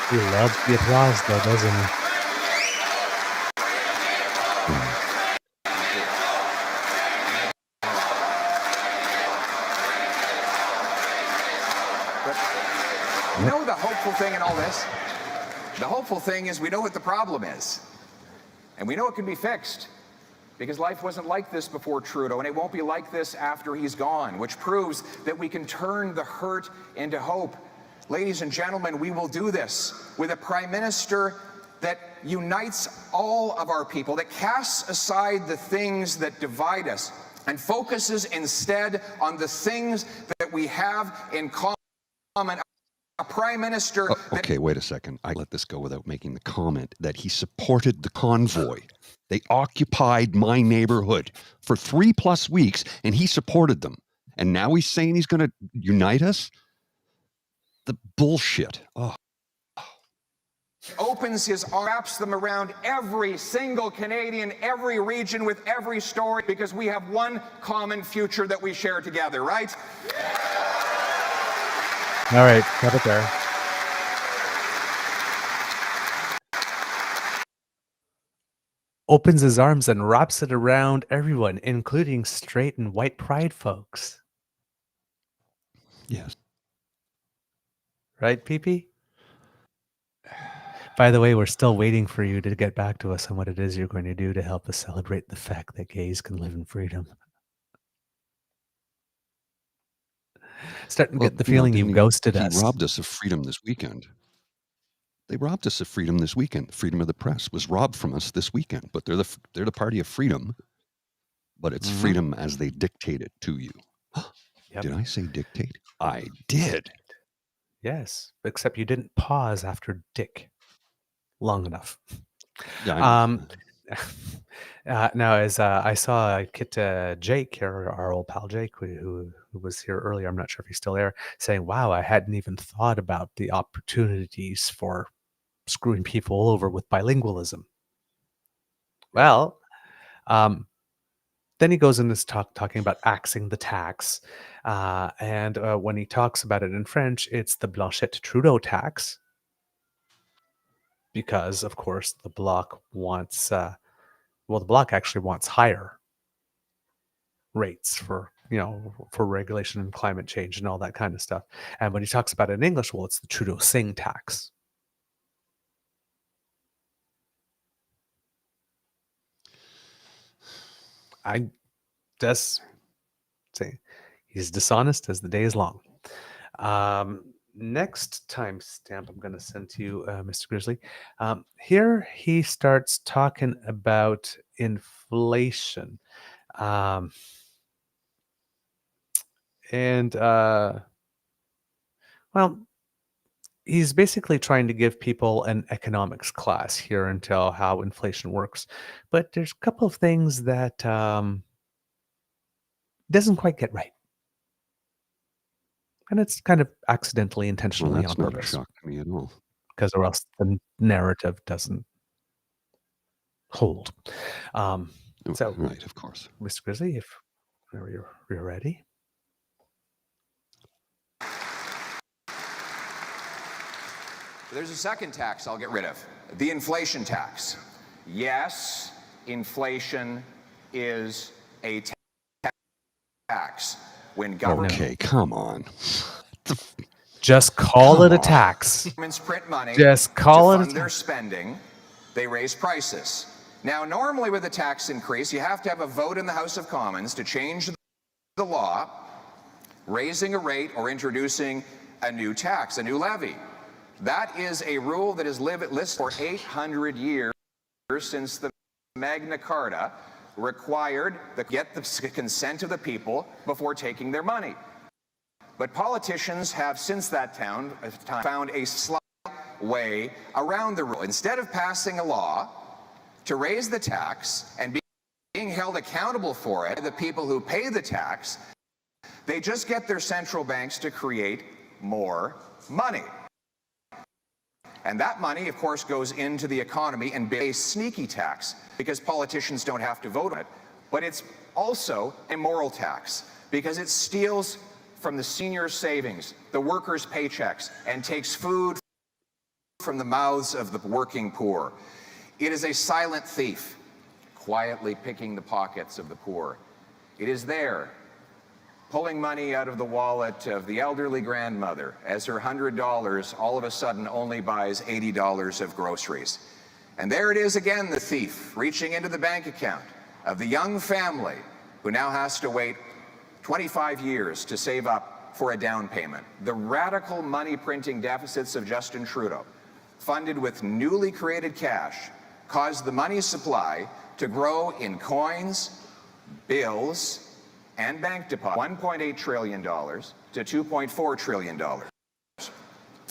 S2: He loves the applause, though, doesn't he?
S5: But you know the hopeful thing in all this? The hopeful thing is we know what the problem is. And we know it can be fixed. Because life wasn't like this before Trudeau, and it won't be like this after he's gone, which proves that we can turn the hurt into hope. Ladies and gentlemen, we will do this with a Prime Minister that unites all of our people, that casts aside the things that divide us and focuses instead on the things that we have in common. A Prime Minister...
S4: okay, wait a second. I let this go without making the comment that he supported the convoy. They occupied my neighborhood for 3+ weeks, and he supported them. And now he's saying he's going to unite us? The bullshit. Oh.
S5: Opens his arms, wraps them around every single Canadian, every region, with every story, because we have one common future that we share together, right?
S2: All right, cut it there. Opens his arms and wraps it around everyone, including straight and white pride folks.
S4: Yes.
S2: Right, PP? By the way, we're still waiting for you to get back to us on what it is you're going to do to help us celebrate the fact that gays can live in freedom. Starting to get the feeling you've ghosted us.
S4: He robbed us of freedom this weekend. They robbed us of freedom this weekend. Freedom of the press was robbed from us this weekend. But they're the party of freedom. But it's freedom as they dictate it to you. Yep. Did I say dictate? I did.
S2: Yes, except you didn't pause after dick long enough.
S4: Yeah,
S2: now, as I saw Kit Jake, our old pal Jake, who was here earlier, I'm not sure if he's still there, saying, wow, I hadn't even thought about the opportunities for screwing people over with bilingualism. Well, then he goes into talking about axing the tax. And when he talks about it in French, it's the Blanchette Trudeau tax. Because, of course, the Bloc wants, the Bloc actually wants higher rates for regulation and climate change and all that kind of stuff. And when he talks about it in English, well, it's the Trudeau Singh tax. I just say he's dishonest as the day is long. Next timestamp I'm going to send to you, Mr. Grizzly. Here he starts talking about inflation. Well, he's basically trying to give people an economics class here until how inflation works. But there's a couple of things that doesn't quite get right. And it's kind of accidentally,
S4: Well,
S2: intentionally
S4: that's
S2: on
S4: not a
S2: purpose,
S4: shock to me at all.
S2: because or else the narrative doesn't hold. So,
S4: Right, of course.
S2: Mr. Grizzly, if you're ready.
S5: There's a second tax I'll get rid of, the inflation tax. Yes, inflation is a tax. When
S4: Okay, come on.
S2: Just call
S4: Come
S2: it a
S4: on.
S2: tax.
S5: governments print money
S2: Just call
S5: to
S2: it a
S5: fund their
S2: tax.
S5: spending, they raise prices. Now, normally with a tax increase, you have to have a vote in the House of Commons to change the law, raising a rate or introducing a new tax, a new levy. That is a rule that has lived for 800 years since the Magna Carta required get the consent of the people before taking their money. But politicians have since that time found a slight way around the rule. Instead of passing a law to raise the tax and being held accountable for it, the people who pay the tax, they just get their central banks to create more money. And that money, of course, goes into the economy and a sneaky tax because politicians don't have to vote on it. But it's also a moral tax because it steals from the seniors' savings, the workers' paychecks, and takes food from the mouths of the working poor. It is a silent thief, quietly picking the pockets of the poor. It is there, pulling money out of the wallet of the elderly grandmother as her $100 all of a sudden only buys $80 of groceries. And there it is again, the thief, reaching into the bank account of the young family who now has to wait 25 years to save up for a down payment. The radical money printing deficits of Justin Trudeau, funded with newly created cash, caused the money supply to grow in coins, bills, and bank deposits, $1.8 trillion to $2.4 trillion.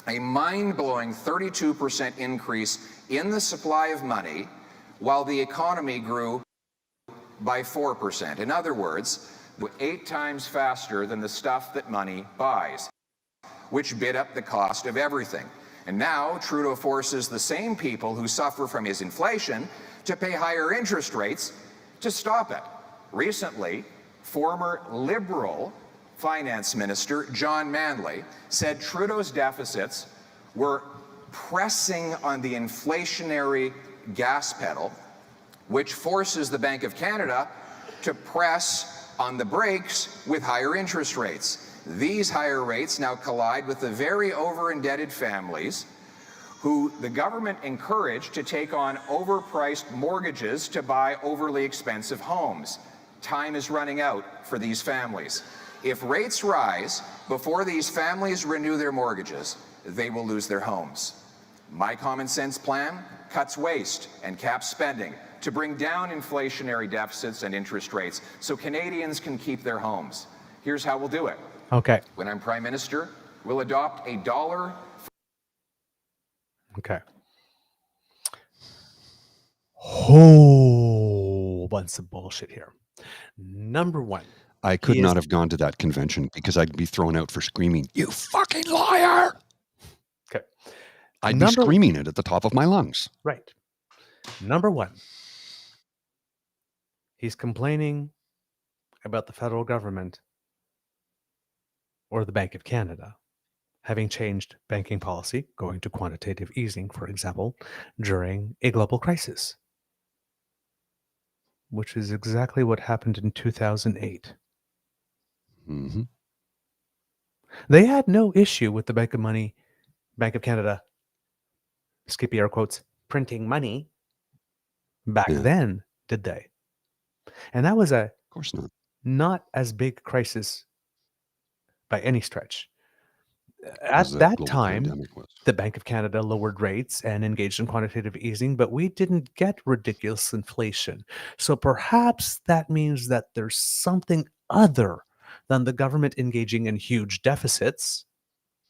S5: A mind-blowing 32% increase in the supply of money while the economy grew by 4%. In other words, 8 times faster than the stuff that money buys, which bid up the cost of everything. And now Trudeau forces the same people who suffer from his inflation to pay higher interest rates to stop it. Recently, former Liberal Finance Minister John Manley said Trudeau's deficits were pressing on the inflationary gas pedal, which forces the Bank of Canada to press on the brakes with higher interest rates. These higher rates now collide with the very over-indebted families who the government encouraged to take on overpriced mortgages to buy overly expensive homes. Time is running out for these families. If rates rise before these families renew their mortgages, they will lose their homes. My common sense plan cuts waste and caps spending to bring down inflationary deficits and interest rates so Canadians can keep their homes. Here's how we'll do it.
S2: Okay.
S5: When I'm Prime Minister, we'll adopt a dollar.
S2: Okay. Whole bunch of bullshit here. Number one.
S4: I could not have gone to that convention because I'd be thrown out for screaming, "You fucking liar!"
S2: Okay.
S4: I'd be screaming it at the top of my lungs.
S2: Right. Number one. He's complaining about the federal government or the Bank of Canada having changed banking policy, going to quantitative easing, for example, during a global crisis, which is exactly what happened in 2008.
S4: Mm-hmm.
S2: They had no issue with the Bank of Canada, skippy air quotes, printing money back then, did they? And that was
S4: Of course not.
S2: not as big crisis by any stretch. At that time, the Bank of Canada lowered rates and engaged in quantitative easing, but we didn't get ridiculous inflation. So perhaps that means that there's something other than the government engaging in huge deficits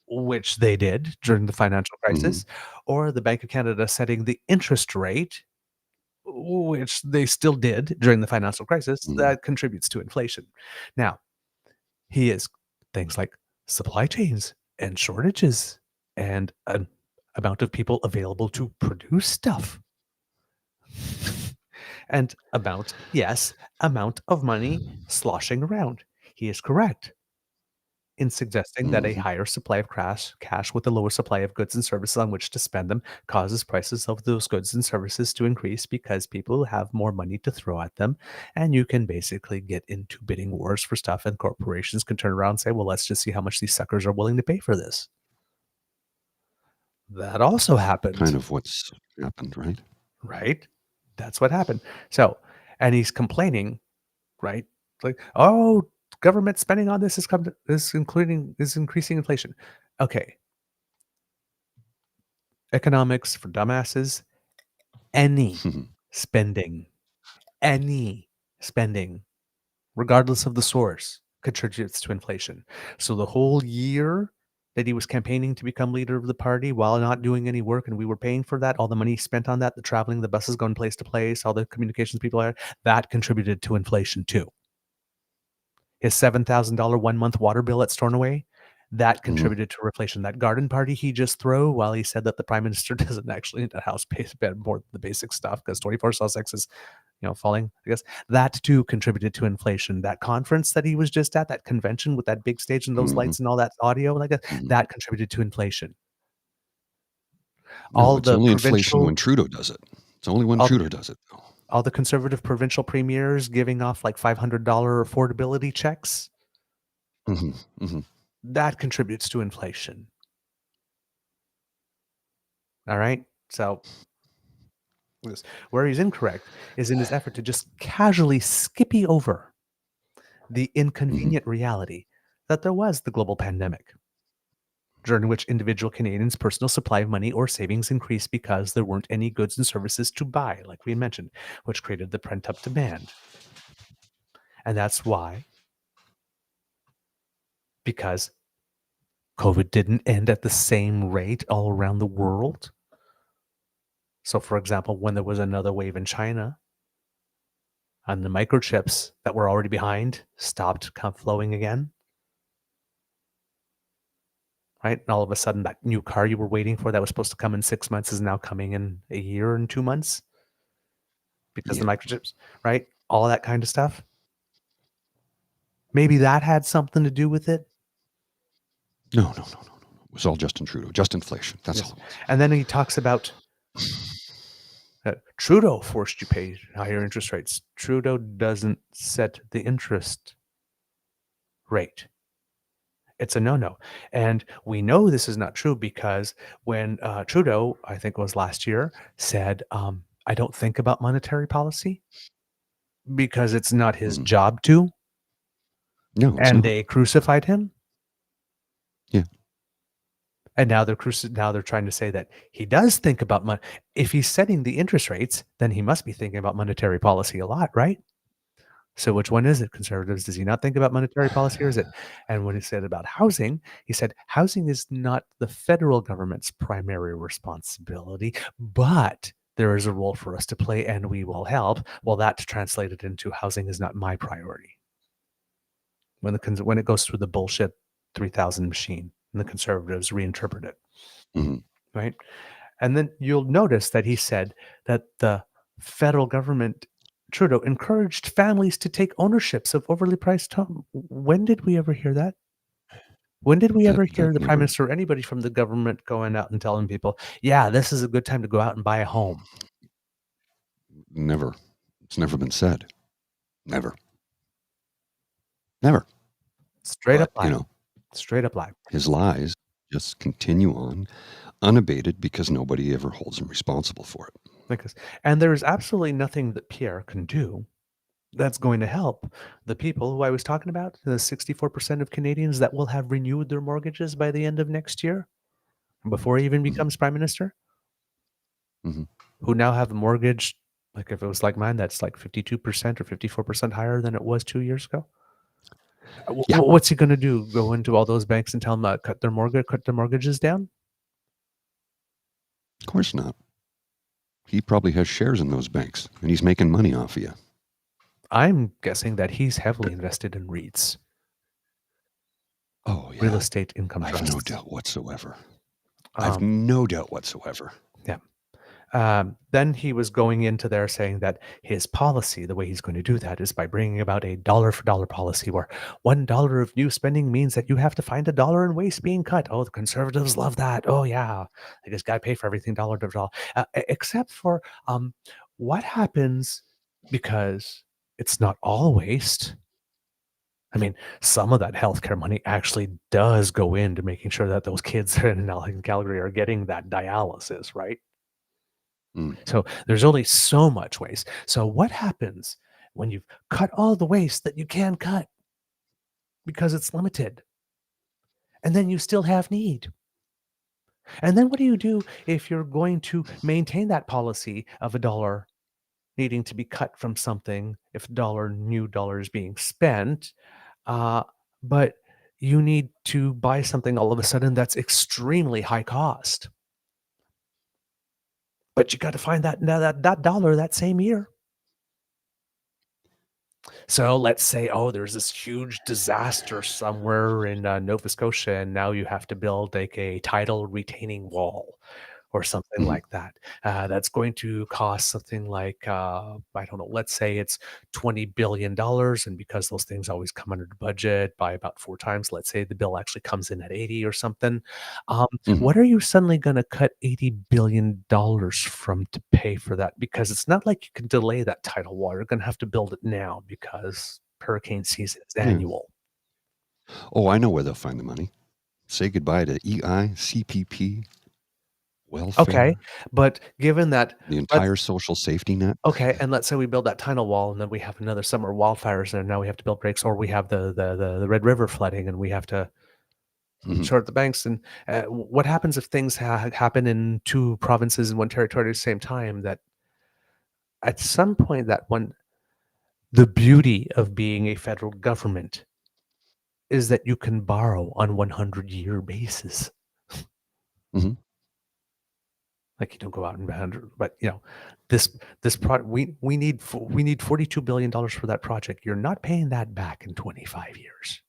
S2: which they did during the financial crisis, or the Bank of Canada setting the interest rate, which they still did during the financial crisis, that contributes to inflation. Now, he is things like supply chains and shortages and an amount of people available to produce stuff. And amount of money sloshing around. He is correct in suggesting that a higher supply of cash with a lower supply of goods and services on which to spend them causes prices of those goods and services to increase because people have more money to throw at them. And you can basically get into bidding wars for stuff, and corporations can turn around and say, well, let's just see how much these suckers are willing to pay for this. That also happened.
S4: Kind of what's happened, right?
S2: Right? That's what happened. So, and he's complaining, right? Like, oh, government spending on this is increasing inflation. Okay. Economics for dumbasses. Any spending, regardless of the source, contributes to inflation. So the whole year that he was campaigning to become leader of the party while not doing any work, and we were paying for that, all the money spent on that, the traveling, the buses going place to place, all the communications people had, that contributed to inflation too. His $7,000 1-month water bill at Stornoway, that contributed to inflation. That garden party he just threw while he said that the prime minister doesn't actually need a house bed more than the basic stuff because 24 Sussex is, falling, I guess, that too contributed to inflation. That conference that he was just at, that convention with that big stage and those lights and all that audio, like that contributed to inflation.
S4: No, it's only inflation when Trudeau does it. It's only when Trudeau does it.
S2: All the conservative provincial premiers giving off like $500 affordability checks. That contributes to inflation. All right. So where he's incorrect is in his effort to just casually skippy over the inconvenient reality that there was the global pandemic, during which individual Canadians' personal supply of money or savings increased because there weren't any goods and services to buy, like we mentioned, which created the pent-up demand. And that's why, because COVID didn't end at the same rate all around the world. So, for example, when there was another wave in China, and the microchips that were already behind stopped flowing again, right? And all of a sudden, that new car you were waiting for that was supposed to come in 6 months is now coming in a year and 2 months because the microchips, right? All of that kind of stuff. Maybe that had something to do with it.
S4: No. It was all Justin Trudeau, just inflation. That's all it was.
S2: And then he talks about Trudeau forced you to pay higher interest rates. Trudeau doesn't set the interest rate. It's a no-no. And we know this is not true because when Trudeau, I think it was last year, said, I don't think about monetary policy because it's not his job to.
S4: No,
S2: and they crucified him.
S4: Yeah.
S2: And now they're trying to say that he does think about money. If he's setting the interest rates, then he must be thinking about monetary policy a lot, right? So which one is it, conservatives? Does he not think about monetary policy, or is it? And when he said about housing, he said housing is not the federal government's primary responsibility, but there is a role for us to play and we will help. Well, that translated into housing is not my priority. When it goes through the bullshit 3000 machine and the conservatives reinterpret it, right? And then you'll notice that he said that the federal government, Trudeau, encouraged families to take ownerships of overly priced homes. When did we ever hear that? When did we ever hear the prime minister or anybody from the government going out and telling people, yeah, this is a good time to go out and buy a home?
S4: Never. It's never been said. Never.
S2: Straight up lie. Straight up lie.
S4: His lies just continue on unabated because nobody ever holds him responsible for it.
S2: And there is absolutely nothing that Pierre can do that's going to help the people who I was talking about, the 64% of Canadians that will have renewed their mortgages by the end of next year, before he even becomes prime minister, who now have a mortgage, like if it was like mine, that's like 52% or 54% higher than it was 2 years ago.
S4: Yeah.
S2: What's he going to do? Go into all those banks and tell them cut their mortgages down?
S4: Of course not. He probably has shares in those banks, and he's making money off of you.
S2: I'm guessing that he's heavily invested in REITs.
S4: Oh, yeah.
S2: Real estate income
S4: I
S2: trusts.
S4: have no doubt whatsoever. I have no doubt whatsoever.
S2: Yeah. Then he was going into there saying that his policy, the way he's going to do that, is by bringing about a dollar for dollar policy where $1 of new spending means that you have to find $1 in waste being cut. Oh, the conservatives love that. Oh, yeah. They just got to pay for everything dollar to dollar. Except for what happens because it's not all waste. I mean, some of that healthcare money actually does go into making sure that those kids in Calgary are getting that dialysis, right? So there's only so much waste. So what happens when you've cut all the waste that you can cut because it's limited? And then you still have need. And then what do you do if you're going to maintain that policy of $1 needing to be cut from something if new dollar is being spent, but you need to buy something all of a sudden that's extremely high cost? But you got to find that dollar that same year. So let's say, there's this huge disaster somewhere in Nova Scotia, and now you have to build like a tidal retaining wall or something like that. That's going to cost something like, I don't know, let's say it's $20 billion. And because those things always come under the budget by about 4 times, let's say the bill actually comes in at 80 or something. What are you suddenly going to cut $80 billion from to pay for that? Because it's not like you can delay that tidal wall. You're going to have to build it now because hurricane season is annual.
S4: Oh, I know where they'll find the money. Say goodbye to EI, CPP, welfare.
S2: Okay, but given that
S4: the entire social safety net.
S2: Okay, and let's say we build that tidal wall, and then we have another summer wildfires, and now we have to build breaks, or we have the Red River flooding, and we have to short the banks. And what happens if things happen in 2 provinces in 1 territory at the same time? That at some point, the beauty of being a federal government is that you can borrow on 100-year basis. Like you don't go out and 100, but this product we need $42 billion for that project. You're not paying that back in 25 years.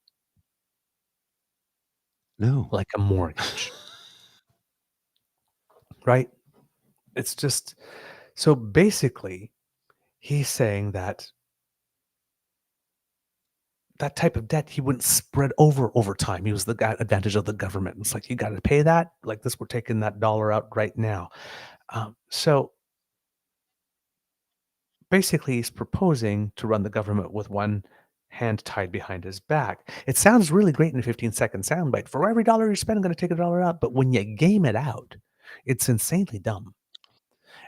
S4: No,
S2: like a mortgage, right? It's just so basically, he's saying that type of debt he wouldn't spread over time. He was the advantage of the government. It's like you got to pay that. Like this, we're taking that dollar out right now. So basically, he's proposing to run the government with one hand tied behind his back. It sounds really great in a 15-second soundbite. For every dollar you spend, I'm going to take $1 out. But when you game it out, it's insanely dumb.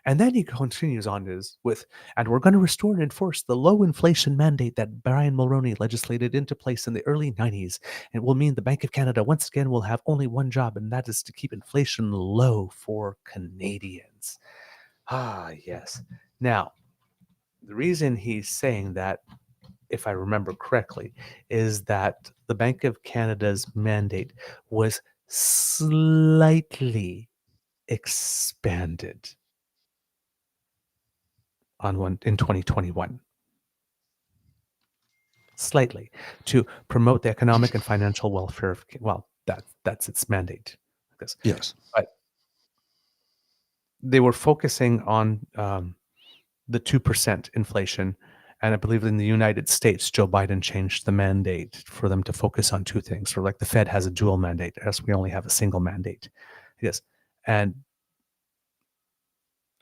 S2: And then he continues on and we're going to restore and enforce the low inflation mandate that Brian Mulroney legislated into place in the early 90s. It will mean the Bank of Canada once again will have only one job, and that is to keep inflation low for Canadians. Yes. Now, the reason he's saying that, if I remember correctly, is that the Bank of Canada's mandate was slightly expanded in 2021. Slightly, to promote the economic and financial welfare of, that's its mandate.
S4: Yes.
S2: But they were focusing on the 2% inflation. And I believe in the United States, Joe Biden changed the mandate for them to focus on 2 things. So like the Fed has a dual mandate, as we only have a single mandate. Yes. And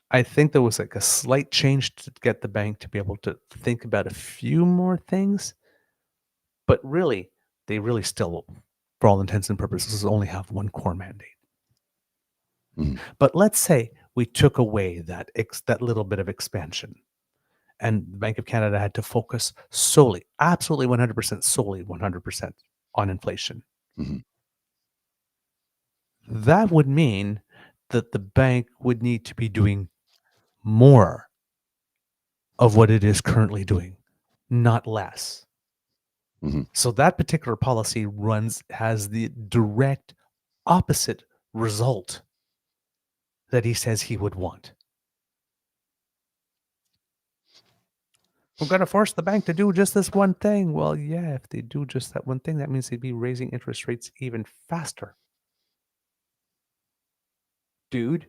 S2: I think there was like a slight change to get the bank to be able to think about a few more things. But really, they really still, for all intents and purposes, only have one core mandate. But let's say we took away that little bit of expansion, and the Bank of Canada had to focus solely, absolutely 100%, solely 100% on inflation. That would mean that the bank would need to be doing more of what it is currently doing, not less. So that particular policy has the direct opposite result that he says he would want. We're going to force the bank to do just this one thing. Well, yeah, if they do just that one thing, that means they'd be raising interest rates even faster. Dude.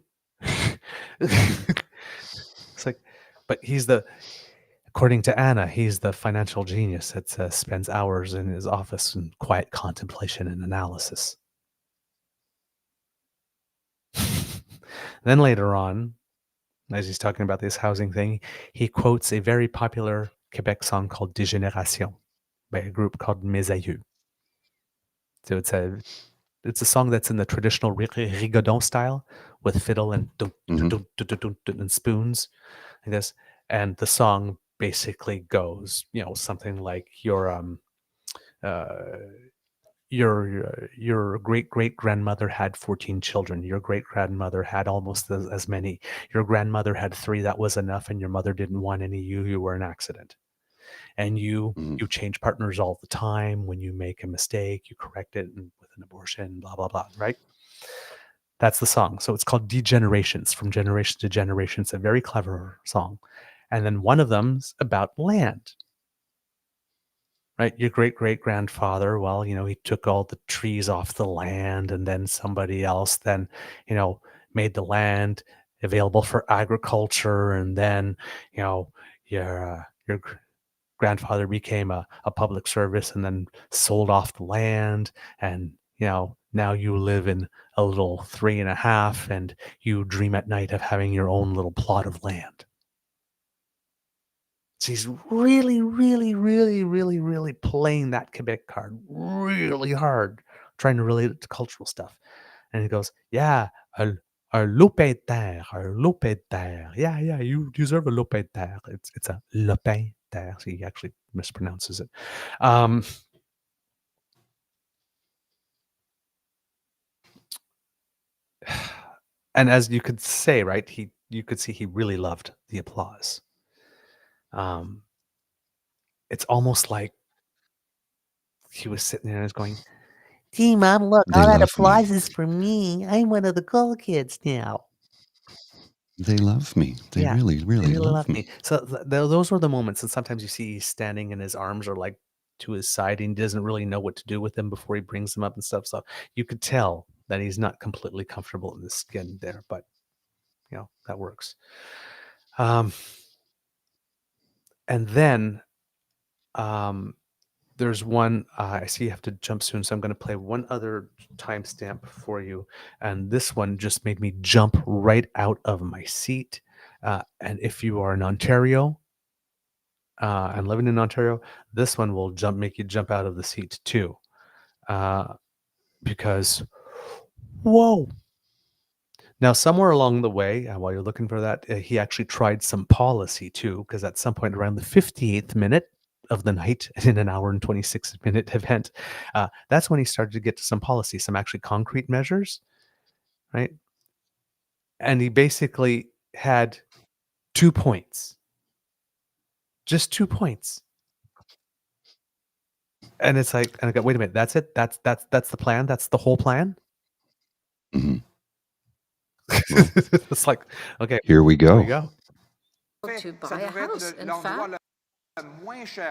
S2: It's like, but according to Anna, he's the financial genius that spends hours in his office in quiet contemplation and analysis. Then later on, as he's talking about this housing thing, he quotes a very popular Quebec song called Dégénération by a group called Mes Aïeux. So it's a song that's in the traditional rigodon style with fiddle and and spoons, I guess. And the song basically goes, something like your great-great-grandmother had 14 children. Your great-grandmother had almost as many. Your grandmother had 3. That was enough, and your mother didn't want any. You were an accident. And you change partners all the time. When you make a mistake, you correct it with an abortion, blah, blah, blah, right? That's the song. So it's called Degenerations, from generation to generation. It's a very clever song. And then one of them's about land. Right, your great-great-grandfather, well, he took all the trees off the land, and then somebody else then, made the land available for agriculture, and then, your grandfather became a public service and then sold off the land, and, now you live in a little 3.5, and you dream at night of having your own little plot of land. So he's really, really, really, really, really playing that Quebec card really hard, trying to relate it to cultural stuff. And he goes, yeah, un lopin de terre, un lopin de terre. Yeah, you deserve a lopin de terre. It's a lopin de terre. So he actually mispronounces it. And as you could say, right, you could see he really loved the applause. It's almost like he was sitting there and was going, "Gee, Mom, look,
S4: They
S2: all that
S4: love me.
S2: applause is for me. I'm one of the cool kids now."
S4: They love me. They
S2: Yeah,
S4: really,
S2: They
S4: really
S2: really
S4: love me.
S2: So those were the moments, and sometimes you see he's standing and his arms are like to his side, and he doesn't really know what to do with them before he brings them up and stuff. So you could tell that he's not completely comfortable in the skin there, but that works. And then there's one, I see you have to jump soon, so I'm going to play one other timestamp for you. And this one just made me jump right out of my seat. And if you are in Ontario and living in Ontario, this one will make you jump out of the seat too. Because, whoa. Now, somewhere along the way, while you're looking for that, he actually tried some policy too, because at some point around the 58th minute of the night in an hour and 26-minute event, that's when he started to get to some policy, some actually concrete measures, right? And he basically had 2 points, just 2 points. And it's like, and I go, wait a minute, that's it? That's the plan? That's the whole plan?
S4: Mhm.
S2: It's like, okay,
S4: Here we go.
S6: To buy a house. In fact,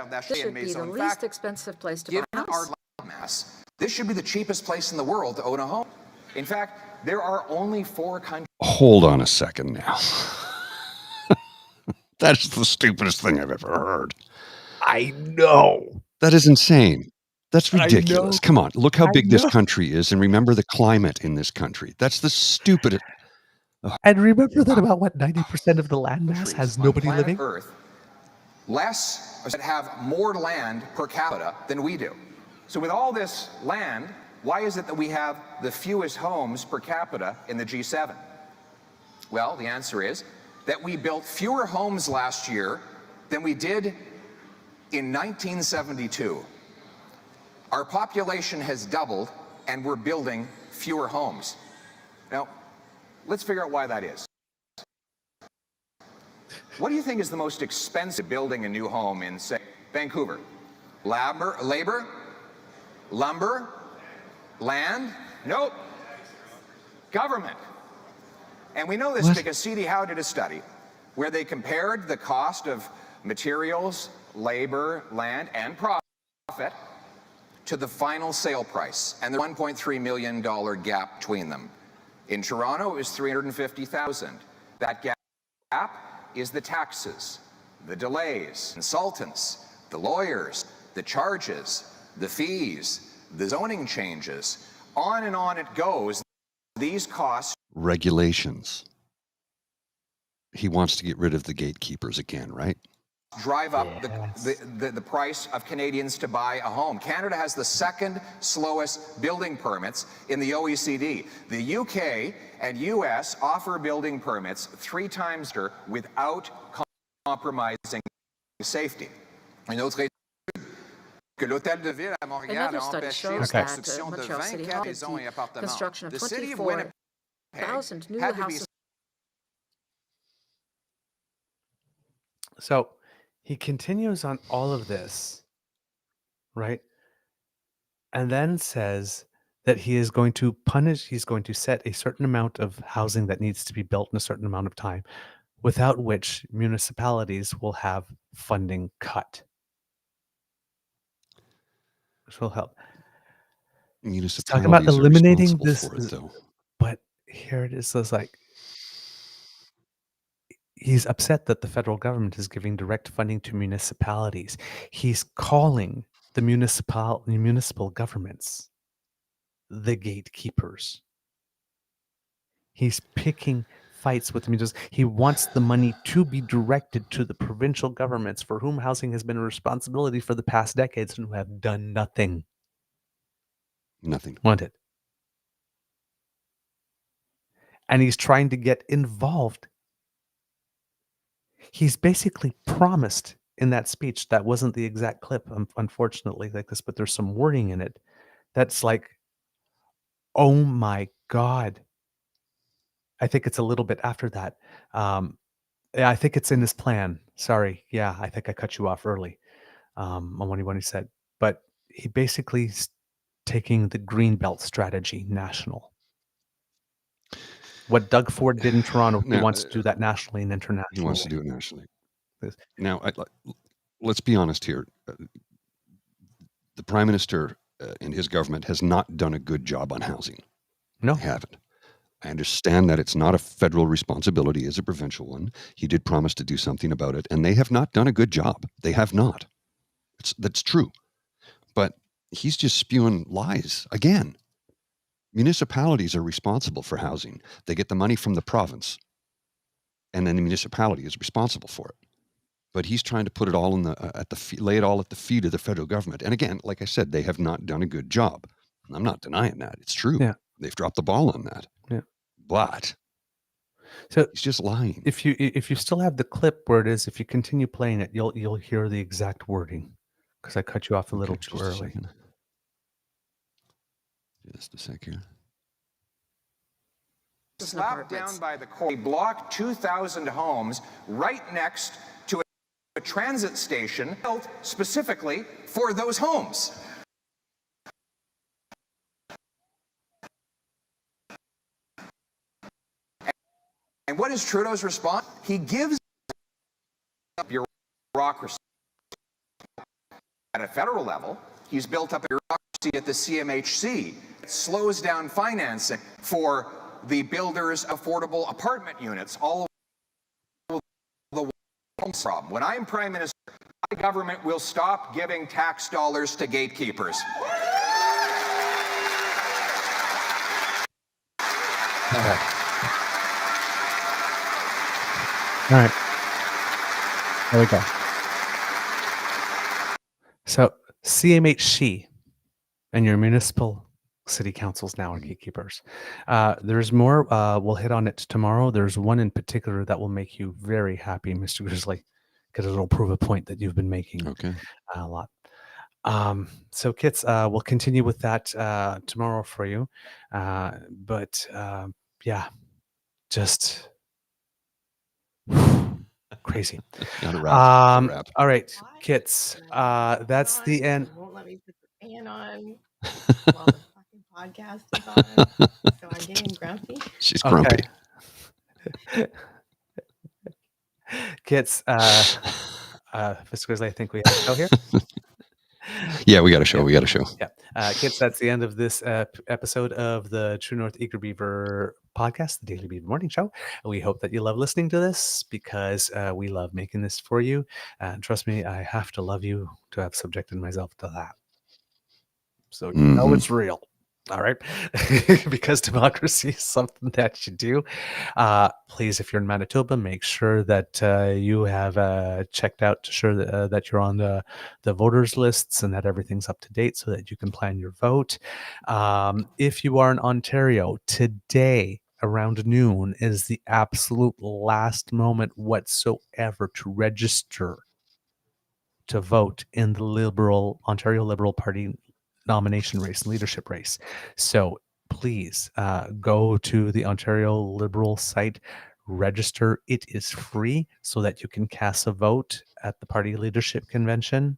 S6: this should be the least expensive place to buy a
S5: Given our
S6: house.
S5: land mass, this should be the cheapest place in the world to own a home. In fact, there are only 4 countries.
S4: Hold on a second now. That's the stupidest thing I've ever heard.
S2: I know.
S4: That is insane. That's
S2: I
S4: ridiculous.
S2: know.
S4: Come on, look how
S2: I
S4: big this
S2: know.
S4: country is, and remember the climate in this country. That's the stupidest.
S2: And remember that about 90% of the land mass has
S5: on
S2: nobody
S5: planet
S2: living?
S5: Earth, that have more land per capita than we do. So with all this land, why is it that we have the fewest homes per capita in the G7? Well, the answer is that we built fewer homes last year than we did in 1972. Our population has doubled, and we're building fewer homes. Now, let's figure out why that is. What do you think is the most expensive building a new home in, say, Vancouver? Labor? Lumber? Land? Nope. Government. And we know this because C.D. Howe did a study where they compared the cost of materials, labor, land, and profit to the final sale price, and the $1.3 million gap between them. In Toronto, it was $350,000. That gap is the taxes, the delays, consultants, the lawyers, the charges, the fees, the zoning changes, on it goes. These costs.
S4: Regulations. He wants to get rid of the gatekeepers again, right?
S5: Drive up the price of Canadians to buy a home. Canada has the second slowest building permits in the OECD. The UK and US offer building permits 3 times without compromising safety.
S6: Another study shows that Montreal City Hall had the construction of 24,000 new houses.
S2: So he continues on all of this, right? And then says that he is going to he's going to set a certain amount of housing that needs to be built in a certain amount of time, without which municipalities will have funding cut. Which will help.
S4: Municipalities
S2: Talking about eliminating
S4: are
S2: this,
S4: for it, though.
S2: but here it is. It's like he's upset that the federal government is giving direct funding to municipalities. He's calling the municipal governments the gatekeepers. He's picking fights with them. He wants the money to be directed to the provincial governments for whom housing has been a responsibility for the past decades and who have done nothing.
S4: Nothing.
S2: Want it. And he's trying to get involved. He's basically promised in that speech, that wasn't the exact clip, unfortunately, like this, but there's some wording in it that's like, oh my God. I think it's a little bit after that. Yeah, I think it's in his plan. Sorry. Yeah, I think I cut you off early on what he said. But he basically is taking the Greenbelt strategy national. What Doug Ford did in Toronto, he wants to do that nationally and internationally.
S4: He wants to do it nationally. Now, let's be honest here. The Prime Minister and his government has not done a good job on housing.
S2: No.
S4: They haven't. I understand that it's not a federal responsibility, it's a provincial one. He did promise to do something about it, and they have not done a good job. They have not. That's true. But he's just spewing lies again. Municipalities are responsible for housing. They get the money from the province, and then the municipality is responsible for it. But he's trying to put it all in lay it all at the feet of the federal government. And again, like I said, they have not done a good job. I'm not denying that. It's true.
S2: Yeah.
S4: They've dropped the ball on that.
S2: Yeah.
S4: But
S2: so
S4: he's just lying.
S2: If you still have the clip where it is, if you continue playing it, you'll hear the exact wording, because I cut you off a little too early.
S4: Just a sec here.
S5: Slapped down by the court. They blocked 2,000 homes right next to a transit station built specifically for those homes. And what is Trudeau's response? He gives up bureaucracy. At a federal level, he's built up a bureaucracy at the CMHC. It slows down financing for the builders' affordable apartment units. All of the problem. When I'm Prime Minister, my government will stop giving tax dollars to gatekeepers.
S2: Okay. All right. There we go. So CMHC and your municipal city councils now are gatekeepers. There's more. We'll hit on it tomorrow. There's one in particular that will make you very happy, Mr. Grizzly, because it'll prove a point that you've been making a lot. So Kidz, we'll continue with that tomorrow for you. But yeah, just Crazy.
S4: Got a wrap.
S2: All right, Kidz. That's the end.
S7: Won't let me put the fan on while the fucking podcast is on. So I'm getting grumpy.
S4: She's grumpy.
S2: Okay. Kidz, Mr. Grizzly, I think we have a show here.
S4: Yeah, we got a show. We got a show.
S2: Yeah. Kidz, that's the end of this episode of the True North Eager Beaver podcast, the Daily Beaver Morning Show. We hope that you love listening to this because we love making this for you. And trust me, I have to love you to have subjected myself to that. So you know it's real. All right. Because democracy is something that you do. Please, if you're in Manitoba, make sure that you have checked out to sure that you're on the voters lists and that everything's up to date so that you can plan your vote. If you are in Ontario, today around noon is the absolute last moment whatsoever to register to vote in the Ontario Liberal Party nomination race, leadership race. So please go to the Ontario Liberal site, register. It is free so that you can cast a vote at the party leadership convention.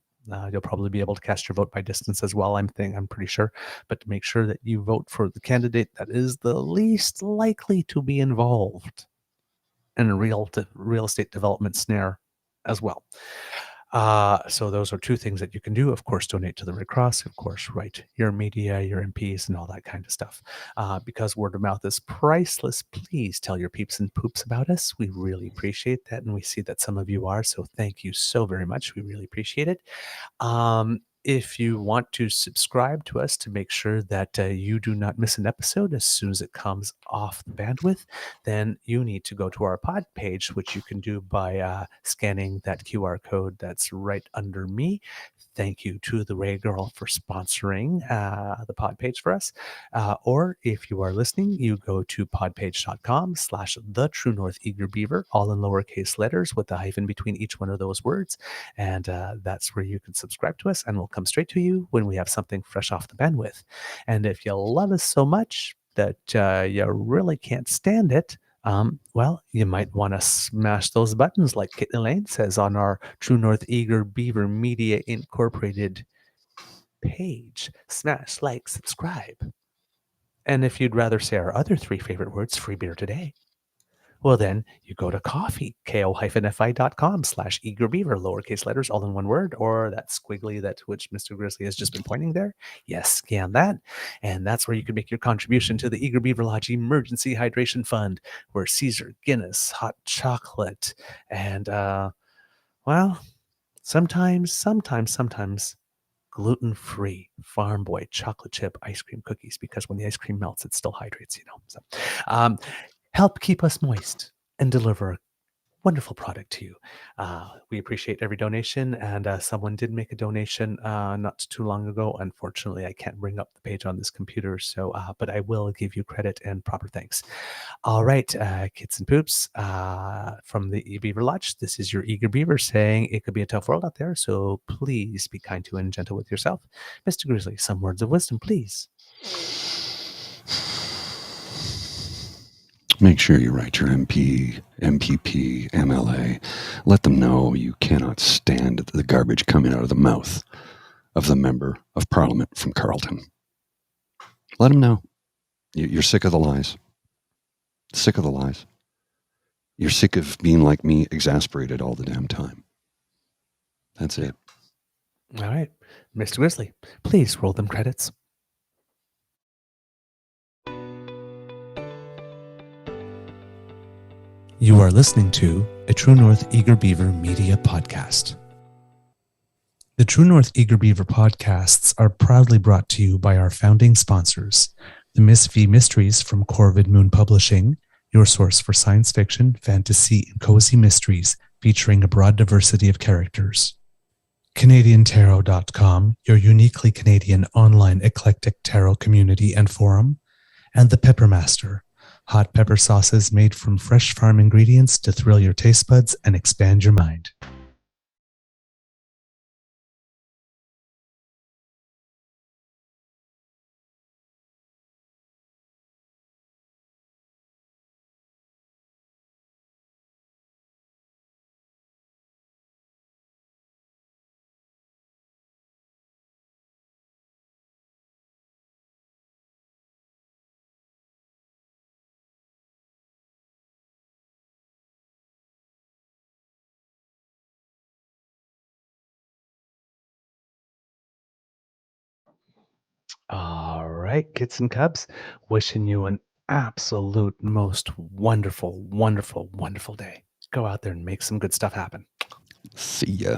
S2: You'll probably be able to cast your vote by distance as well, I'm pretty sure. But make sure that you vote for the candidate that is the least likely to be involved in a real estate development snare as well. So those are two things that you can do. Of course, donate to the Red Cross. Of course, write your media, your MPs, and all that kind of stuff. Because word of mouth is priceless. Please tell your peeps and poops about us. We really appreciate that, and we see that some of you are. So thank you so very much. We really appreciate it. If you want to subscribe to us to make sure that you do not miss an episode as soon as it comes off the bandwidth, then you need to go to our pod page, which you can do by scanning that QR code that's right under me. Thank you to the Ray Girl for sponsoring the pod page for us. Or if you are listening, you go to podpage.com/the True North Eager Beaver, all in lowercase letters with a hyphen between each one of those words. And that's where you can subscribe to us and we'll come straight to you when we have something fresh off the bandwidth. And if you love us so much that you really can't stand it, well, you might want to smash those buttons like Kit Elaine says on our True North Eager Beaver Media Incorporated page. Smash, like, subscribe. And if you'd rather say our other three favorite words, free beer today, well, then you go to coffee, ko-fi.com/eagerbeaver, lowercase letters, all in one word, or that squiggly that which Mr. Grizzly has just been pointing there. Yes, scan that. And that's where you can make your contribution to the Eager Beaver Lodge Emergency Hydration Fund, where Caesar, Guinness, hot chocolate, and, well, sometimes gluten-free Farm Boy chocolate chip ice cream cookies, because when the ice cream melts, it still hydrates, So, help keep us moist and deliver a wonderful product to you. We appreciate every donation, and someone did make a donation not too long ago. Unfortunately, I can't bring up the page on this computer, so but I will give you credit and proper thanks. All right, kids and poops, from the Beaver Lodge, this is your Eager Beaver saying it could be a tough world out there, so please be kind to and gentle with yourself. Mr. Grizzly, some words of wisdom, please.
S4: Make sure you write your MP, MPP, MLA. Let them know you cannot stand the garbage coming out of the mouth of the Member of Parliament from Carleton. Let them know. You're sick of the lies. Sick of the lies. You're sick of being like me, exasperated all the damn time. That's it.
S2: All right. Mr. Grizzly, please roll them credits. You are listening to a True North Eager Beaver Media Podcast. The True North Eager Beaver podcasts are proudly brought to you by our founding sponsors, the Miss V Mysteries from Corvid Moon Publishing, your source for science fiction, fantasy, and cozy mysteries featuring a broad diversity of characters. CanadianTarot.com, your uniquely Canadian online eclectic tarot community and forum, and The Peppermaster, hot pepper sauces made from fresh farm ingredients to thrill your taste buds and expand your mind. All right, kids and cubs, wishing you an absolute most wonderful, wonderful, wonderful day. Go out there and make some good stuff happen.
S4: See ya.